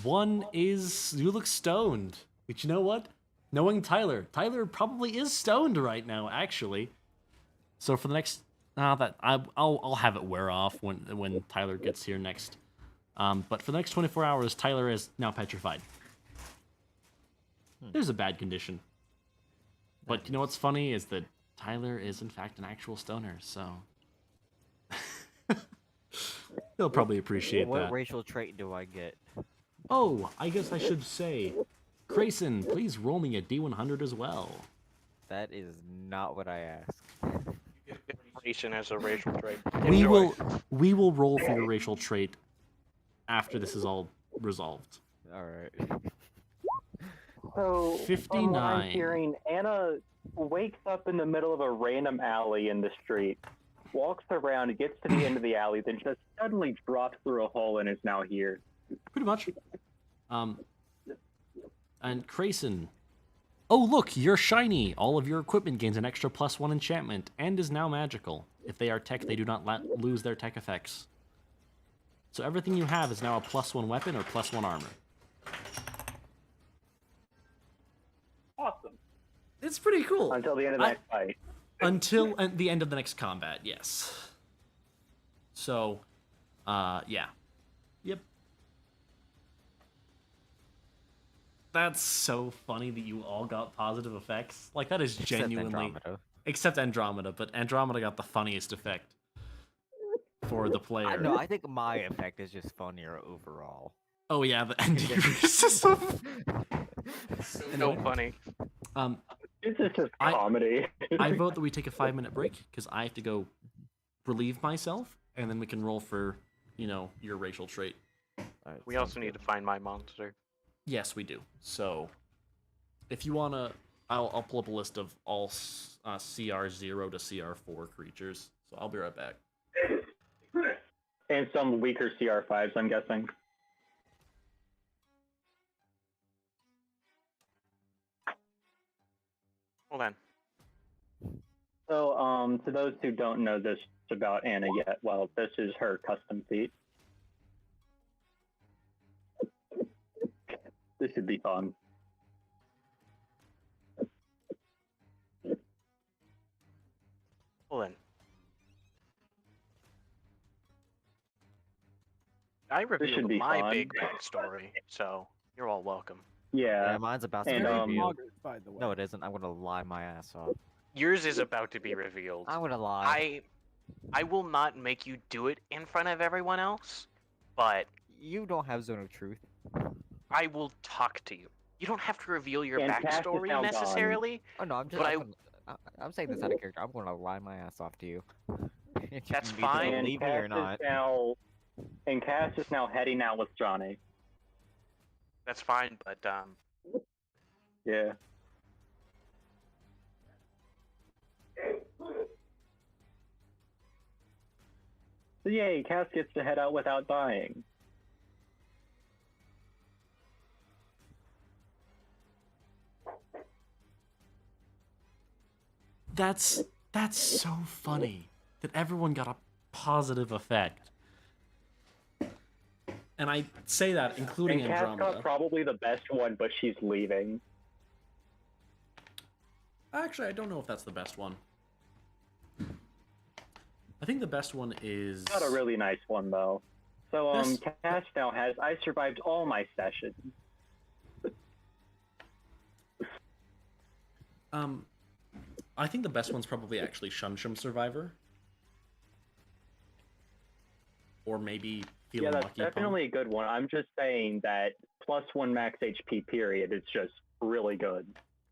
1 is you look stoned. But you know what? Knowing Tyler probably is stoned right now, actually. So for the next, I'll have it wear off when Tyler gets here next. But for the next 24 hours, Tyler is now petrified. There's a bad condition. But you know what's funny is that Tyler is in fact an actual stoner, so he'll probably appreciate What that. racial trait do I get? Oh, I guess I should say, Grayson, please roll me a D100 as well. That is not what I asked. Nation as a racial trait. We Enjoy. will roll for your racial trait after this is all resolved. All right. So, 59. from what I'm hearing, Anna wakes up in the middle of a random alley in the street, walks around, gets to the end of the alley, then just suddenly drops through a hole and is now here. Pretty much. And Grayson. Oh, look, you're shiny. All of your equipment gains an extra +1 enchantment and is now magical. If they are tech, they do not lose their tech effects. So everything you have is now a +1 weapon or +1 armor. Awesome. It's pretty cool. Until the end of the next fight. Until the end of the next combat, yes. So, yeah. Yep. That's so funny that you all got positive effects. Like, that is genuinely... Andromeda. Except Andromeda, but Andromeda got the funniest effect for the player. No, I think my effect is just funnier overall. Oh yeah, the ending racism. So funny. This is just comedy. I vote that we take a 5-minute break because I have to go relieve myself, and then we can roll for, your racial trait. Right, We also need to find my monster. Yes, we do. So, if you wanna, I'll pull up a list of all CR0 to CR4 creatures. So I'll be right back. And some weaker CR5s, I'm guessing. Hold on. So, to those who don't know this about Anna yet, well, this is her custom feat. This should be fun. Hold on. I revealed my fun. big backstory, so you're all welcome. Yeah. Yeah, mine's about to And, be Very revealed. moderate, by the way. No, it isn't. I'm gonna lie my ass off. Yours is about to be revealed. I'm gonna lie. I will not make you do it in front of everyone else, but You don't have Zone of Truth. I will talk to you. You don't have to reveal your And Cass is backstory now gone. necessarily. Oh no, I'm just. But I'm saying this out of character. I'm gonna lie my ass off to you. You That's can either fine. And believe me Cass or not. Cass is now heading out with Johnny. That's fine, but Yeah. So yay, Cass gets to head out without dying. That's so funny that everyone got a positive effect. And I say that including And Cass got Andromeda. probably the best one, but she's leaving. Actually, I don't know if that's the best one. I think the best one is... Got a really nice one, though. So, This- Cass now has, I survived all my sessions. I think the best one's probably actually Shunshum Survivor. Or maybe Feeling Yeah, that's Lucky definitely a good one. I'm just saying that +1 max HP period is just really good.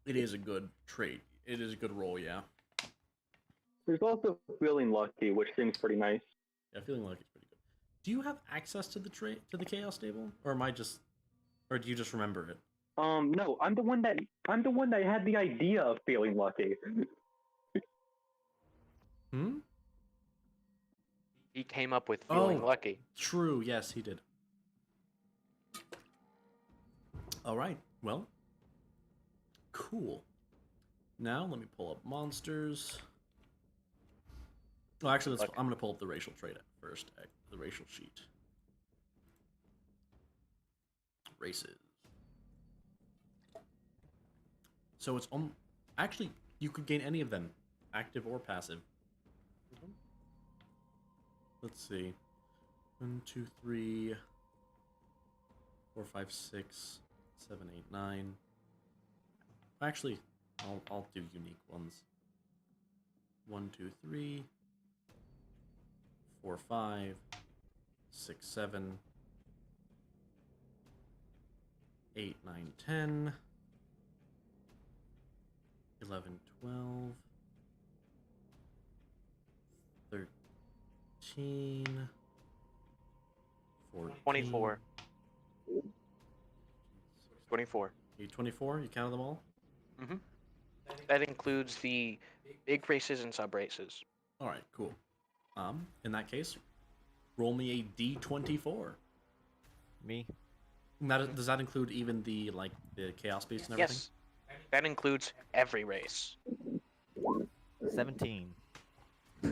It is a good trait. It is a good roll, yeah. There's also Feeling Lucky, which seems pretty nice. Yeah, Feeling Lucky is pretty good. Do you have access to the Chaos Stable? Or or do you just remember it? No, I'm the one that had the idea of Feeling Lucky. Hmm? He came up with Feeling Oh. Lucky. True, yes, he did. Alright, well. Cool. Now, let me pull up monsters. Well, actually, I'm going to pull up the racial trait first. The racial sheet. Races. So it's actually, you could gain any of them, active or passive. Let's see. 1, 2, 3, 4, 5, 6, 7, 8, 9. Actually, I'll do unique ones. 1, 2, 3, 4, 5, 6, 7, 8, 9, 10, 11, 12, 13, 14, 24. 24. 24, you counted them all? Mm-hmm. That includes the big races and sub races. Alright, cool. In that case, roll me a D24. Me? Does that include even the chaos beast and everything? Yes. That includes every race. 17.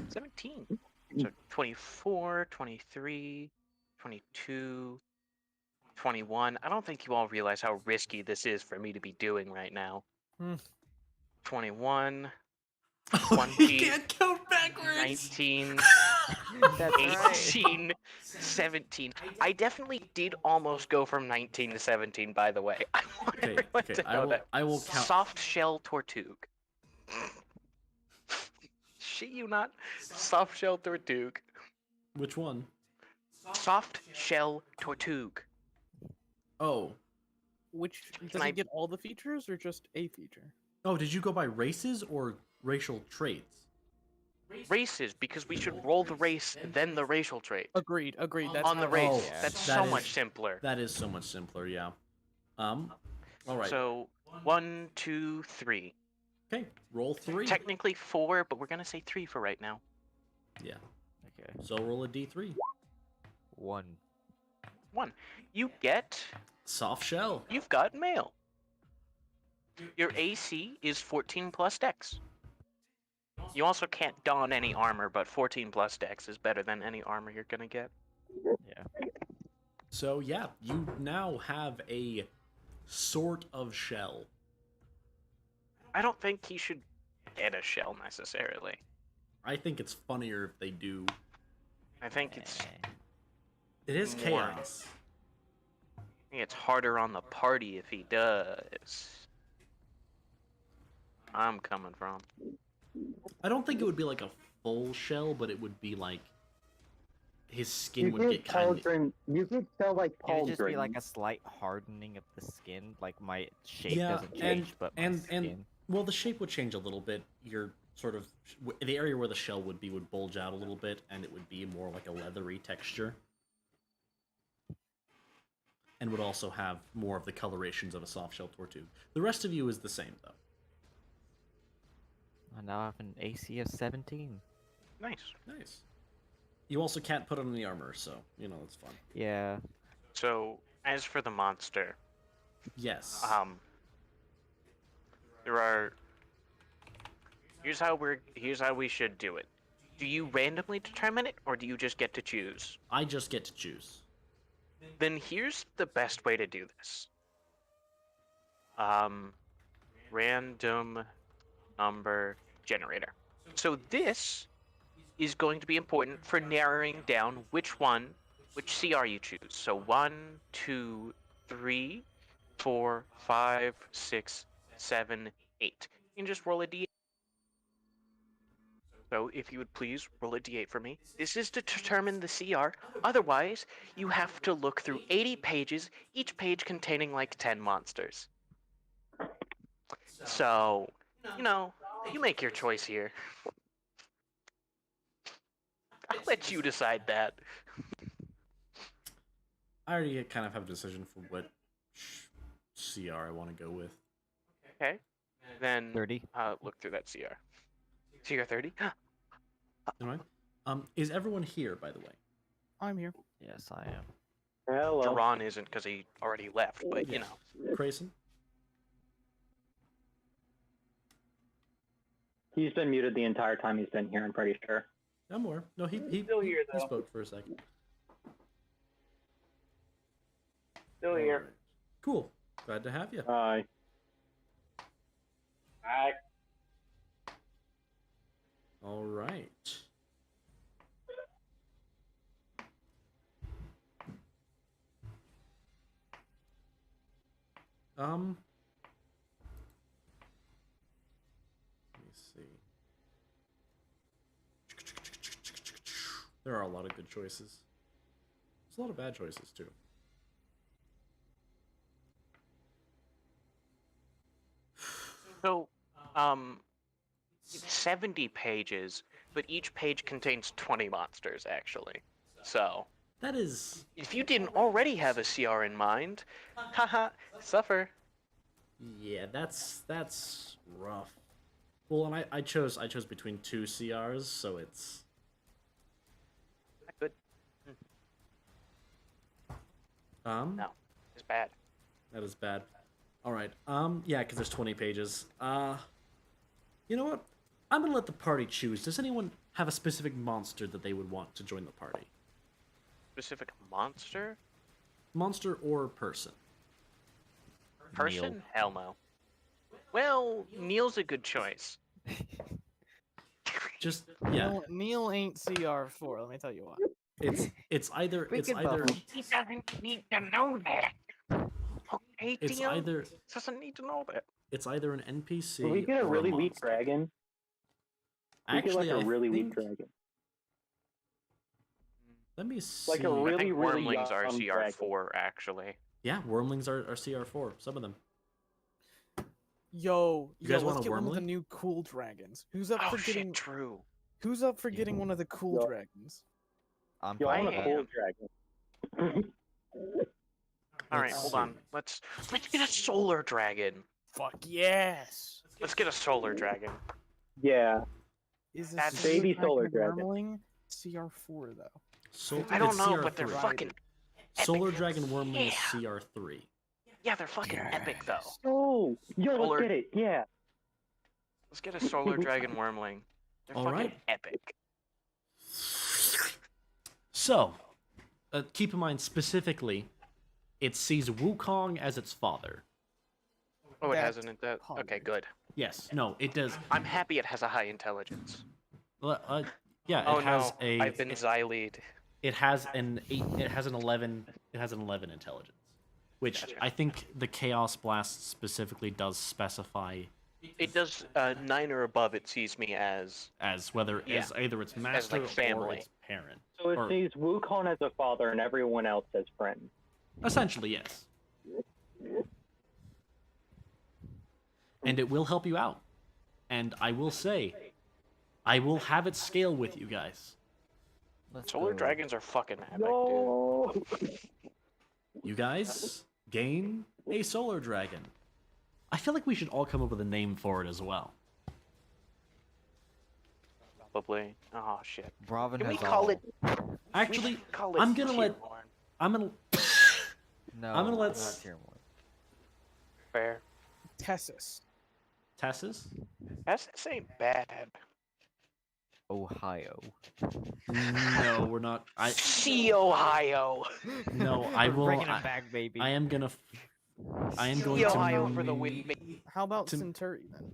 17. So 24, 23, 22, 21. I don't think you all realize how risky this is for me to be doing right now. 21, Oh, 20, you can't count backwards! 19, That's 18, 17. I definitely did almost go from 19 to 17, by the way. I want everyone to know that. I will count. Soft shell Tortug. Shit you not. Soft shell Tortug. Which one? Soft shell Tortug. Oh. Which does Can I- it get all the features or just a feature? Oh, did you go by races or racial traits? Races, because we should roll the race, then the racial trait. Agreed. That's On the how- race. Oh, That's that so is- much simpler. That is so much simpler, yeah. Alright. So, 1, 2, 3. Okay, roll 3. Technically 4, but we're gonna say 3 for right now. Yeah. Okay. So roll a D3. 1. 1. You get... Soft shell. You've got mail. Your AC is 14 plus dex. You also can't don any armor, but 14 plus dex is better than any armor you're gonna get. Yeah. So yeah, you now have a sort of shell. I don't think he should get a shell necessarily. I think it's funnier if they do. I think it's It is More. chaos. harder on the party if he does. I'm coming from. I don't think it would be like a full shell, but it would be like his skin You would could get kind of. You could sell like It would just be pauldron. like a slight hardening of the skin, like my shape Yeah, doesn't change, but my and skin. well, the shape would change a little bit. Your sort of the area where the shell would be would bulge out a little bit, and it would be more like a leathery texture, and would also have more of the colorations of a soft shell Tortug. The rest of you is the same though. I now have an AC of 17. Nice. Nice. You also can't put on the armor, so you know it's fun. Yeah. So, as for the monster, Yes. there are. Here's how we should do it. Do you randomly determine it, or do you just get to choose? I just get to choose. Then here's the best way to do this. Random number generator. So this is going to be important for narrowing down which CR you choose. So 1, 2, 3, 4, 5, 6, 7, 8. You can just roll a d8. So if you would please roll a d8 for me. This is to determine the CR. Otherwise, you have to look through 80 pages, each page containing like 10 monsters. So, you make your choice here. I'll let you decide that. I already kind of have a decision for what CR I want to go with. Okay. Then 30. Look through that CR. CR 30? Anyway, is everyone here, by the way? I'm here. Yes, I am. Hello. Duran isn't because he already left, but Yes. Grayson? He's been muted the entire time he's been here, I'm pretty sure. No more. No, he Still here, he though. spoke for a second. Still here. Alright. Cool. Glad to have you. Hi. Hi. All right. Let me see. There are a lot of good choices. There's a lot of bad choices too. So, it's 70 pages, but each page contains 20 monsters, actually. So, That is, if you didn't already have a CR in mind, haha, suffer. yeah, that's rough. Well, and I chose between two CRs, so it's Good. No, it's bad. that is bad. All right. Yeah, because there's 20 pages. You know what? I'm gonna let the party choose. Does anyone have a specific monster that they would want to join the party? Specific monster? Monster or person? Person? Neil. Hell no. Well, Neil's a good choice. Just yeah. Neil ain't CR4. Let me tell you what. It's either He doesn't need to know that. Okay, it's Dion? either Doesn't need to know that. it's either an NPC Can we get a or really a weak monster. dragon? We get Actually, like a really I weak think, dragon. let me see. Like a I really, think really wormlings are young CR4, actually. Yeah, wormlings are CR4. Some of them. Yo, You guys want let's a get one of the wormling? new cool dragons. Who's up Oh for shit, getting? true. Who's up for getting one of the cool Yo. dragons? I'm Yo, I fine want with a that. cool dragon. Alright, Let's hold on. see. Let's get a solar dragon. Fuck yes. Let's get a solar dragon. Yeah. Is this That's- Baby solar dragon. Wormling? CR4 though. So I don't it's know, CR3. but they're fucking Solar epic. Dragon Wormling is Yeah. CR3. Yeah, they're fucking epic though. Oh, yo, Solar- let's get it. Yeah. Let's get a solar dragon wormling. They're All fucking right. epic. So, keep in mind specifically, it sees Wukong as its father. Oh, it That's hasn't. Okay, positive. good. Yes, no, it does. I'm happy it has a high intelligence. Yeah, it Oh has no, a. I've been Xyleed. It has an 8. It has an 11. It has an 11 intelligence, which Gotcha. I think the Chaos Blast specifically does specify It does 9 or above. It sees me as as whether Yeah. as either its master or family. its parent. So it Or- sees Wukong as a father and everyone else as friends. Essentially, yes. And it will help you out. And I will say, I will have it scale with you guys. Let's solar go. dragons are fucking epic, No. You guys gain a solar dragon. I feel like we should all come up with a name for it as well. dude. Probably. Oh shit. Bravin Can we has call all. it? Actually, we should call it I'm gonna let- Tyrorn. I'm gonna No, I'm gonna let not s- tier 1. Fair. Tessus. Tessus. That's ain't bad. Ohio. No, we're not. See Ohio. No, I will. Bringing it back, baby. I am gonna. I am going See to. Ohio for the win. How about To- Centauri then?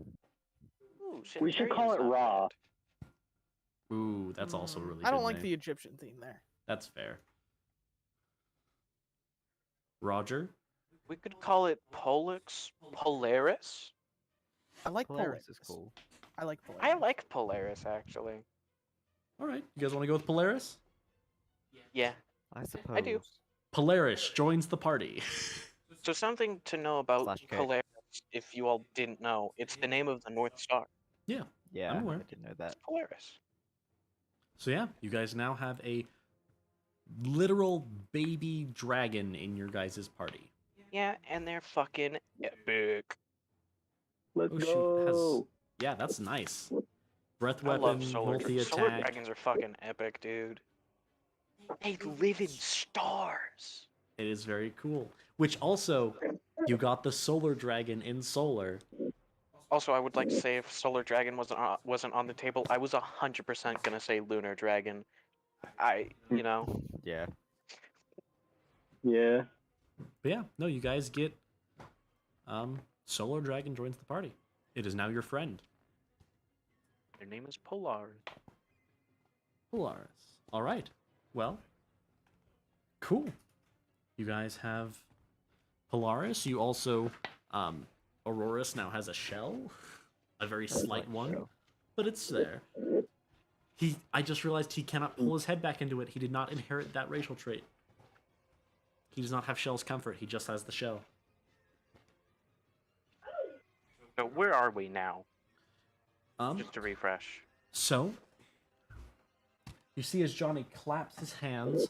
Ooh, We should call it Centurion's not Raw. bad. Ooh, that's also a really. I don't good like name. the Egyptian theme there. That's fair. Roger. We could call it Pollux Polaris. I like Polaris Polaris. is cool. I like Polaris. I like Polaris actually. All right, you guys want to go with Polaris? Yeah. I suppose. I do. Polaris joins the party. So something to know about Slash K. Polaris, if you all didn't know, it's the name of the North Star. Yeah, Yeah, I'm aware. I didn't know that. It's Polaris. So yeah, you guys now have a literal baby dragon in your guys' party. Yeah, and they're fucking epic. Let's Oh go. shoot, has yeah, that's nice. Breath I love weapon, solar multi dragons. Solar attack. dragons are fucking epic, dude. They live in stars. It is very cool. Which also, you got the solar dragon in solar. Also, I would like to say if solar dragon wasn't on the table, I was 100% gonna say lunar dragon. You know. Yeah. Yeah. But yeah, no, you guys get solar dragon joins the party. It is now your friend. Their name is Polaris. Polaris. All right. Well, cool. You guys have Polaris. You also, Auroras now has a shell, a very slight one, but it's there. I just realized he cannot pull his head back into it. He did not inherit that racial trait. He does not have shell's comfort. He just has the shell. So where are we now? Um, Just to refresh. So, you see as Johnny claps his hands,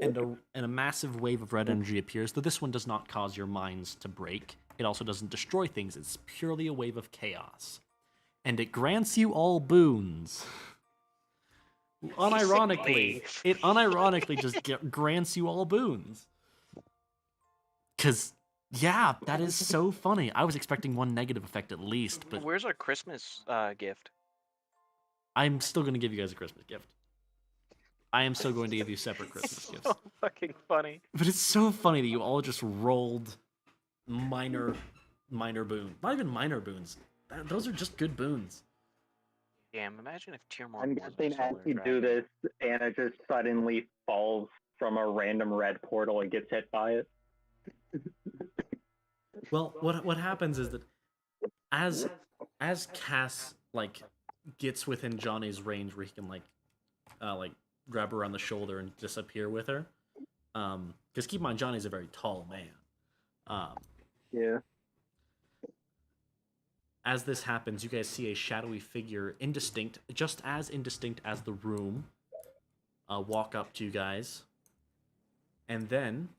and a massive wave of red energy appears, though this one does not cause your minds to break. It also doesn't destroy things. It's purely a wave of chaos. And it grants you all boons. Unironically, it unironically just grants you all boons. Because, yeah, that is so funny. I was expecting one negative effect at least, but Where's our Christmas gift? I'm still going to give you guys a Christmas gift. I am still going to give you separate Christmas gifts. So fucking funny. But it's so funny that you all just rolled minor boons. Not even minor boons. Those are just good boons. Damn, imagine if Tier I'm guessing as you do this, Anna just suddenly falls from a random red portal and gets hit by it. Well, what happens is that as Cass gets within Johnny's range where he can grab her on the shoulder and disappear with her. Because keep in mind, Johnny's a very tall man. Yeah. As this happens, you guys see a shadowy figure, indistinct, just as indistinct as the room, walk up to you guys. And then,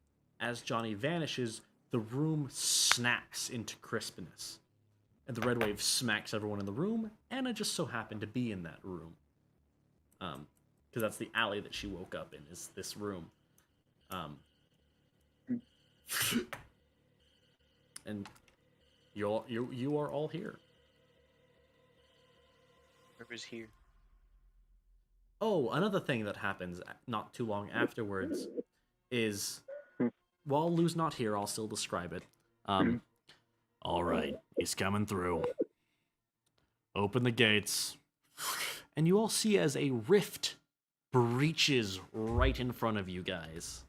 as Johnny vanishes, the room snaps into crispness. And the red wave smacks everyone in the room. Anna just so happened to be in that room. Because that's the alley that she woke up in, is this room. And you are all here. River's here. Oh, another thing that happens not too long afterwards is, while Lou's not here, I'll still describe it. All right, he's coming through. Open the gates. And you all see as a rift breaches right in front of you guys.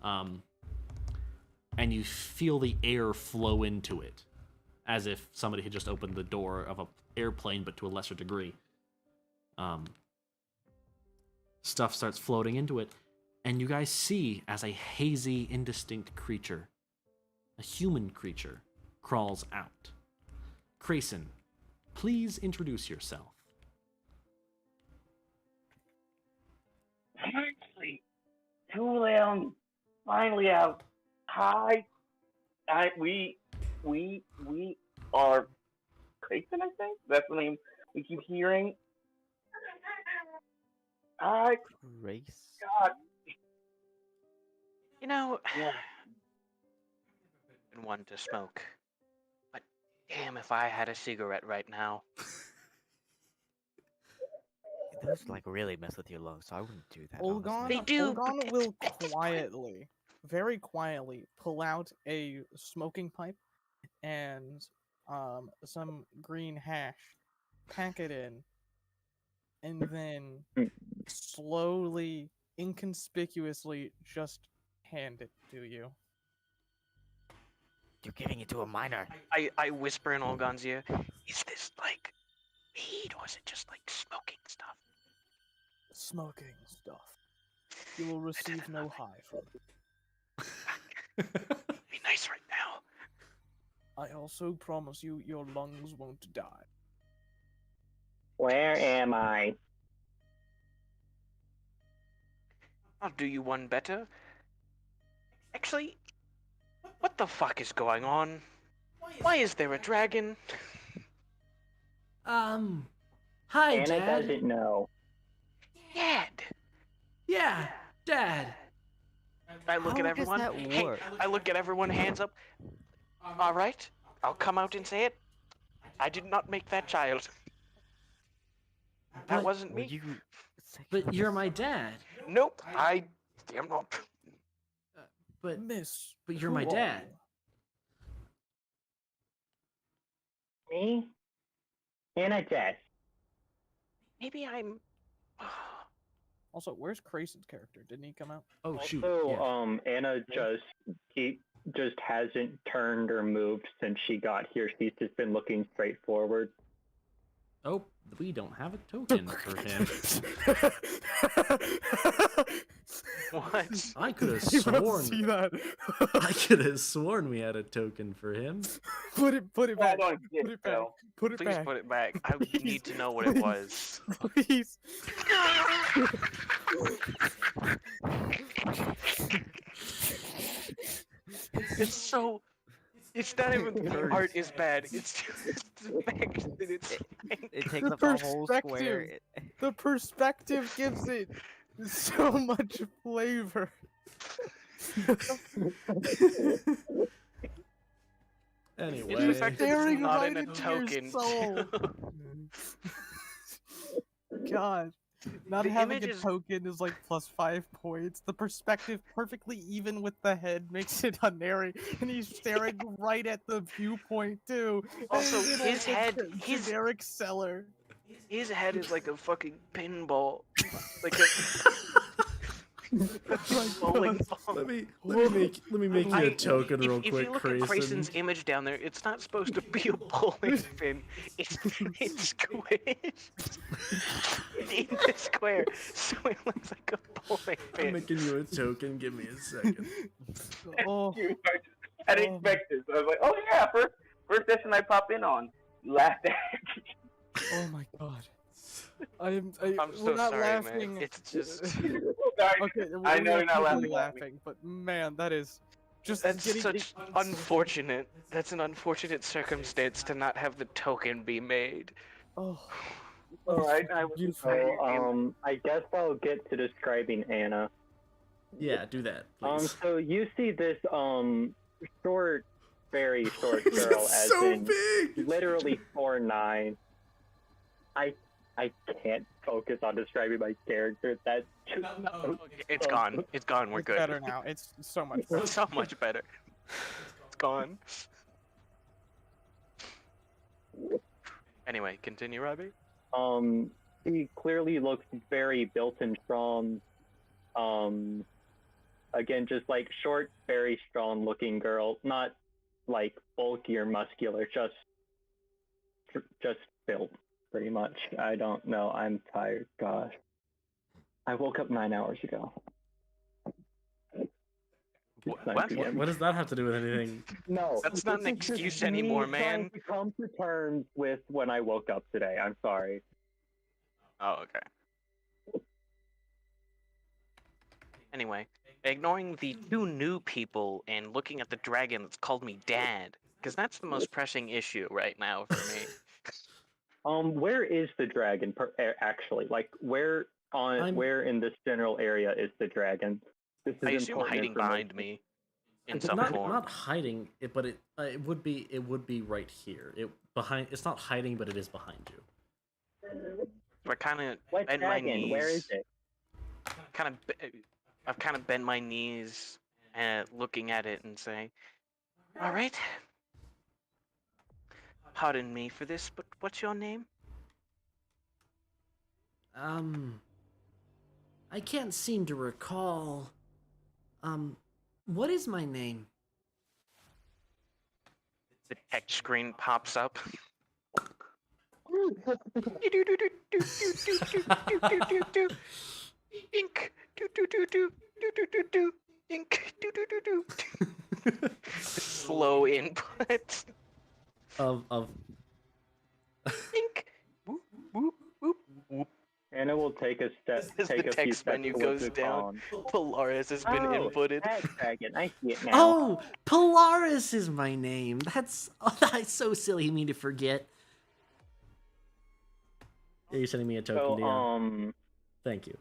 And you feel the air flow into it, as if somebody had just opened the door of an airplane, but to a lesser degree. Stuff starts floating into it, and you guys see as a hazy, indistinct creature, a human creature, crawls out. Crayson, please introduce yourself. Finally out. Hi. We are Clayton, I think? That's the name we keep hearing. Hi. Race. God. You know, Yeah. been one to smoke. But damn if I had a cigarette right now. Those really mess with your lungs, so I wouldn't do that. Olgon, honestly. They do, Olgon but will it's fine. quietly, very quietly, pull out a smoking pipe and some green hash, pack it in, and then slowly, inconspicuously, just hand it to you. You're giving it to a minor. I whisper in Olgon's ear, is this like weed or is it just like smoking stuff? Smoking stuff. You will receive no high from it. Be nice right now. I also promise you your lungs won't die. Where am I? I'll do you one better. Actually, what the fuck is going on? Why is there a dragon? Hi, Anna Dad. doesn't know. Dad! Yeah, Dad. I look How at does everyone. that Hey, work? I look at everyone, hands up. Alright, I'll come out and say it. I did not make that child. That But- wasn't Were me. you But you're my dad. Nope, I am not. But Miss, but you're who my are dad. you? Me? Anna Jess. Maybe I'm. Also, where's Crayson's character? Didn't he come out? Oh shoot. Also, Yeah. Anna just hasn't turned or moved since she got here. She's just been looking straight forward. Oh, we don't have a token for him. What? I could have You don't sworn. see that. I could have sworn we had a token for him. Put it back. don't Put get it back. so. Put it Please back. put it back. I Please, need to know what it was. Please. It's so. It's not even the art is bad. It's just the fact that it's. It takes The up the whole square. perspective. The perspective gives it so much flavor. Anyway, It's the fact that it's Staring not right in a into token. your soul. God. Not The having image a is- token is like plus 5 points. The perspective perfectly even with the head makes it unairy, and he's staring right at the viewpoint too. And Also, he's in, his like, a head- his- generic cellar. His head is like a fucking pinball. Like a. bowling ball. let me make you a token real if quick, you look at Grayson's Grayson. image down there, it's not supposed to be a bowling pin. It's squished in the square, so it looks like a bowling I'm pin. making you a token. Give me a second. Oh, I didn't expect this. I was like, oh yeah, first session I pop in on. Laughed at. oh my god. I'm we're so not sorry, laughing. man. It's just Sorry. Okay, I we're know you're not totally laughing at me. but man, that is just that's getting such unfortunate. That's an unfortunate circumstance to not have the token be made. Oh, Alright, I was beautiful. So, I guess I'll get to describing Anna. Yeah, do that, please. So you see this, short, very short girl, as so in big. literally 4'9". I can't focus on describing my character. That's just It's gone. It's gone. We're It's good. better now. It's so much better. So much better. It's gone. Anyway, continue, Robbie. She clearly looks very built and strong. Again, just like short, very strong looking girl, not like bulky or muscular, just built, pretty much. I don't know. I'm tired. Gosh, I woke up 9 hours ago. It's 9 What? p.m. What does that have to do with anything? No, That's not an this is just excuse me anymore, trying man. to come to terms with when I woke up today. I'm sorry. Oh, okay. Anyway, ignoring the two new people and looking at the dragon that's called me Dad, because that's the most pressing issue right now for me. Where is the dragon actually? Like, where in this general area is the dragon? This is I assume important hiding information. behind me in It's some not form. not hiding it, but it would be right here. It's not hiding, but it is behind you. I kind of What bent my dragon? knees. Where is it? I've kind of bent my knees and looking at it and saying, "All right, pardon me for this, but what's your name?" I can't seem to recall. What is my name? The text screen pops up. Ink. Ink. Slow input. of Ink. Whoop, whoop, whoop, whoop. Anna will take a step, As take the a few text steps menu towards goes the down, con. Polaris has been inputted. Tag dragon, I see it now. Oh, Polaris is my name. That's so silly of me to forget. Yeah, you're sending me a token, So, Dion. Thank you.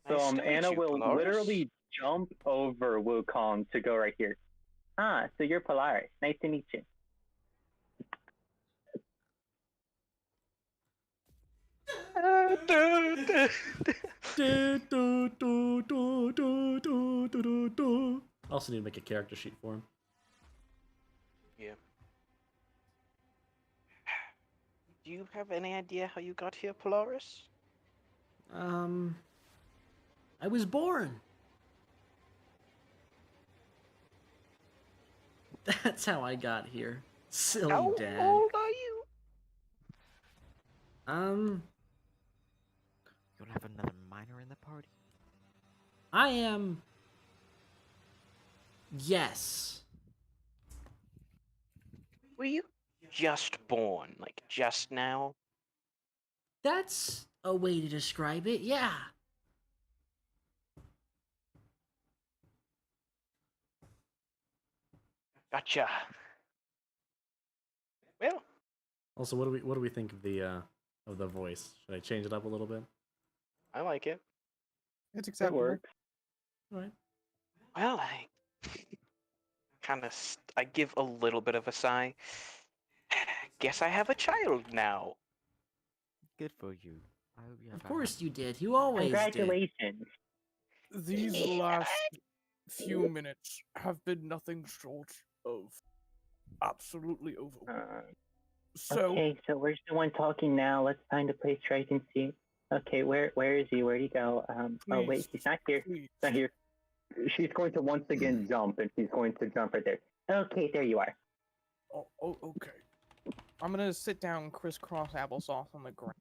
So Nice to meet Anna you, will Polaris. literally jump over Wukong to go right here. Ah, so you're Polaris. Nice to meet you. Also need to make a character sheet for him. Yeah. Do you have any idea how you got here, Polaris? I was born. That's how I got here. Silly How dad. old are you? You don't have another minor in the party? I am. Yes. Were you just born, like just now? That's a way to describe it, yeah. Gotcha. Well, Also, what do we think of the voice? Should I change it up a little bit? I like it. It's That acceptable. works. All right. Well, I kind of I give a little bit of a sigh. Guess I have a child now. Good for you. I hope you have Of course you did. You always did. Congratulations. These last few minutes have been nothing short of absolutely overwhelming. So, Okay, so where's the one talking now? Let's find a place where I can see. Okay, where is he? Where'd he go? Oh wait, please, he's not here. please. He's not here. She's going to once again jump, and she's going to jump right there. Okay, there you are. Oh, okay. I'm gonna sit down crisscross applesauce on the ground.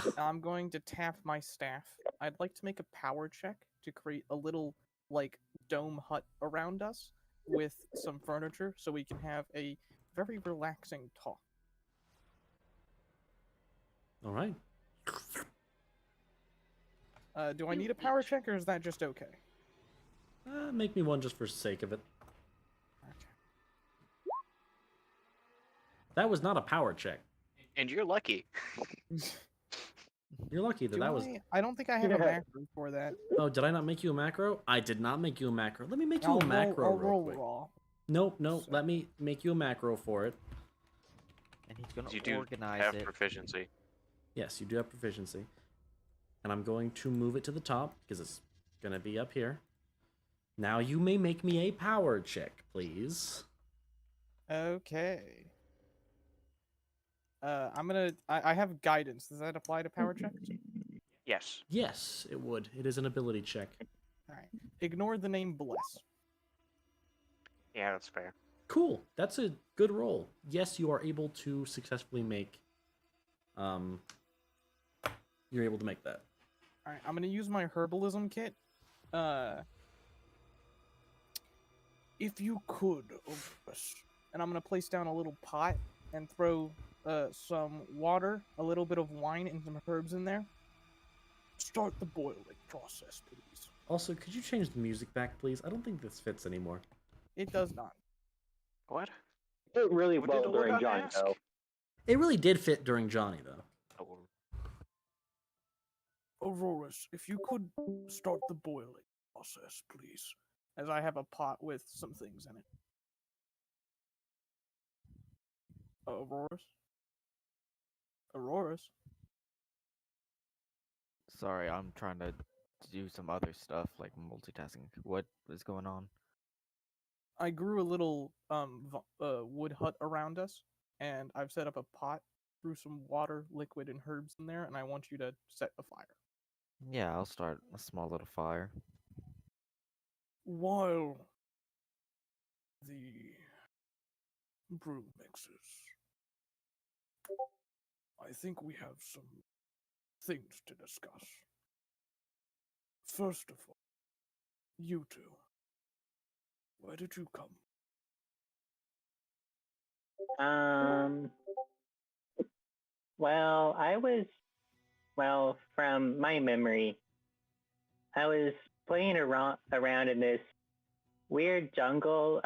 And I'm going to tap my staff. I'd like to make a power check to create a little, like, dome hut around us with some furniture so we can have a very relaxing talk. All right. Do I need a power check or is that just okay? Make me one just for sake of it. That was not a power check. And you're lucky. You're lucky that that was. I don't think I have a macro for that. Oh, did I not make you a macro? I did not make you a macro. Let me make you a macro I'll real roll quick. raw. Nope. So- Let me make you a macro for it. And he's gonna You do organize have it. proficiency. Yes, you do have proficiency. And I'm going to move it to the top because it's going to be up here. Now you may make me a power check, please. Okay. I have guidance. Does that apply to power checks? Yes. Yes, it would. It is an ability check. Alright. Ignore the name Bless. Yeah, that's fair. Cool. That's a good roll. Yes, you are able to successfully make. You're able to make that. Alright, I'm gonna use my herbalism kit. If you could, and I'm gonna place down a little pot and throw some water, a little bit of wine, and some herbs in there. Start the boiling process, please. Also, could you change the music back, please? I don't think this fits anymore. It does not. What? It really What did well the during Logan Johnny, ask? though. It really did fit during Johnny, though. Auroras, if you could start the boiling process, please. As I have a pot with some things in it. Auroras? Auroras? Sorry, I'm trying to do some other stuff like multitasking. What is going on? I grew a little wood hut around us, and I've set up a pot, threw some water, liquid, and herbs in there, and I want you to set a fire. Yeah, I'll start a small little fire. While the brew mixes. I think we have some things to discuss. First of all, you two. Where did you come? Well, from my memory, I was playing around in this weird jungle.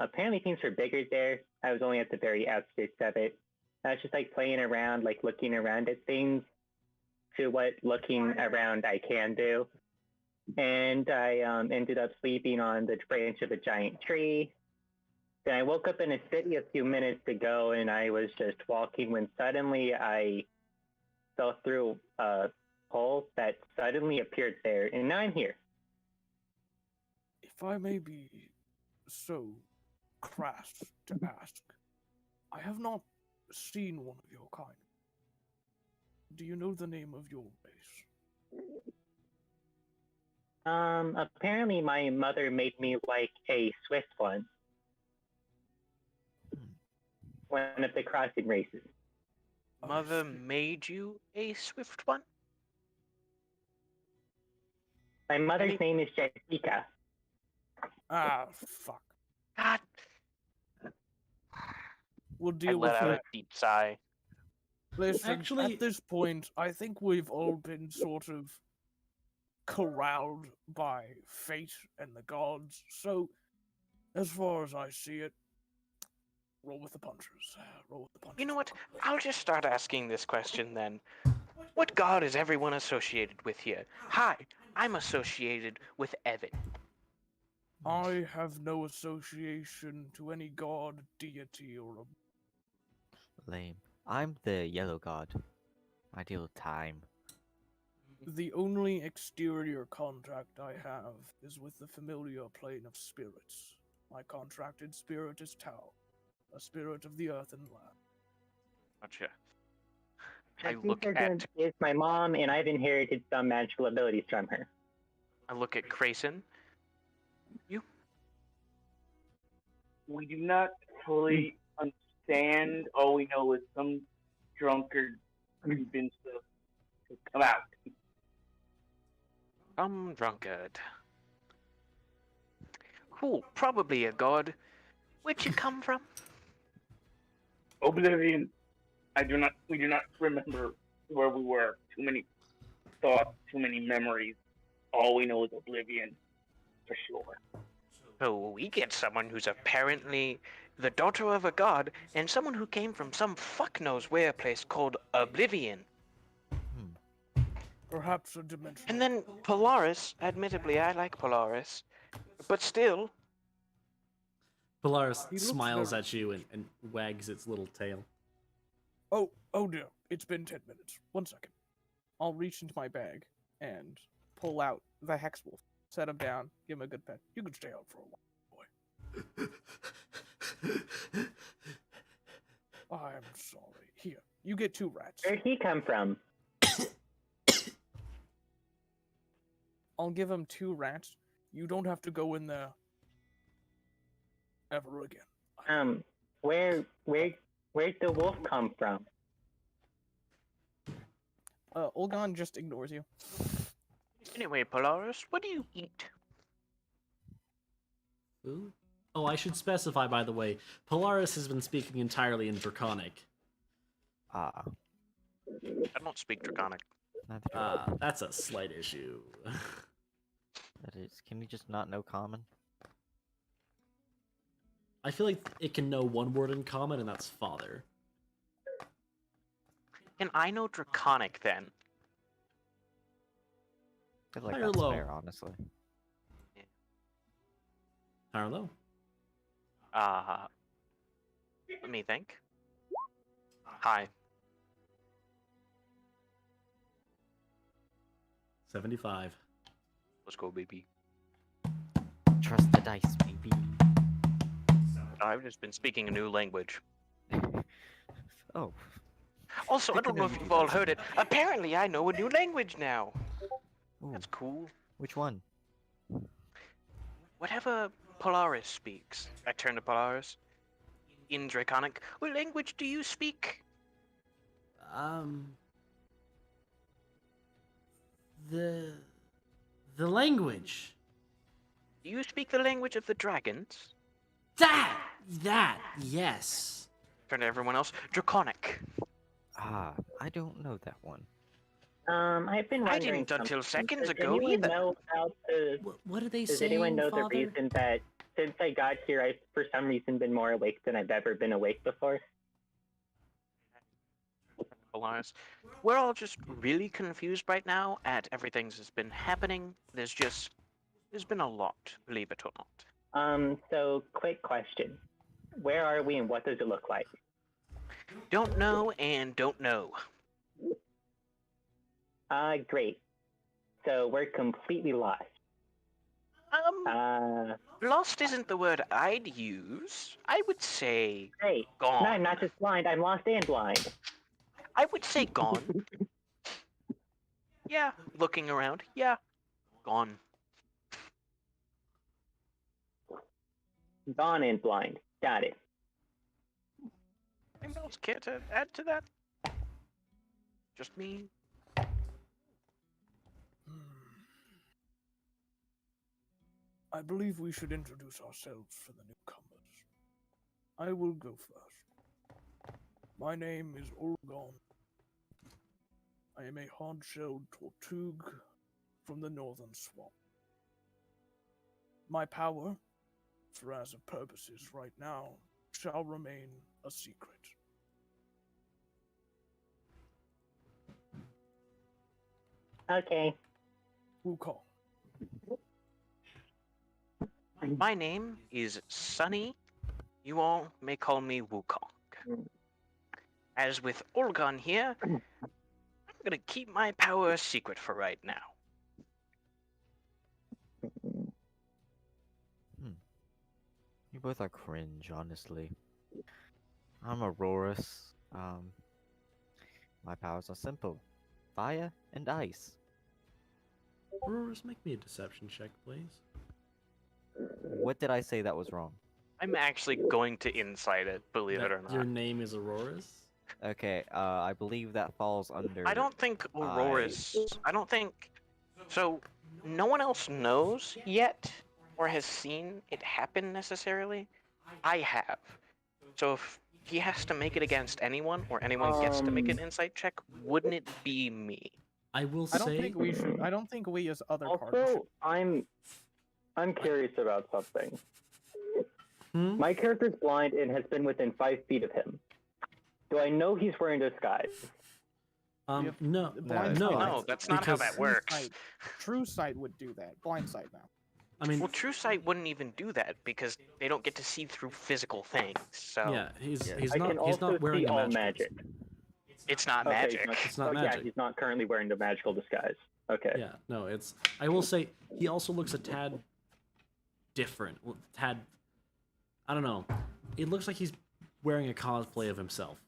Apparently things were bigger there. I was only at the very outskirts of it. I was just like playing around, like looking around at things to what looking around I can do. And I ended up sleeping on the branch of a giant tree. Then I woke up in a city a few minutes ago and I was just walking when suddenly I fell through a hole that suddenly appeared there, and now I'm here. If I may be so crass to ask, I have not seen one of your kind. Do you know the name of your race? Apparently my mother made me like a swift one. One of the crossing races. Mother made you a swift one? My mother's name is Jessica. Ah, fuck. God. We'll I deal with let out a that. deep sigh. Listen, Actually- at this point, I think we've all been sort of corralled by fate and the gods. So, as far as I see it, roll with the punches. Roll with the punches. You know what? I'll just start asking this question then. What god is everyone associated with here? Hi, I'm associated with Evan. I have no association to any god, deity, or Lame. I'm the yellow god. I deal with time. the only exterior contact I have is with the familiar plane of spirits. My contracted spirit is Tau, a spirit of the earth and land. Gotcha. I look Jessica at is my mom, and I've inherited some magical abilities from her. Crayson. You? We do not fully understand. All we know is some drunkard convinced us to come out. Drunkard. Cool, probably a god. Where'd you come from? Oblivion. We do not remember where we were. Too many thoughts, too many memories. All we know is Oblivion, for sure. So we get someone who's apparently the daughter of a god, and someone who came from some fuck knows where place called Oblivion. Perhaps a dimension. And then Polaris, admittedly I like Polaris, but still, Polaris He looks smiles very at you and wags its little tail. Oh dear. It's been 10 minutes. 1 second. I'll reach into my bag and pull out the Hex Wolf. Set him down. Give him a good pet. You can stay out for a while, boy. I'm sorry. Here. You get 2 rats. Where'd he come from? I'll give him 2 rats. You don't have to go in there ever again. Where'd the wolf come from? Olgon just ignores you. anyway, Polaris, what do you eat? Food? Oh, I should specify, by the way, Polaris has been speaking entirely in Draconic. Ah, I don't speak Draconic. neither do I. That's a slight issue. That is. Can you just not know common? I feel like it can know one word in common, and that's father. And I know Draconic then. I feel like High or that's low? fair, honestly. High or low? Let me think. Hi. 75. Let's go, baby. Trust the dice, baby. I've just been speaking a new language. Oh, Also, I don't know if you've all heard it. Apparently, I know a new language now. ooh, That's cool. which one? Whatever Polaris speaks. I turn to Polaris. in Draconic. What language do you speak? The language. Do you speak the language of the dragons? That, yes. Turn to everyone else. Draconic. Ah, I don't know that one. I've been I wondering. didn't until something. seconds Does ago anyone either. know about the? What are they Does saying, anyone know Father? the reason that since I got here, I've for some reason been more awake than I've ever been awake before? Elias. We're all just really confused right now at everything that's been happening. There's been a lot, believe it or not. So quick question. Where are we and what does it look like? Don't know and don't know. Great. So we're completely lost. Lost isn't the word I'd use. I would say Great. gone. No, I'm not just blind, I'm lost and blind. I would say gone. Yeah, looking around. Yeah, gone. Gone and blind. Got it. Anyone else care to add to that? Just me? I believe we should introduce ourselves for the newcomers. I will go first. My name is Ulgon. I am a hard-shelled Tortug from the northern swamp. My power, for as of purposes right now, shall remain a secret. Okay. Wukong. My name is Sunny. You all may call me Wukong. As with Ulgon here, I'm gonna keep my power a secret for right now. You both are cringe, honestly. I'm Aurorus. My powers are simple. Fire and ice. Aurorus, make me a deception check, please. What did I say that was wrong? I'm actually going to insight it, believe it or not. Your name is Aurorus? Okay, I believe that falls under... I don't think Aurora's... I don't think... So, no one else knows yet, or has seen it happen necessarily. I have. So if he has to make it against anyone, or anyone gets to make an insight check, wouldn't it be me? I will I say... don't think we should. I don't think we as other parties. Also, I'm curious about something. My character's blind and has been within 5 feet of him. Do I know he's wearing a disguise? No. Blind No, sight- No, that's not how because- that works. True sight would do that. Blind sight now. I mean, Well, True Sight wouldn't even do that because they don't get to see through physical things. So yeah, he's I not can he's also not wearing see a all magic. magic. it's not Okay, magic. It's not Yeah, magic. he's not currently wearing the magical disguise. Okay. Yeah, no, it's... I will say, he also looks a tad different. Tad... I don't know. It looks like he's wearing a cosplay of himself.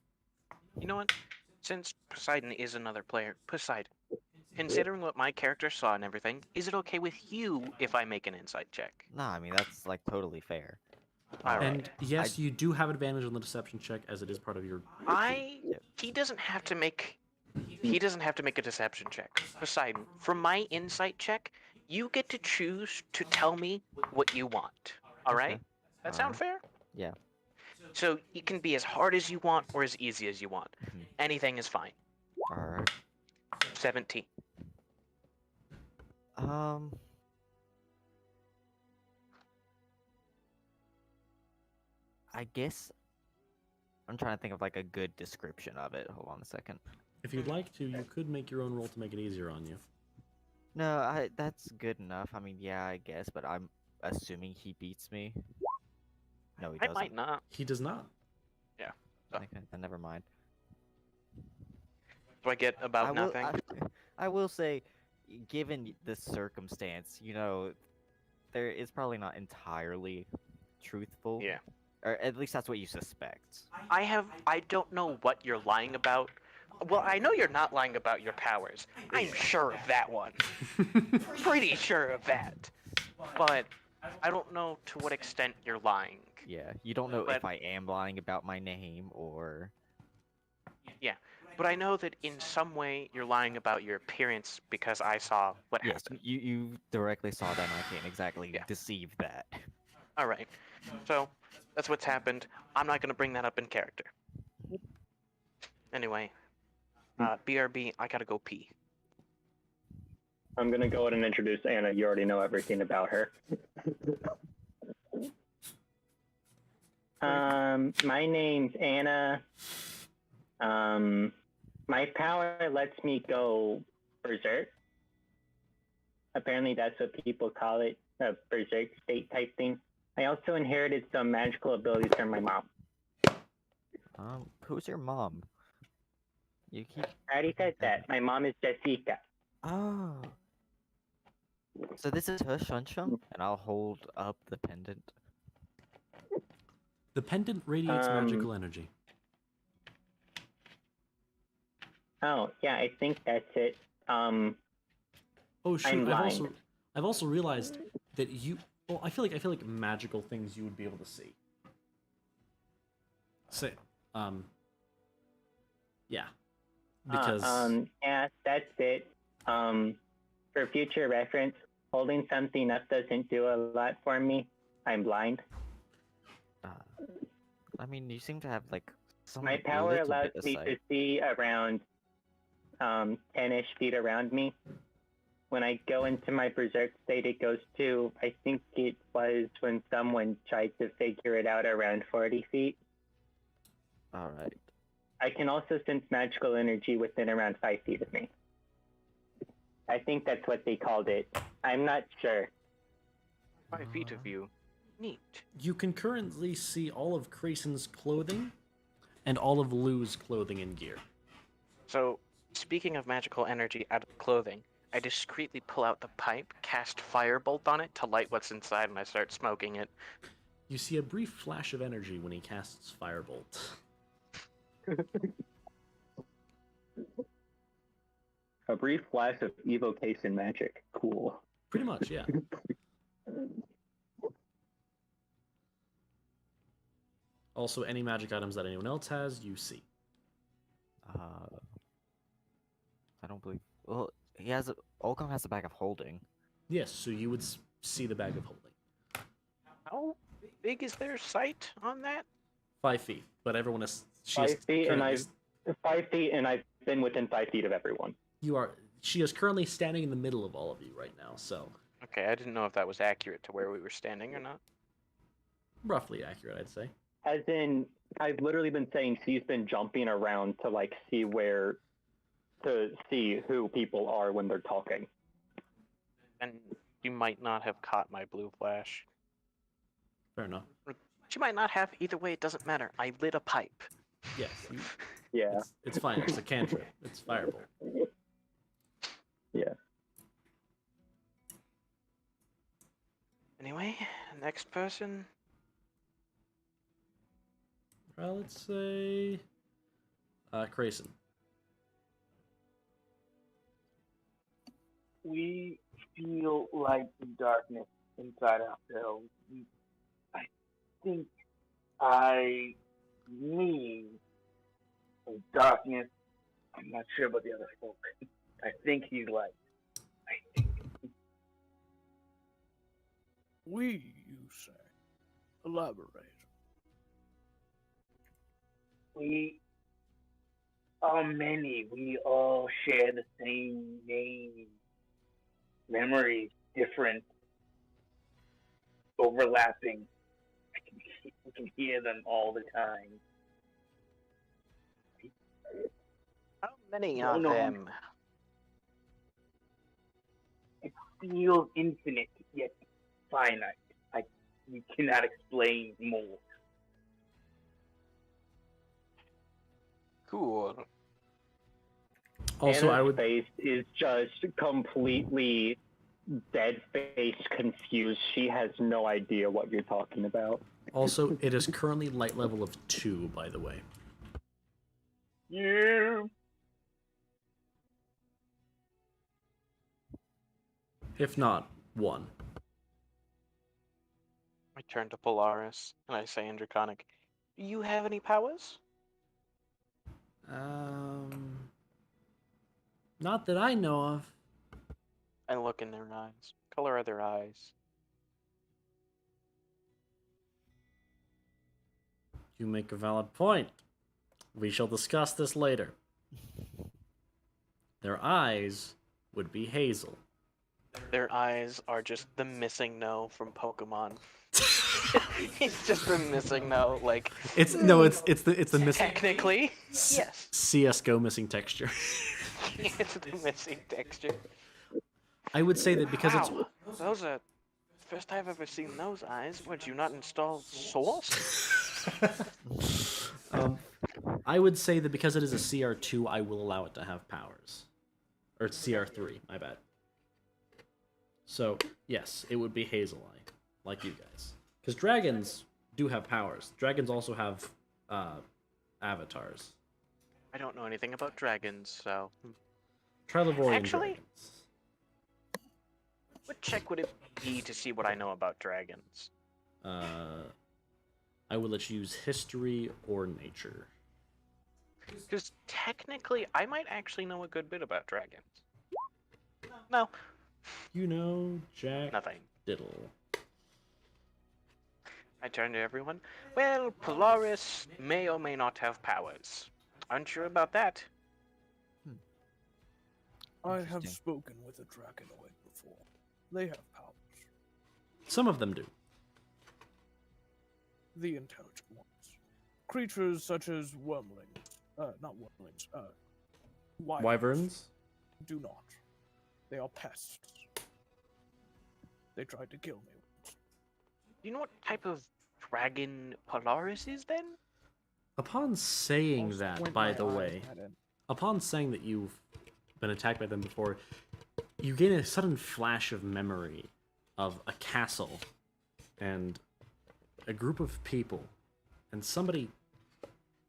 You know what? Since Poseidon is another player, Poseidon, considering what my character saw and everything, is it okay with you if I make an insight check? Nah, I mean, that's, like, totally fair. Alright. And yes, you do have advantage on the deception check as it is part of your... He doesn't have to make a deception check. Poseidon, for my insight check, you get to choose to tell me what you want. Alright? Okay. That sound fair? Yeah. So it can be as hard as you want or as easy as you want. Anything is fine. Alright. 17. I guess I'm trying to think of like a good description of it. Hold on a second. If you'd like to, you could make your own roll to make it easier on you. No, that's good enough. I mean, yeah, I guess, but I'm assuming he beats me. No, he I doesn't. might not. He does not. Okay, then never mind. Do I get about I will, nothing? I will say, given the circumstance, you know, there is probably not entirely truthful. Yeah. Or at least that's what you suspect. I don't know what you're lying about. Well, I know you're not lying about your powers. I'm sure of that one. Pretty sure of that. But I don't know to what extent you're lying. Yeah, you don't know But- if I am lying about my name or. Yeah, but I know that in some way you're lying about your appearance because I saw what Yes, happened. you directly saw that, and I can't exactly Yeah. deceive that. All right, so that's what's happened. I'm not gonna bring that up in character. Anyway, BRB, I gotta go pee. I'm gonna go ahead and introduce Anna. You already know everything about her. My name's Anna. My power lets me go berserk. Apparently, that's what people call it, a berserk state type thing. I also inherited some magical abilities from my mom. Who's your mom? You keep. I already said that. My mom is Jessica. Oh. So this is her Shun Shun, and I'll hold up the pendant. The pendant radiates magical energy. Oh, yeah, I think that's it. Oh shoot! I'm blind. I've also realized that you. Well, I feel like magical things you would be able to see. Say, yeah, because yeah, that's it. For future reference, holding something up doesn't do a lot for me. I'm blind. I mean, you seem to have like some. My power little allows bit of me sight. to see around 10-ish feet around me. When I go into my berserk state, it goes to, I think it was when someone tried to figure it out, around 40 feet. All right. I can also sense magical energy within around 5 feet of me. I think that's what they called it. I'm not sure. 5 feet of you. Neat. you can currently see all of Creason's clothing and all of Lou's clothing and gear. So, speaking of magical energy out of clothing, I discreetly pull out the pipe, cast firebolt on it to light what's inside, and I start smoking it. You see a brief flash of energy when he casts Firebolt. A brief flash of evocation magic. Cool. Pretty much, yeah. Also, any magic items that anyone else has, you see. I don't believe. Well, he has. Olcom has a bag of holding. Yes, so you would see the bag of holding. How big is their sight on that? 5 feet, but everyone is... 5 feet, and 5 feet, and I've been within 5 feet of everyone. She is currently standing in the middle of all of you right now, so... Okay, I didn't know if that was accurate to where we were standing or not. Roughly accurate, I'd say. As in, I've literally been saying she's been jumping around to, like, see who people are when they're talking. And you might not have caught my blue flash. Fair enough. She might not have. Either way, it doesn't matter. I lit a pipe. Yes. Yeah. It's fine. It's a cantrip. It's Firebolt. Yeah. Anyway, next person. Well, let's say... Crayson. We feel like the darkness inside ourselves. I think I mean darkness. I'm not sure about the other folk. I think he's like. We, you say? Elaborate. We are many. We all share the same name. Memories, different, overlapping. I can hear them all the time. How many No, of no. them? It feels infinite, yet finite. We cannot explain more. Cool. Also, Anna's I would... face is just completely dead-faced, confused. She has no idea what you're talking about. Also, it is currently light level of 2, by the way. Yeah. If not, 1. My turn to Polaris and I say in Draconic, "Do you have any powers?" Not that I know of. I look in their eyes. Color of their eyes. You make a valid point. We shall discuss this later. Their eyes would be hazel. Their eyes are just the missing no from Pokemon. It's just the missing no, like It's the missing. technically, yes. CS:GO missing texture. It's the missing texture. I would say that because Wow, those are first time I've ever seen those eyes. Would you not install Source? I would say that because it is a CR2, I will allow it to have powers. Or it's CR3, my bad. So, yes, it would be Hazel Eye, like you guys. Because dragons do have powers. Dragons also have avatars. I don't know anything about dragons, so. Trilivorian Actually, dragons. what check would it be to see what I know about dragons? I would let you use history or nature. Because technically, I might actually know a good bit about dragons. No, You know, Jack nothing. Diddle. I turn to everyone. Well, Polaris may or may not have powers. Unsure about that. I have Interesting. spoken with a dragonoid before. They have powers. Some of them do. The intelligent ones. Creatures such as wormlings. Not wormlings. Wyverns? Do not. They are pests. They tried to kill me once. Do you know what type of dragon Polaris is then? Upon saying I'll that, squint by my the eyes way, at it. upon saying that you've been attacked by them before, you gain a sudden flash of memory of a castle and a group of people and somebody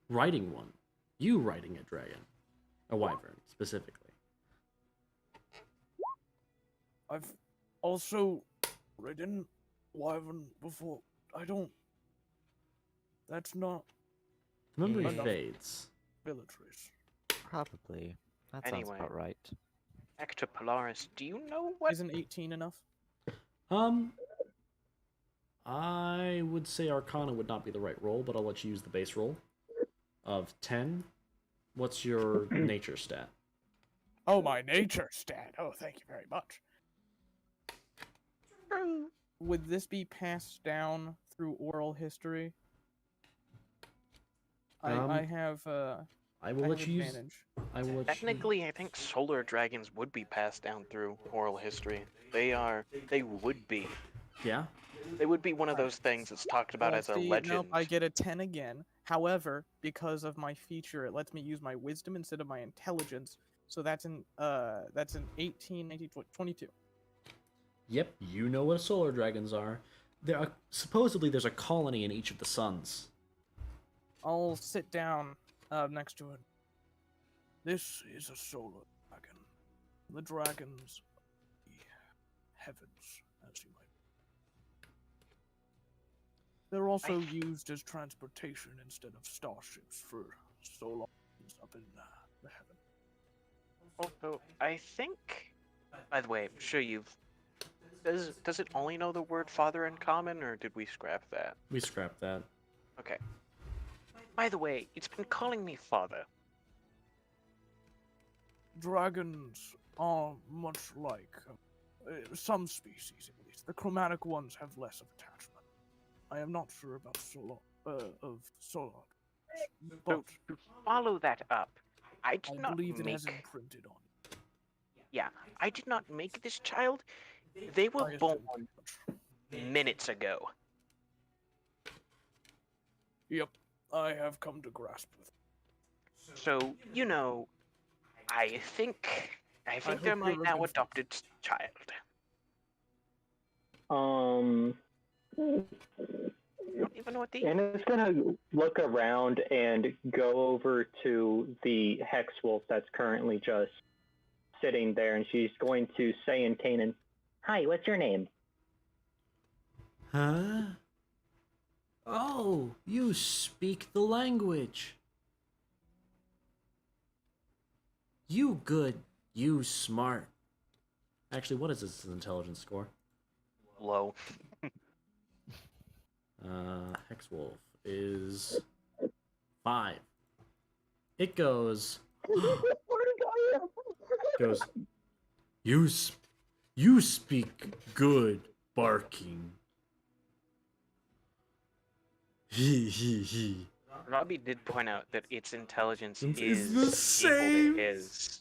riding one. You riding a dragon. A wyvern, specifically. I've also ridden wyvern before. I don't. That's not Memory Enough. fades. militaries. Probably. That sounds Anyway. about right. Back to Polaris. Do you know what? Isn't 18 enough? I would say Arcana would not be the right roll, but I'll let you use the base roll of 10. What's your nature stat? Oh, my nature stat. Oh, thank you very much. Would this be passed down through oral history? I have I will I let have you use. advantage. I will let you. Technically, I think solar dragons would be passed down through oral history. They would be. Yeah. They would be one of those things that's talked about Well, as a see, legend. Nope, I get a 10 again. However, because of my feature, it lets me use my wisdom instead of my intelligence. So that's an 18, 19, 22. Yep. You know what solar dragons are. Supposedly there's a colony in each of the suns. I'll sit down next to it. This is a solar dragon. The dragons of the heavens, as you might. They're also used as transportation instead of starships for so long up in the heaven. Also, I think. By the way, I'm sure you've. Does it only know the word father in common, or did we scrap that? We scrapped that. Okay. By the way, it's been calling me father. Dragons are much like some species, at least. The chromatic ones have less of attachment. I am not sure about solar. But To follow that up, I I did not believe it make. has imprinted on it. Yeah, I did not make this child. They were I born assume much. minutes ago. Yep, I have come to grasp with. So, you know, I think hope they're you're my now looking for- adopted child. I don't even know what they. Anna's gonna look around and go over to the hex wolf that's currently just sitting there, and she's going to say in Canaan, "Hi, what's your name?" Huh? Oh, you speak the language. You good. You smart. Actually, what is this intelligence score? Low. Hexwolf is 5. It goes. goes. You speak good, barking. He. Robbie did point out that its intelligence It's is the equal same. to his.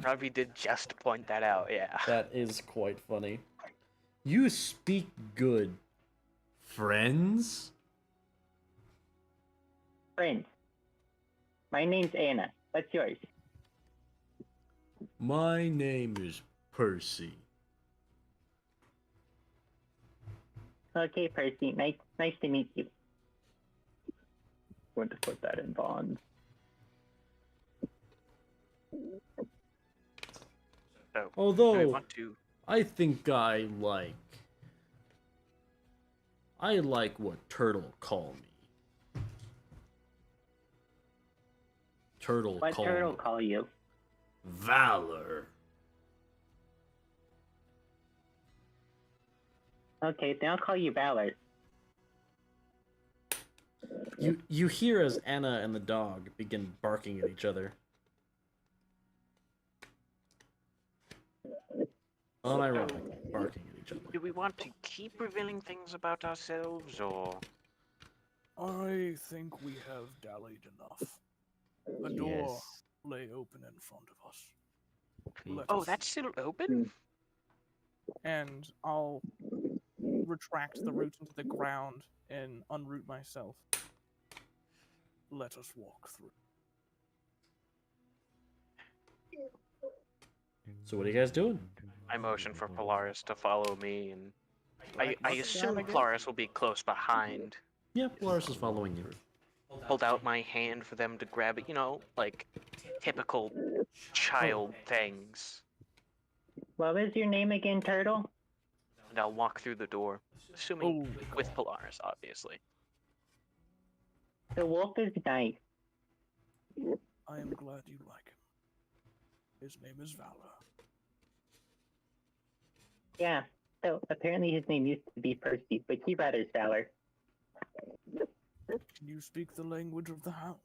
Robbie did just point that out, yeah. That is quite funny. You speak good, friends. Friends. My name's Anna. What's yours? My name is Percy. Okay, Percy. Nice to meet you. Going to put that in bonds. So, do we Although want to... I think I like what Turtle call me. Turtle What call turtle me call you? Valor. Okay, then I'll call you Valor. You hear as Anna and the dog begin barking at each other. Unironically barking at each other. Do we want to keep revealing things about ourselves, or... I think we have dallied enough. A door lay open in front of us. Let Oh, us- that's still open? And I'll retract the root into the ground and unroot myself. Let us walk through. So what are you guys doing? I motion for Polaris to follow me, and I What's the assume sound again? Polaris will be close behind. Yeah, Polaris is following you. Hold out my hand for them to grab it, you know, like typical child things. What was your name again, Turtle? And I'll walk through the door, assuming Oh, with Polaris, obviously. The wolf is nice. I am glad you like him. His name is Valor. Yeah, so apparently his name used to be Percy, but he rather Valor. Can you speak the language of the hounds?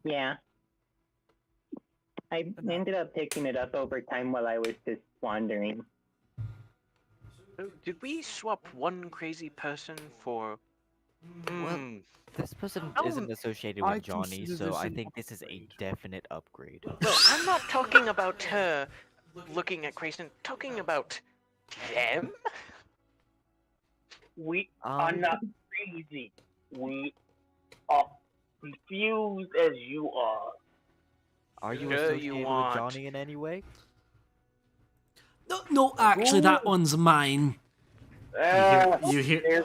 Yeah. I ended up picking it up over time while I was just wandering. So, did we swap one crazy person for... Well, Hmm. This person Oh, isn't associated I with Johnny, consider so this I an think this is a upgrade. definite upgrade. No, I'm not talking about her looking at Grayson, talking about them? We are Um, not crazy. We are confused as you are. Are you Sure you associated with want. Johnny in any way? No, actually, that one's mine. You hear.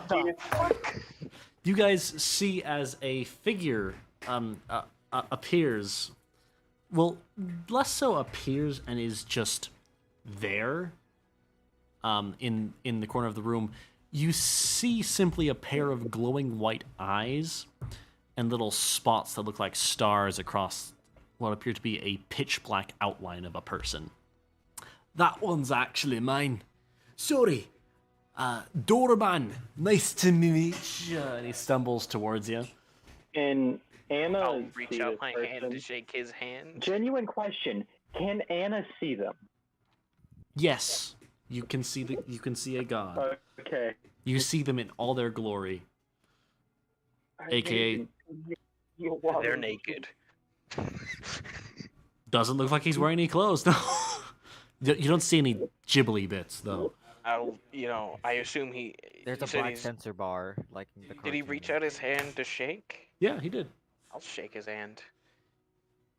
You guys see as a figure appears. Well, less so appears and is just there. In the corner of the room, you see simply a pair of glowing white eyes and little spots that look like stars across what appear to be a pitch black outline of a person. That one's actually mine. Sorry. Doorman, nice to meet you. And he stumbles towards you. And Anna I'll reach see out this my hand to person. shake his hand. Genuine question: can Anna see them? Yes, you can see a god. Okay. You see them in all their glory. AKA, They're naked. doesn't look like he's wearing any clothes. No, you don't see any ghibli bits though. I assume he. There's he a said black he's- sensor bar, like in the Did he cartoon. reach out his hand to shake? Yeah, he did. I'll shake his hand.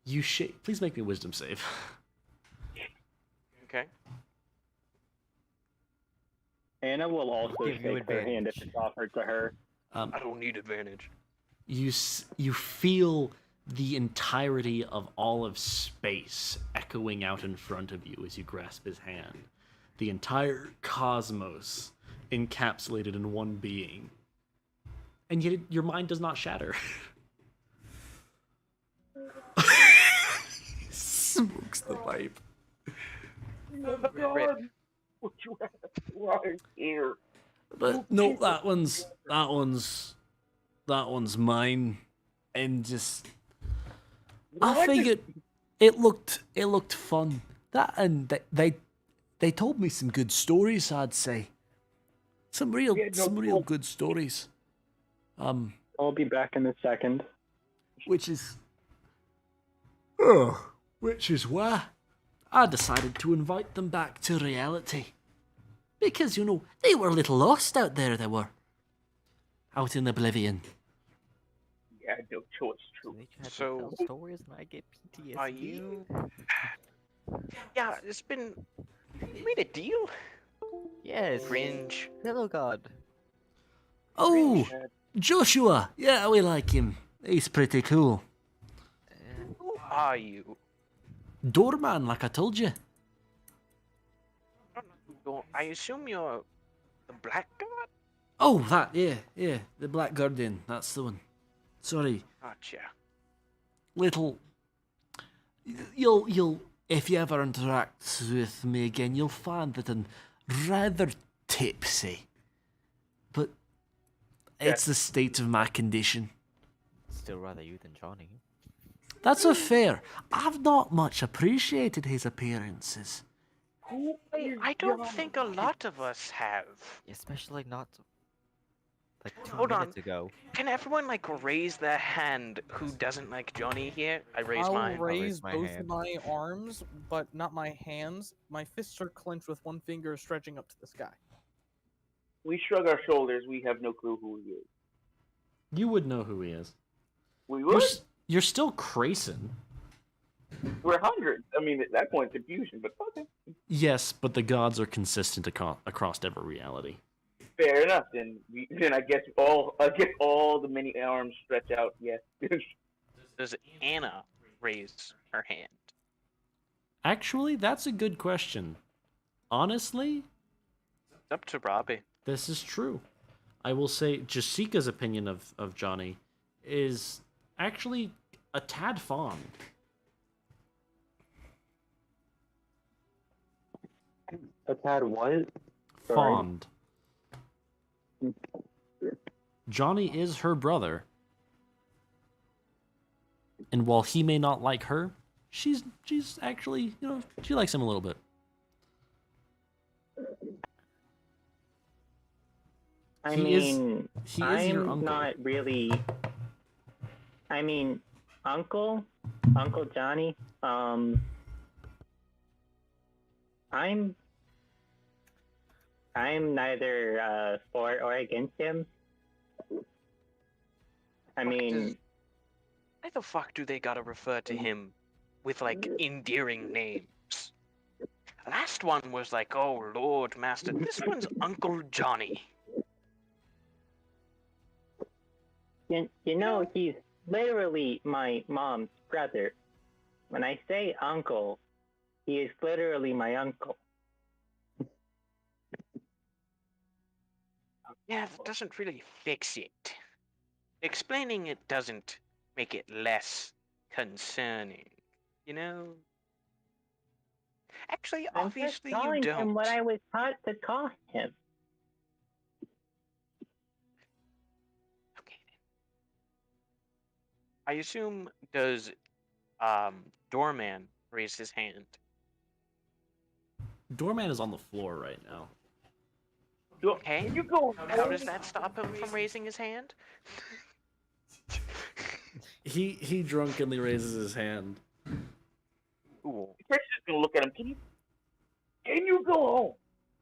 You shake. Please make me a wisdom save. Okay. Anna will also Give you shake her hand if advantage. it's offered to her. I don't need advantage. You feel the entirety of all of space echoing out in front of you as you grasp his hand. the entire cosmos encapsulated in one being. And yet your mind does not shatter. Smokes the pipe. Oh God, what you have right here? But no, that one's mine. And just I What? figured it looked fun. That and they told me some good stories, I'd say. Some real good stories. I'll be back in a second. Which is why I decided to invite them back to reality. Because, you know, they were a little lost out there, they were. Out in oblivion. Yeah, no choice, true. They try to So- tell stories and I get PTSD. Are you? Yeah, it's been. You made a deal. Yes. Cringe. Hello, God. Oh, Joshua! Yeah, we like him. He's pretty cool. Who are you? Doorman, like I told you. I assume you're the Black God. Oh, that, yeah, the Black Guardian, that's the one. Sorry, Gotcha. little. You'll, if you ever interact with me again, you'll find that I'm rather tipsy. But it's the state of my condition. Still rather you than Johnny. That's a fair. I've not much appreciated his appearances. Who is I don't Johnny? think a lot of us have. Especially not like 2 Hold on. minutes ago. Can everyone like raise their hand who doesn't like Johnny here? I raised I'll mine. raise my both hand. my arms, but not my hands. My fists are clenched with one finger stretching up to the sky. We shrug our shoulders. We have no clue who he is. You would know who he is. We would. You're still Crayson. We're hundreds. I mean, at that point, confusion, but okay. Yes, but the gods are consistent across every reality. Fair enough. Then I guess all the many arms stretch out. Yes. Does Anna raise her hand? Actually, that's a good question. Honestly, It's up to Robbie. this is true. I will say Jessica's opinion of Johnny is actually a tad fond. A tad what? Sorry. Fond. Johnny is her brother. And while he may not like her, she's actually, you know, she likes him a little bit. I He is- mean, he is your I'm uncle. not really. I mean, Uncle Johnny. I'm neither for or against him. I mean, Why the fuck do they gotta refer to him with like endearing names? Last one was like, oh Lord Master. This one's Uncle Johnny. you know, he's literally my mom's brother. When I say uncle, he is literally my uncle. Yeah, that doesn't really fix it. Explaining it doesn't make it less concerning, you know? Actually, I'm obviously just calling you him don't. what I was taught to call him. Okay. I assume does Doorman raise his hand? Doorman is on the floor right now. Okay. You go. How does that stop him from raising his hand? He drunkenly raises his hand. Ooh. Chris is gonna look at him. Can you go home?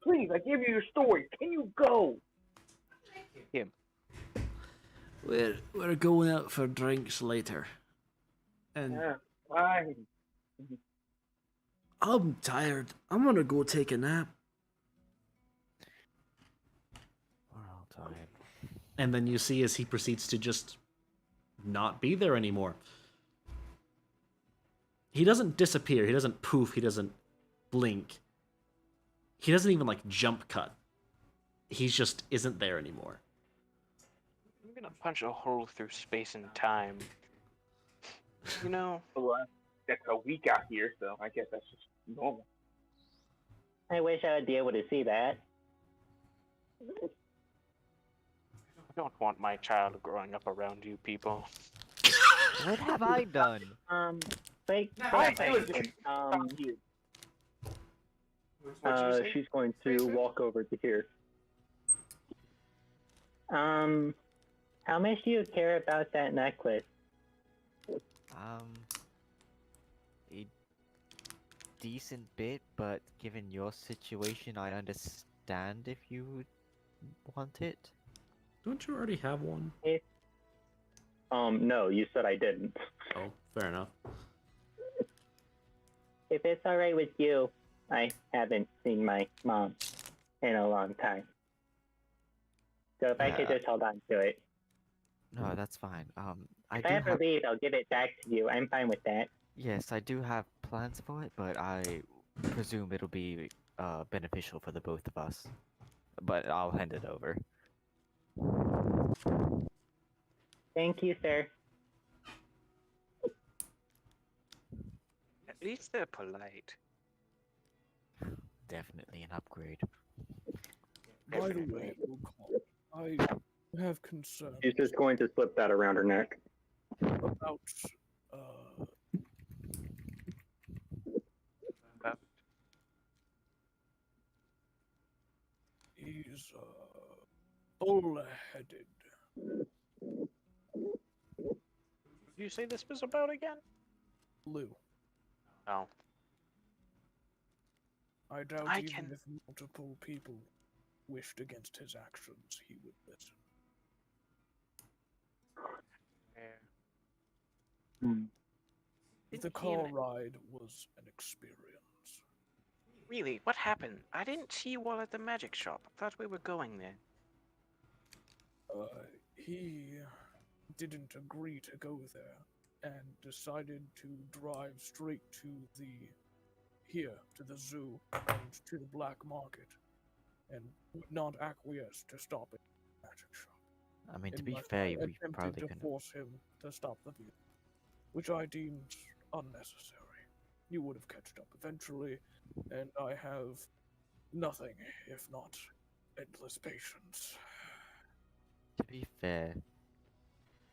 Please, I give you your story. Can you go? We're going out for drinks later. And Yeah, fine. I'm tired. I'm gonna go take a nap. We're all tired. And then you see as he proceeds to just not be there anymore. He doesn't disappear. He doesn't poof. He doesn't blink. he doesn't even like jump cut. He just isn't there anymore. I'm gonna punch a hole through space and time. You know, Well, that's a week out here, so I guess that's just normal. I wish I would be able to see that. I don't want my child growing up around you people. What have I done? Wait, I was just you. What'd you say? she's going to Fraser? walk over to here. How much do you care about that necklace? A decent bit, but given your situation, I understand if you would want it. Don't you already have one? No, you said I didn't. Oh, fair enough. If it's alright with you, I haven't seen my mom in a long time. So if I could Yeah. just hold on to it. No, that's fine. I If do I ever have. leave, I'll give it back to you. I'm fine with that. Yes, I do have plans for it, but I presume it'll be beneficial for the both of us. But I'll hand it over. Thank you, sir. At least they're polite. Definitely an upgrade. By the way, Lucas, I have concerns She's just going to slip that around her neck. about he's bull-headed. Did you say this was about again? Lou, Oh. I doubt I even can- if multiple people wished against his actions, he would listen. The car ride was an experience. Really? What happened? I didn't see you all at the magic shop. I thought we were going there. He didn't agree to go there and decided to drive straight to the zoo and to the black market, and would not acquiesce to stop at the magic shop. I mean, to In be my fair, I we attempted probably to couldn't. force him to stop the vehicle, which I deemed unnecessary. You would have catched up eventually, and I have nothing if not endless patience. To be fair,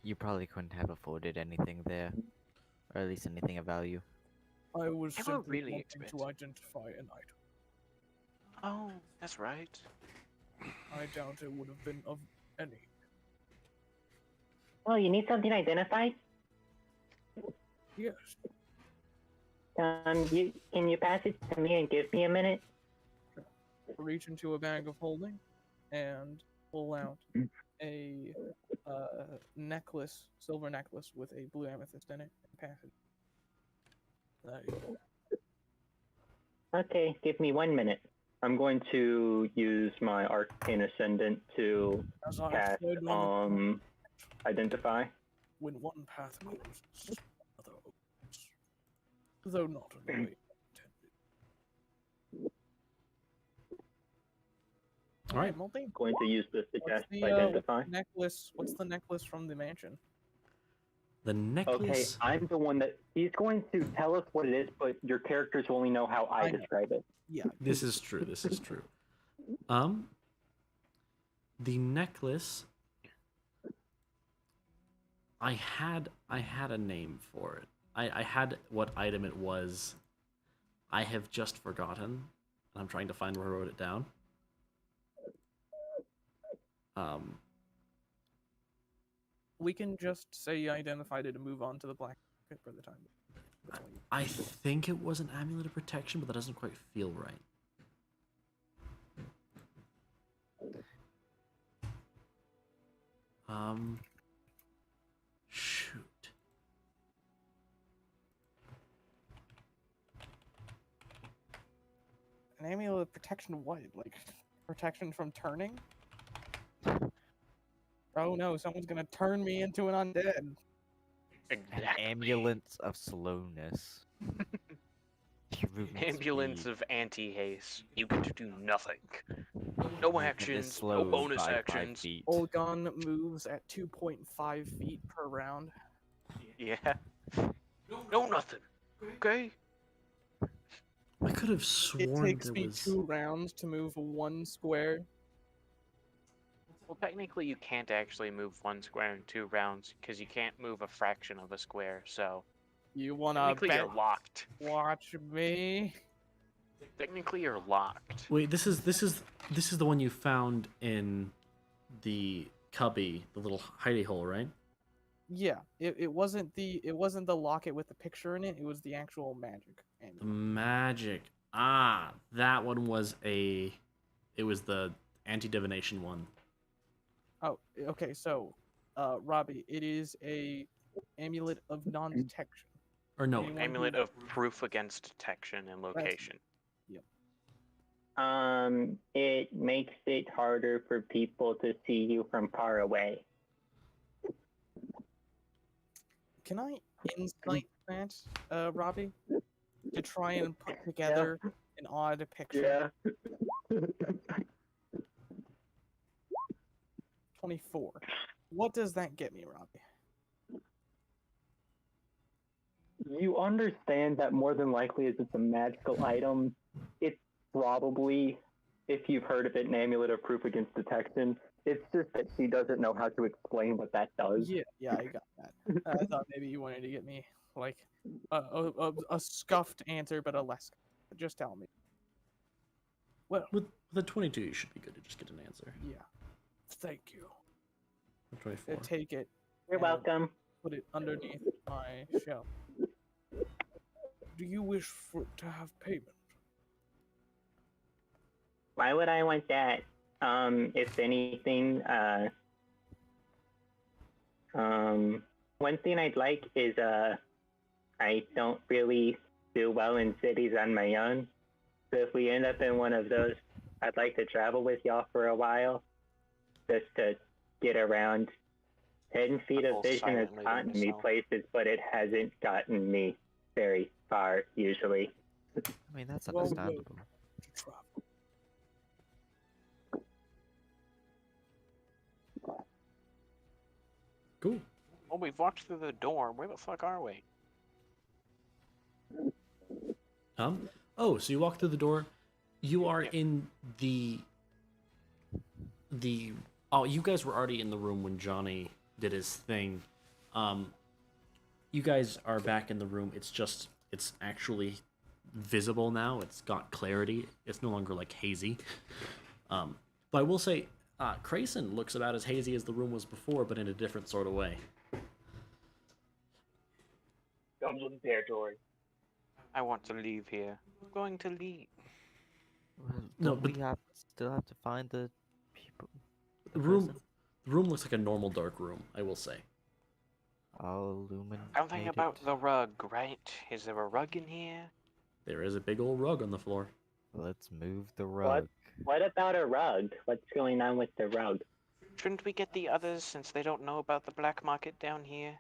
you probably couldn't have afforded anything there, or at least anything of value. I was They were simply really wanting to expensive. identify an item. Oh, that's right. I doubt it would have been of any. Oh, you need something identified? Yes, Can you pass it to me and give me a minute? Reach into a bag of holding and pull out a necklace, silver necklace with a blue amethyst in it, and pass it. there you go. Okay, give me 1 minute. I'm going to use my Arcane Ascendant to As I cast said on Identify. when one path closes, another opens. Though not in the way intended. All right. Multi? Going to use this to What's cast the Identify. necklace? What's the necklace from the mansion? The Okay, necklace. I'm the one that he's going to tell us what it is, but your characters only know how I I know. describe it. Yeah. This is true. This is true. The necklace. I had a name for it. I had what item it was. I have just forgotten. I'm trying to find where I wrote it down. We can just say you identified it and move on to the black market for the time. That's all you- I think it was an amulet of protection, but that doesn't quite feel right. Shoot. An amulet of protection what? Like protection from turning? Oh no, someone's gonna turn me into an undead. An amulet of slowness. You Movement Ambulance speed. of anti-haste. You get to do nothing. No Movement is actions, no slowed bonus by 5 actions. feet. Olgon moves at 2.5 feet per round. Yeah. No nothing. Okay? I could have It sworn takes there me was. 2 rounds to move 1 square. Well, technically you can't actually move 1 square in 2 rounds, because you can't move a fraction of a square, so... You wanna Technically bet? you're locked. Watch me. Technically you're locked. Wait, this is the one you found in the cubby, the little hidey hole, right? Yeah, it wasn't the locket with the picture in it. It was the actual magic. The magic. Ah, that one was it was the anti-divination one. Oh, okay. So, Robbie, it is a amulet of non-detection. Or no, Anyone Amulet who- of proof against detection and location. Yep. It makes it harder for people to see you from far away. Can I insight that, Robbie, to try and put together an odd picture? Yeah. 24. What does that get me, Robbie? You understand that more than likely, as it's a magical item, it's probably, if you've heard of it, an amulet of proof against detection. It's just that she doesn't know how to explain what that does. Yeah, I got that. I thought maybe you wanted to get me like a scuffed answer, but a less. Just tell me. Well, with the 22, you should be good to just get an answer. yeah. Thank you. With 24. Take it. You're and welcome. Put it underneath my shelf. Do you wish for to have payment? Why would I want that? If anything, one thing I'd like is, I don't really do well in cities on my own. So if we end up in one of those, I'd like to travel with y'all for a while, just to get around. 10 feet of I'll vision has silently gotten me myself. places, but it hasn't gotten me very far, usually. I mean, that's Well, understandable. To travel. Cool. Well, we've walked through the door. Where the fuck are we? Oh, so you walk through the door. You are Yeah. in the. Oh, you guys were already in the room when Johnny did his thing. You guys are back in the room. It's actually visible now. It's got clarity. It's no longer like hazy. But I will say, Crayson looks about as hazy as the room was before, but in a different sort of way. Comes with the territory. I want to leave here. I'm going to leave. Well, No, don't but- we still have to find the people? The room looks like a normal dark room, I will say. I'll illuminate Something it. about the rug, right? Is there a rug in here? There is a big old rug on the floor. Let's move the rug. What about a rug? What's going on with the rug? Shouldn't we get the others since they don't know about the black market down here?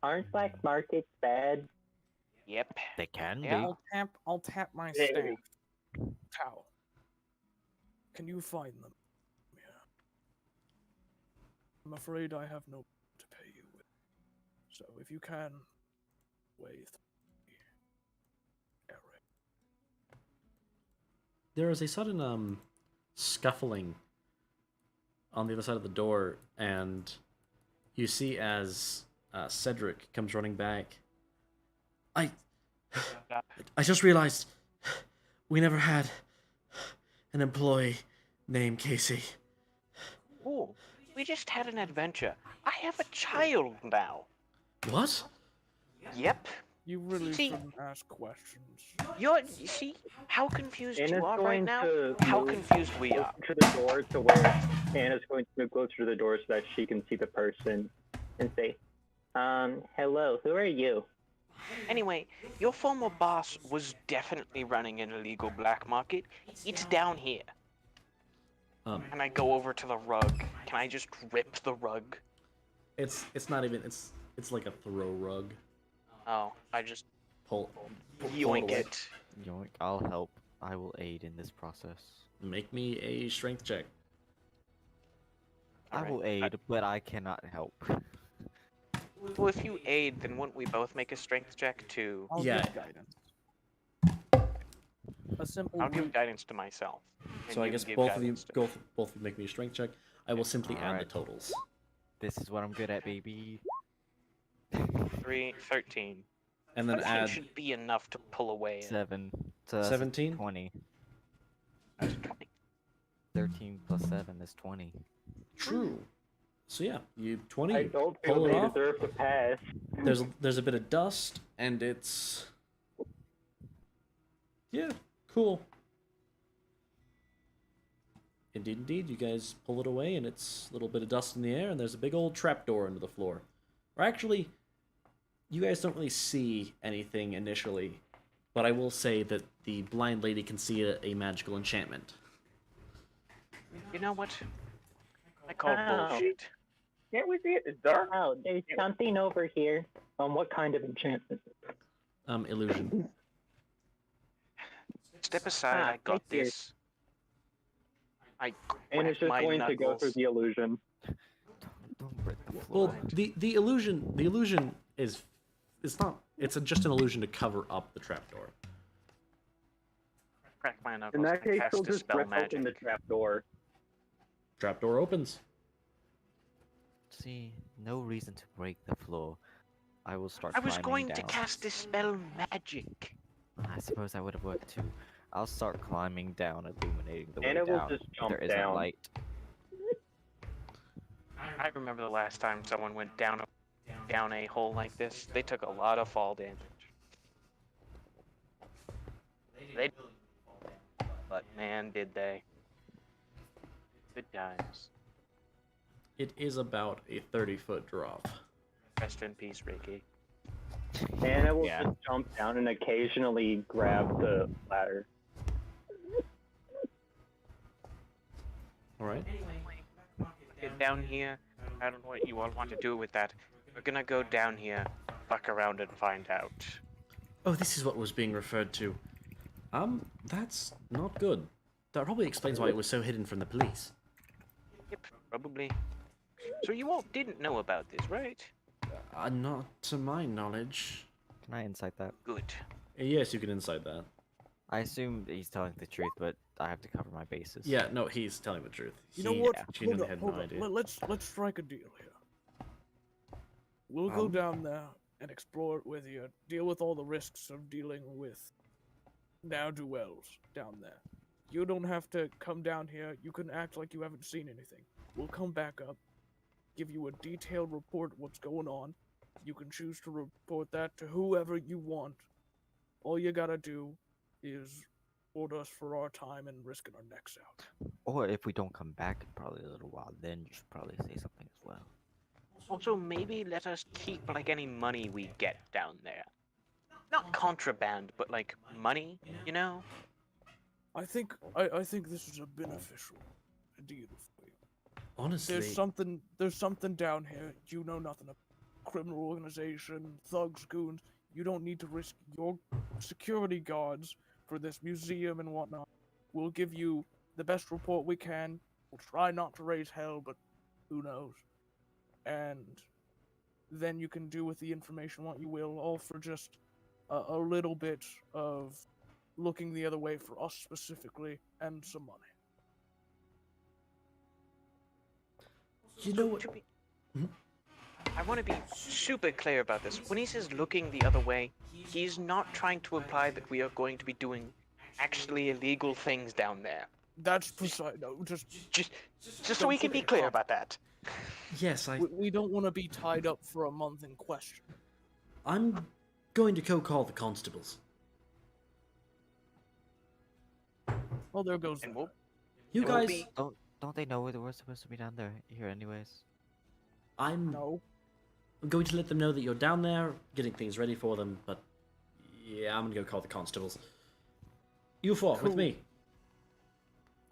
Aren't black markets bad? Yep. They can Yeah. be. I'll tap my Hey. staff. How? Can you find them? Yeah. I'm afraid I have no to pay you with. So if you can, wait. Eric. There is a sudden scuffling on the other side of the door, and you see as Cedric comes running back. I just realized we never had an employee named Casey. Oh, we just had an adventure. I have a child now. What? Yep. You really See- shouldn't ask questions. You see how confused Anna's you are right going now? to How move confused we are. to the door to where Anna's going to move closer to the door so that she can see the person and say, hello, who are you? Anyway, your former boss was definitely running an illegal black market. It's down here. Can I go over to the rug? Can I just rip the rug? It's not even it's like a throw rug. Oh, I just Pull it yoink away. it. Yoink, I'll help. I will aid in this process. Make me a strength check. I will aid, but I cannot help. Well, if you aid, then wouldn't we both make a strength check to? I'll Yeah. give guidance. A simple I'll give root. guidance to myself. and So I you guess give both of you guidance to- both make me a strength check. I will simply add the Alright. totals. This is what I'm good at, baby. 13. And then 13 add should be enough to pull away. 7. So that's 17? 20. That's 20. 13 plus 7 is 20. True. So yeah, you 20. I You don't pull feel it they off. deserve to pass. There's a bit of dust, and it's yeah, cool. Indeed, you guys pull it away, and it's a little bit of dust in the air, and there's a big old trapdoor into the floor. Or actually, you guys don't really see anything initially, but I will say that the blind lady can see a magical enchantment. You know what? I call Ow. bullshit. Can't we see it? It's dark. Oh, there's something over here. What kind of enchantment? Illusion. Step aside, I got thank you. this. I And it's crack just my going to go through knuckles. the illusion. Don't break the floor. Well, the illusion is it's not just an illusion to cover up the trapdoor. Crack my knuckles. In that and case, cast we'll a just spell rip magic. open the trapdoor. Trapdoor opens. See, no reason to break the floor. I will start I was climbing going to down. cast dispel magic. I suppose that would have worked too. I'll start climbing down, illuminating the way And it will down. just If jump there isn't down. light. I remember the last time someone went down a hole like this. They took a lot of fall damage. But man, did they. Good times. It is about a 30-foot drop. Rest in peace, Ricky. And it will Yeah. just jump down and occasionally grab the ladder. All right. Get down here. I don't know what you all want to do with that. We're gonna go down here, fuck around and find out. Oh, this is what was being referred to. That's not good. That probably explains why it was so hidden from the police. Yep, probably. So you all didn't know about this, right? Not to my knowledge. Can I insight that? Good. Yes, you can insight that. I assume he's telling the truth, but I have to cover my bases. Yeah, no, he's telling the truth. You know He what? genuinely Hold had on, no idea. Let's strike a deal here. We'll go down there and explore it with you. Deal with all the risks of dealing with ne'er-do-wells down there. You don't have to come down here. You can act like you haven't seen anything. We'll come back up, give you a detailed report of what's going on. You can choose to report that to whoever you want. All you gotta do is report us for our time and risking our necks out. Or if we don't come back in probably a little while, then you should probably say something as well. Also, maybe let us keep like any money we get down there. Not contraband, but like money, you know? I think this is a beneficial deal for you. Honestly, There's something down here you know nothing about. Criminal organization, thugs, goons. You don't need to risk your security guards for this museum and whatnot. We'll give you the best report we can. We'll try not to raise hell, but who knows? And then you can do with the information what you will, all for just a little bit of looking the other way for us specifically and some money. you know what? To be- I want to be super clear about this. When he says looking the other way, he's not trying to imply that we are going to be doing actually illegal things down there. That's precise. No, just Just so we can be clear about that. Yes, we don't want to be tied up for a month in question. I'm going to go call the constables. Oh, there goes. And that. we'll You It will guys, be- Don't they know we're supposed to be down there here anyways? I'm No. going to let them know that you're down there, getting things ready for them, but yeah, I'm gonna go call the constables. You four, with Cool. me.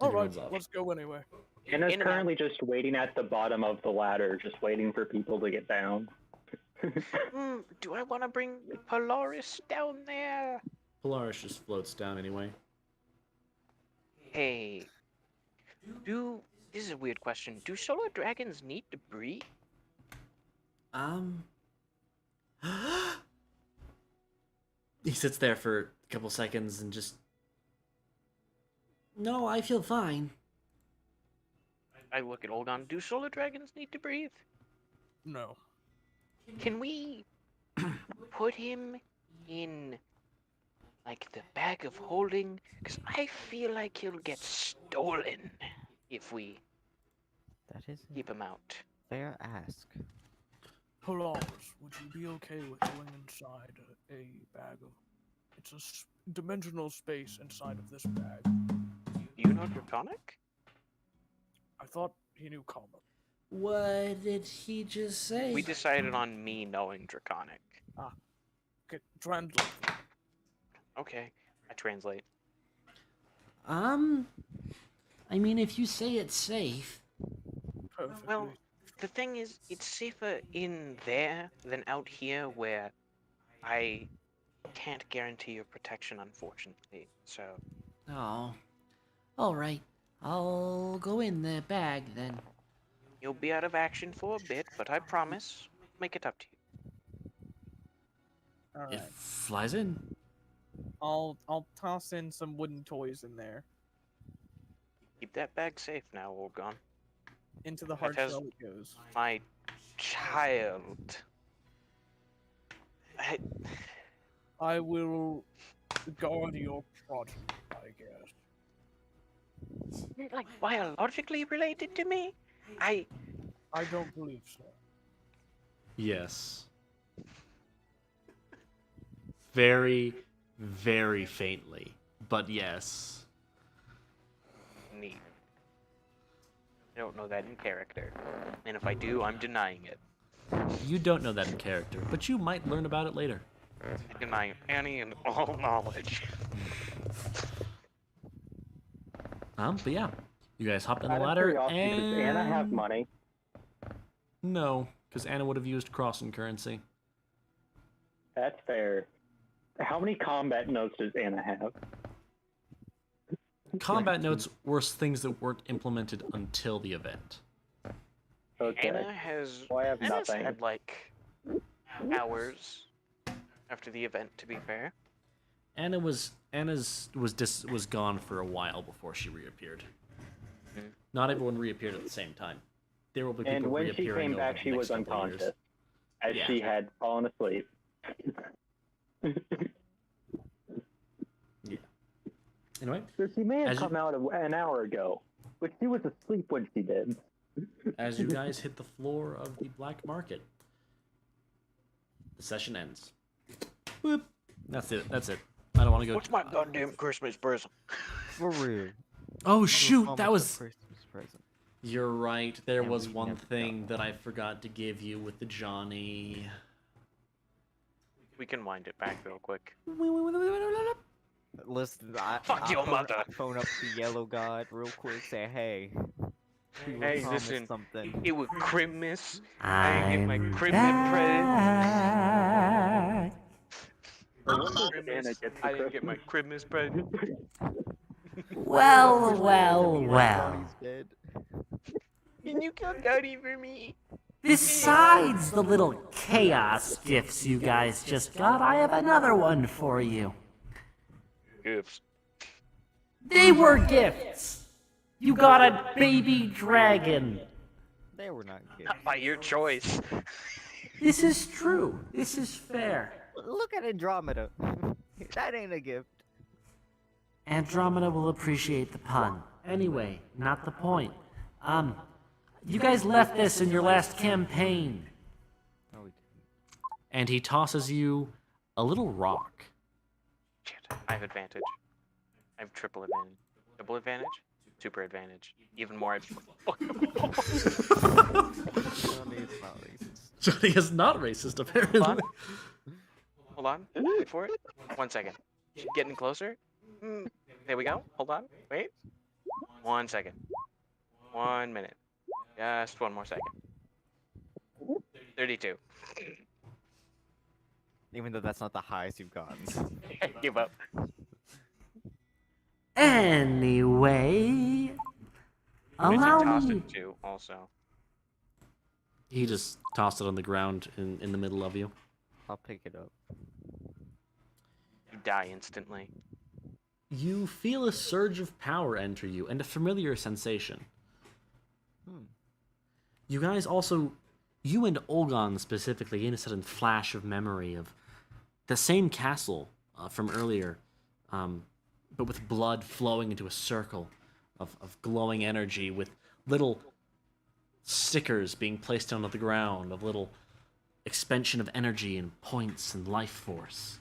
All right, Everyone's up. let's go anyway. And is In and currently just waiting at the bottom of the ladder, just waiting for people to get down. Do I want to bring Polaris down there? Polaris just floats down anyway. Hey, this is a weird question. Do solar dragons need to breathe? He sits there for a couple seconds and just. No, I feel fine. I look at Olgon. Do solar dragons need to breathe? No. Can we put him in, like, the bag of holding? Because I feel like he'll get stolen if we That is keep him out. fair ask. Polaris, would you be okay with going inside a bag of... It's a dimensional space inside of this bag. Do you know Draconic? I thought he knew common. What did he just say? We decided on me knowing Draconic. Okay, translate. Okay, I translate. I mean, if you say it's safe. Perfectly. Well, the thing is, it's safer in there than out here where I can't guarantee your protection, unfortunately. So, Oh. Alright. I'll go in the bag then. you'll be out of action for a bit, but I promise, make it up to you. All It right. flies in. I'll toss in some wooden toys in there. Keep that bag safe now, Olgon. Into the hard has- shell it goes. My child. I will guard your progeny, I guess. You're, like, biologically related to me? I don't believe so. Yes. Very, very faintly. But yes. Neat. I don't know that in character. And if I do, I'm denying it. You don't know that in character, but you might learn about it later. I deny any and all knowledge. But yeah. You guys hop in the Out of ladder curiosity, and... does Anna have money? No, because Anna would have used crossing currency. That's fair. How many combat notes does Anna have? Combat notes were things that weren't implemented until the event. Okay. Anna has Well, I have Anna's nothing. had like hours after the event, to be fair. Anna's was gone for a while before she reappeared. Mhm. Not everyone reappeared at the same time. There will be people And when she reappearing came over back, the she next was couple of years. unconscious, as Yeah. she had fallen asleep. Anyway, So she may have As you- come out an hour ago, but she was asleep when she did. as you guys hit the floor of the black market, the session ends. Boop. That's it. That's it. I don't want to go. What's my goddamn Christmas present? For real. Oh Promise shoot! a That was. Christmas present. You're right. There And was we one never thing got that I forgot to give you with the Johnny. We can wind it back real quick. Listen, Fuck your mother. Phone up the yellow god real quick. Say, hey. We were Hey, promised listen. something. It was Christmas. I didn't get my Christmas back. present. I didn't get my Christmas present. Well, well, well. Johnny's dead. Can you kill Cody for me? Besides the little chaos gifts you guys just got, I have another one for you. Gifts. They were gifts. You got a baby dragon. They were not kidding. Not by your choice. This is true. This is fair. Look at Andromeda. That ain't a gift. Andromeda will appreciate the pun. Anyway, not the point. You guys left this in your last campaign. No, we didn't. And he tosses you a little rock. Shit, I have advantage. I have triple advantage. Double advantage? Super advantage. Even more advantage. Johnny is not racist. Johnny is not racist, apparently. Hold on. Wait for it. 1 second. Getting closer. There we go. Hold on. Wait. 1 second. 1 minute. Just one more second. 32. Even though that's not the highest you've gotten. Give up. Anyway, Where'd you allow toss me. it to, also? He just tossed it on the ground in the middle of you. I'll pick it up. You die instantly. You feel a surge of power enter you and a familiar sensation. You guys also, you and Olgon specifically, gain a sudden flash of memory of the same castle from earlier, but with blood flowing into a circle of glowing energy, with little stickers being placed onto the ground, of little expansion of energy and points and life force.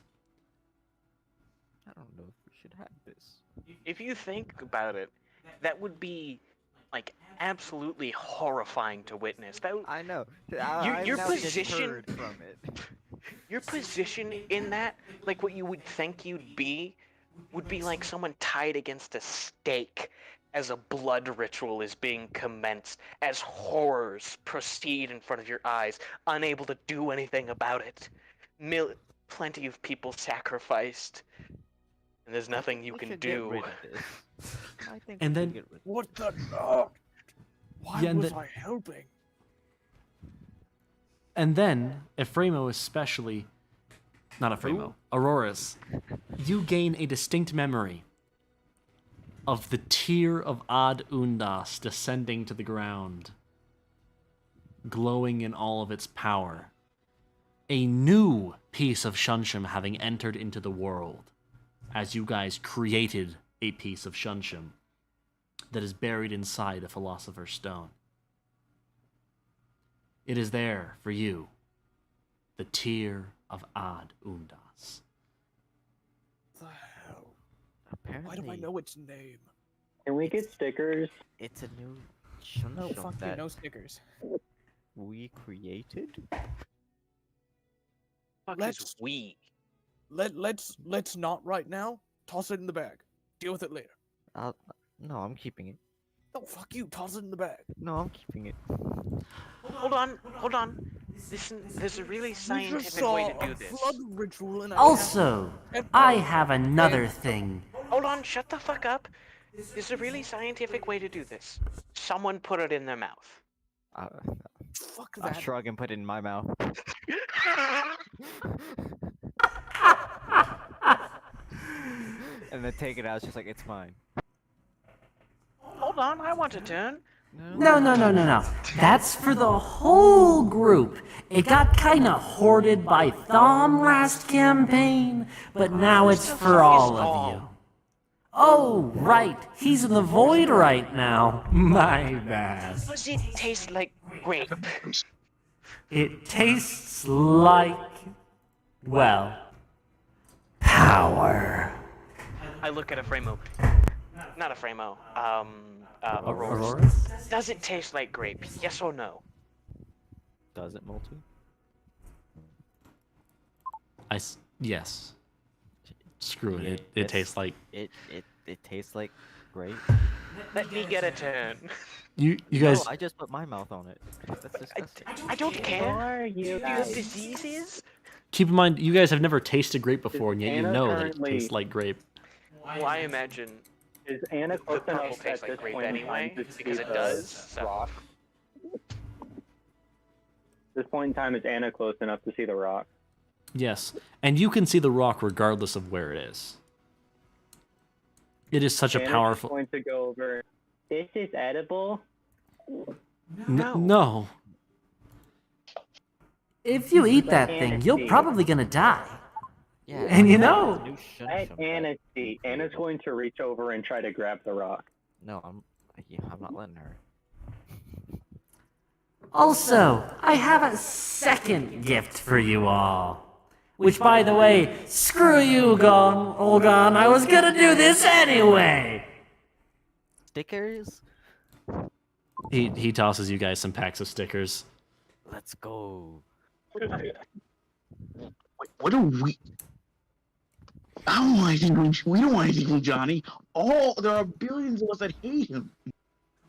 I don't know if we should have this. If you think about it, that would be like absolutely horrifying to witness. That I know. your now position deterred from it. your position in that, like what you would think you'd be, would be like someone tied against a stake as a blood ritual is being commenced, as horrors proceed in front of your eyes, unable to do anything about it. Plenty of people sacrificed, and there's nothing you We can should get do. rid of this. I think And we then- should get rid of What the? Oh, why Yeah, and was the- I helping? And then, Ephraimo especially, not Ephraimo, Auroras, you gain a distinct memory of the tear of Ad Undas descending to the ground, glowing in all of its power. A new piece of Shunsham having entered into the world, as you guys created a piece of Shunsham that is buried inside a Philosopher's Stone. It is there for you, the tear of Ad Undas. The hell? Apparently, Why do I know its name? Can we get stickers? it's a new No, Shunshun fuck you, that no stickers. we created. Fuck Let's- is we? Let's not right now. Toss it in the bag. Deal with it later. No, I'm keeping it. No, fuck you. Toss it in the bag. No, I'm keeping it. Hold on. There's a really We just scientific saw way to a do this. blood ritual and Also, I have another thing. Hold on, shut the fuck up. There's a really scientific way to do this. Someone put it in their mouth. Fuck I that. shrug and put it in my mouth. And then take it out. It's just like it's mine. Hold on, I want a turn. No. That's for the whole group. It got kinda hoarded by Thom last campaign, but now it's for all of you. Oh, right. He's in the void right now. My bad. Does it taste like grape? It tastes like, well, power. I look at Ephraimo. Not Ephraimo. Aurora. Auroras? Does it taste like grape? Yes or no? Does it, Multi? Yes. Screw it. It Yes. tastes like It tastes like grape. Let me get a turn. you guys. No, I just put my mouth on it. That's disgusting. I don't care. Are you Do you have guys? diseases? Keep in mind, you guys have never tasted grape before, and yet you Anna know that it currently- tastes like grape. Well, I imagine Is Anna the close purple enough tastes at like this grape point in anyway, time to see because it the does. So. rock? This point in time, is Anna close enough to see the rock? Yes, and you can see the rock regardless of where it is. It is such a Anna's powerful. going to go over. This is edible. No. If you eat that thing, you're probably gonna die. Yeah. And you it's a know- new Let Shunshun Anna see. Anna's going to reach over and try to grab the rock. No, I'm not letting her. Also, I have a second gift for you all. Which, by the way, screw you, Olgon. I was gonna do this anyway. Stickers? He tosses you guys some packs of stickers. Let's go. What do we? I don't want anything we don't want anything from Johnny. There are billions of us that hate him.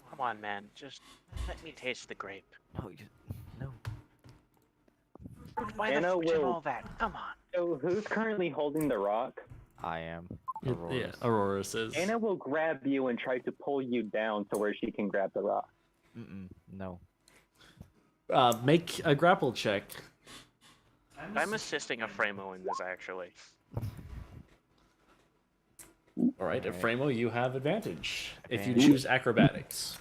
Come on, man. Just let me taste the grape. No, no. Why the Anna fuck and will- all that? Come on. So who's currently holding the rock? I am. Yeah, Aurora's. Aurora says. Anna will grab you and try to pull you down to where she can grab the rock. No. Make a grapple check. I'm assisting a Framo in this, actually. All right, Okay. Framo, you have advantage if you Advantage. choose acrobatics.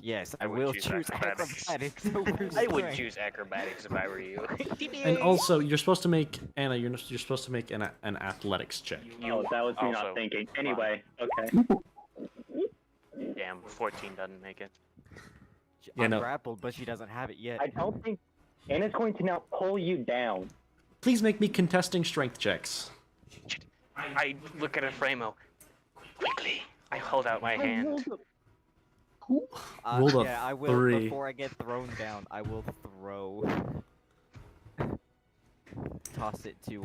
Yes, I I would will choose choose acrobatics. acrobatics over I would strength. choose acrobatics if I were you. And also, you're supposed to make Anna. You're supposed to make an athletics check. Oh, that was me also not thinking. fine. Anyway, okay. Damn, 14 doesn't make it. Yeah, I'm no. grappled, but she doesn't have it yet. I don't think Anna's going to now pull you down. Please make me contesting strength checks. I look at a Framo. Quickly, I hold out my hand. Rolled a Yeah, I will. 3. Before I get thrown down, I will throw. Toss it to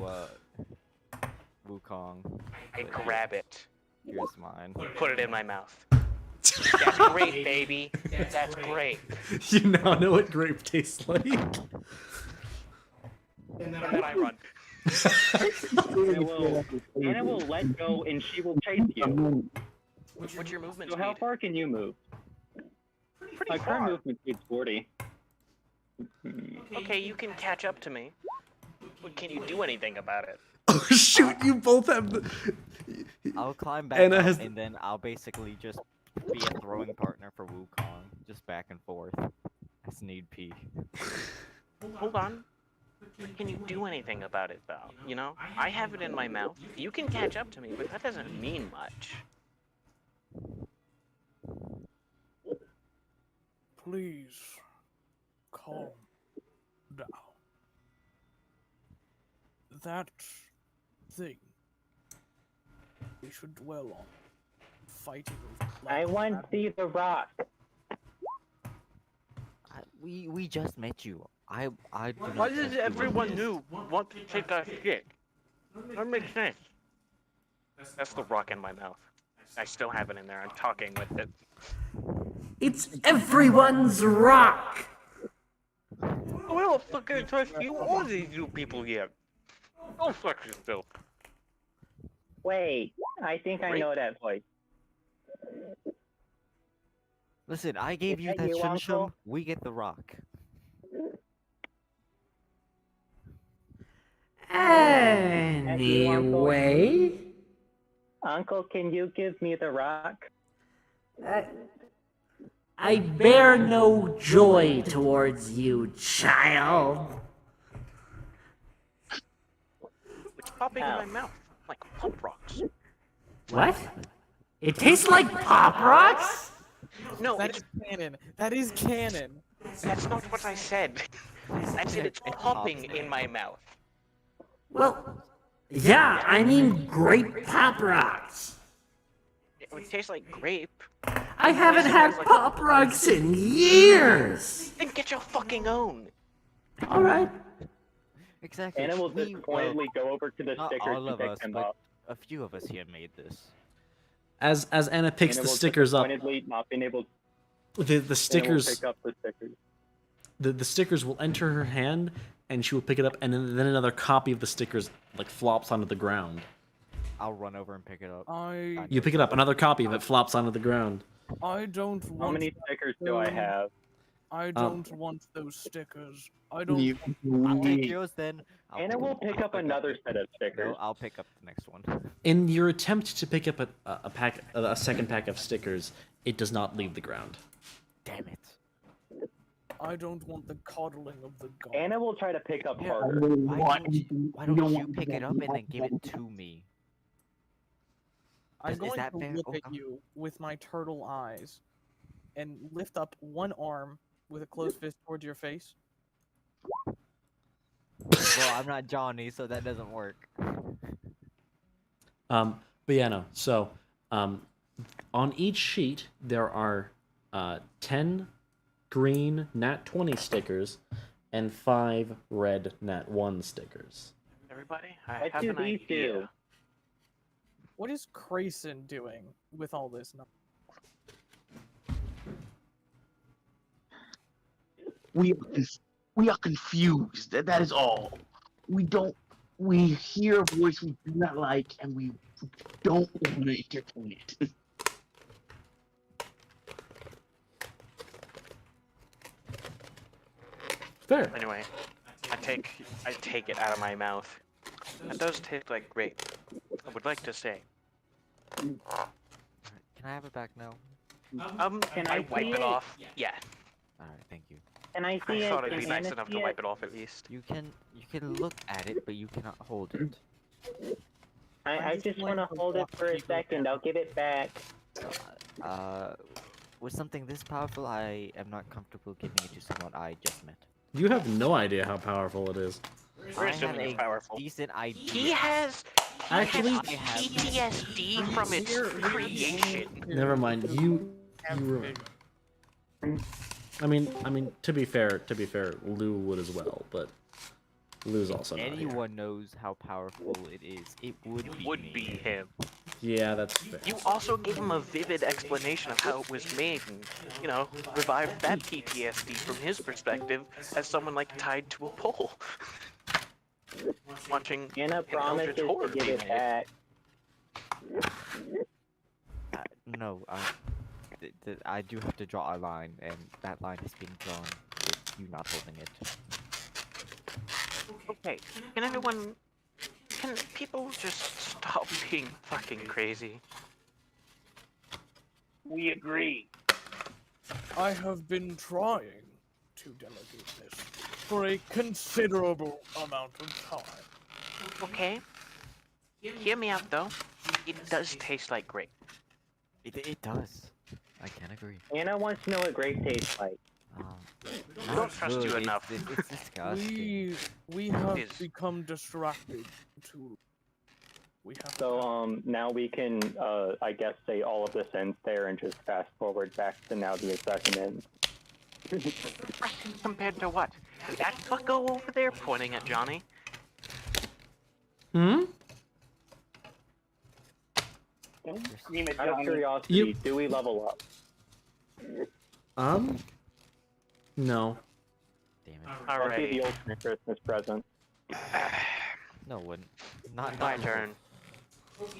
Wukong. I grab it. Here's mine. Put it in my mouth. That's great, baby. That's great. You now know what grape tastes like. And then I run. Anna will let go and she will chase you. What's your movement So how speed? far can you move? Pretty My current far. movement speed's 40. Okay, you can catch up to me. But can you do anything about it? Oh shoot! You both have. I'll climb back Anna up, has- and then I'll basically just be a throwing partner for Wukong, just back and forth, as need be. Hold on. Can you do anything about it, though? You know? I have it in my mouth. You can catch up to me, but that doesn't mean much. Please, calm down. That thing we should dwell on. Fighting with I black want to see the rock. We just met you. I do not Why trust does you everyone with this. new want to take a shit? That makes sense. That's the rock in my mouth. I still have it in there. I'm talking with it. It's everyone's rock! I don't fucking trust you or these new people yet. Go fuck yourself. Wait, I think I know that voice. Listen, I gave you that that you, shum Uncle? shum. We get the rock. Anyway, Uncle, can you give me the rock? I bear no joy towards you, child. It's popping in my mouth like pop rocks. What? It tastes like Pop Rocks? No, That is canon. That is canon. that's not what I said. I said it's popping in my mouth. Well, yeah, I mean grape Pop Rocks. It would taste like grape. I haven't had Pop Rocks in years. Then get your fucking own. All right. Exactly. Anna will We- disappointedly go over to the not stickers all and of pick us, them but up. a few of us here made this. As Anna picks Anna the will stickers up, disappointedly not being able. the Anna will stickers pick up the stickers. the stickers will enter her hand, and she will pick it up, and then another copy of the stickers like flops onto the ground. I'll run over and pick it up. You pick it up, another copy of it flops onto the ground. I don't want. How many stickers do I have? I don't want those stickers. I don't. You, I'll take we- yours then. Anna will pick up another set of stickers. No, I'll pick up the next one. In your attempt to pick up a second pack of stickers, it does not leave the ground. Damn it. I don't want the coddling of the gods. Anna will try to pick up Yeah. harder. Why don't you pick it up and then give it to me? I'm Is going that to fair? look Oh, at God. you with my turtle eyes and lift up one arm with a closed fist towards your face. Well, I'm not Johnny, so that doesn't work. But yeah, no. So, on each sheet there are 10 green Nat 20 stickers and 5 red Nat 1 stickers. Everybody, I What have do an these idea. do? What is Crayson doing with all this? we are confused. That is all. We don't we hear a voice we do not like, and we don't want to entertain it. Fair. Anyway, I take it out of my mouth. That does taste like grape. I would like to say. Can I have it back now? Can I I wipe see it it? off. Yeah. Alright, thank you. Can I I see it? thought it'd be Can nice Anna enough see to it? wipe it off at least. You can look at it, but you cannot hold it. I just want to hold it for a second. I'll give it back. With something this powerful, I am not comfortable giving it to someone I just met. You have no idea how powerful it is. We're I have assuming a it's powerful. decent idea. He has Actually, PTSD from its creation. never mind. You ruined. I mean, to be fair, Lou would as well, but Lou's also not here. Anyone knows how powerful it is, it would be me. him. Yeah, that's fair. You also gave him a vivid explanation of how it was made and, you know, revived that PTSD from his perspective as someone, like, tied to a pole. Watching Anna promises to give it back. No, I do have to draw a line, and that line is being drawn with you not holding it. Okay, can people just stop being fucking crazy? We agree. I have been trying to delegate this for a considerable amount of time. Okay. Hear me out though. It does taste like grape. It does. I can agree. Anna wants to know what grape tastes like. I don't trust you enough. It's disgusting. We have become distracted too. We have So now we can I guess say all of this ends there and just fast forward back to now the session ends. Compared to what? That fucko over there pointing at Johnny. Don't scream at Out of Johnny. curiosity, do we level up? No. Damn it. That'd be Alright. the ultimate Christmas present. No, it wouldn't. Not My turn.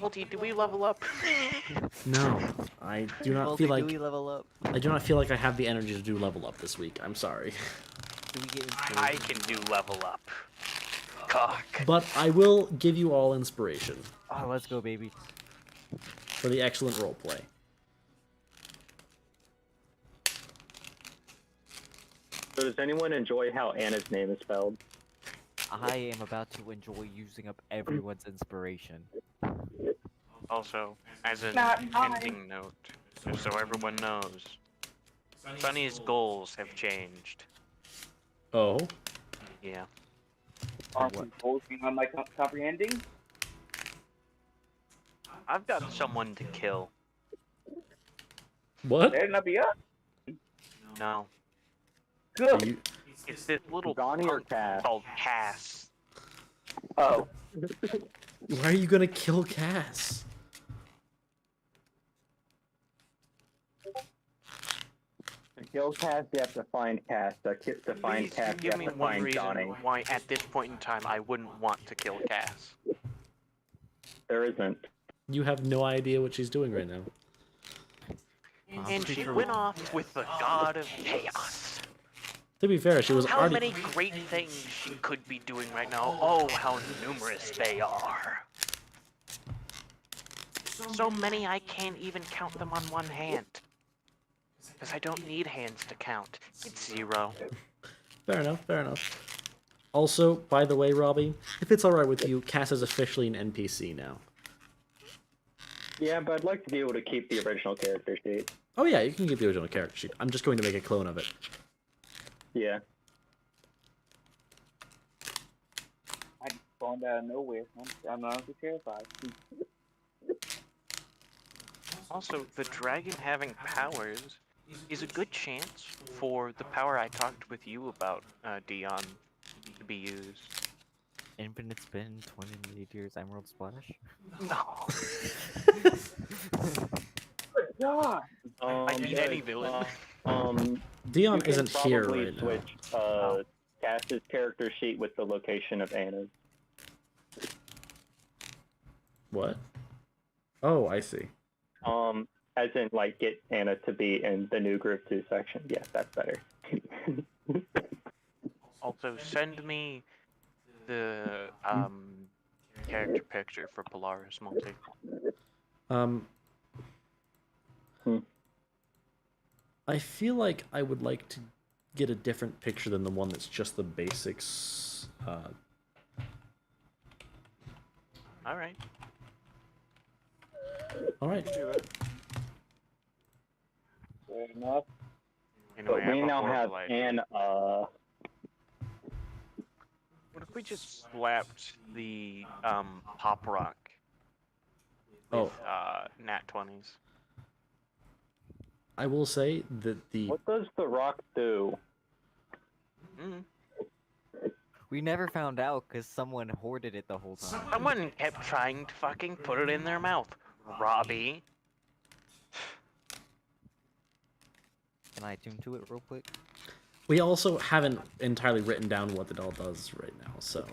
Multi, do we level up? No. I do not feel like Do we level up? I do not feel like I have the energy to do level up this week. I'm sorry. Do we get I can do level up. Cock. But I will give you all inspiration Oh, let's go, baby. for the excellent roleplay. So does anyone enjoy how Anna's name is spelled? I am about to enjoy using up everyone's inspiration. Also, as an Not mine. ending note, just so everyone knows, Sunny's goals have changed. Oh. Yeah. Are we both beyond my comprehending? I've got someone to kill. What? Better not be us. No. Good. You- It's this little Donnie or punk Cass? called Cass. Oh. Why are you gonna kill Cass? To kill Cass, you have to find Cass. To find Please Cass, you give have me to one find reason Johnny. why at this point in time I wouldn't want to kill Cass. There isn't. You have no idea what she's doing right now. And she went off with the god of chaos. To be fair, she was How already. many great things she could be doing right now. Oh, how numerous they are. So many I can't even count them on one hand. Because I don't need hands to count. It's 0. Fair enough, fair enough. Also, by the way, Robbie, if it's alright with you, Cass is officially an NPC now. Yeah, but I'd like to be able to keep the original character sheet. Oh yeah, you can keep the original character sheet. I'm just going to make a clone of it. Yeah. I just spawned out of nowhere. I'm honestly terrified. Also, the dragon having powers is a good chance for the power I talked with you about, Dion, to be used. Infinite spin, 28 years, Emerald Splash. No. Good God. I need any villain. Dion You can isn't here probably right now. switch Cass's character sheet with the location of Anna's. What? Oh, I see. As in, like, get Anna to be in the new Group 2 section. Yes, that's better. Also, send me the character picture for Polaris Multi. I feel like I would like to get a different picture than the one that's just the basics. All right. All right. Fair enough. Anyway, But we I now horrible have idea. Anna. What if we just slapped the pop rock with nat 20s? I will say that the What does the rock do? We never found out because someone hoarded it the whole time. Someone kept trying to fucking put it in their mouth. Robbie. Can I tune to it real quick? we also haven't entirely written down what the doll does right now, so.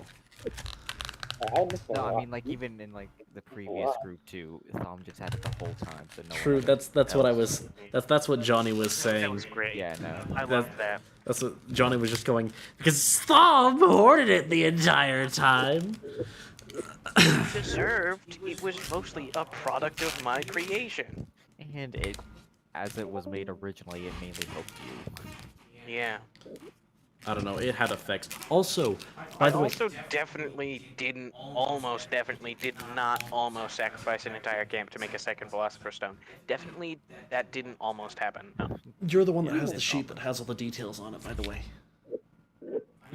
No, I mean like even in like the previous group too, Thom just had it the whole time, so no. True, that's what I was. That's what Johnny was saying. That was great. Yeah, no. I love that. That's what Johnny was just going, because Thom hoarded it the entire time. Deserved. It was mostly a product of my creation. And it, as it was made originally, it mainly helped you. Yeah. I don't know, it had effects. Also, by the way, also definitely almost definitely did not almost sacrifice an entire camp to make a second Philosopher's Stone. Definitely that didn't almost happen. No. you're the one that has the sheet that has all the details on it, by the way.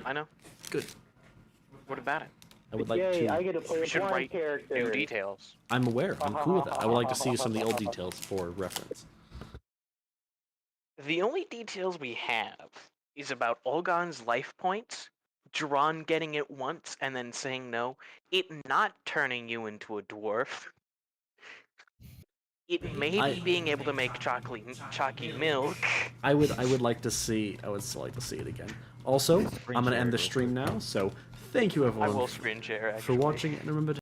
I know. Good. What about it? I would like Yay, to. I get to play We a should blind write character. new details. I'm aware. I'm cool with that. I would like to see some of the old details for reference. The only details we have is about Olgon's life points, Duran getting it once and then saying no, it not turning you into a dwarf, it maybe being able to make chalky milk. I would like to see. I would still like to see it again. Also, I'm gonna end the stream now. So, thank you I everyone will screen share for actually. watching, and remember to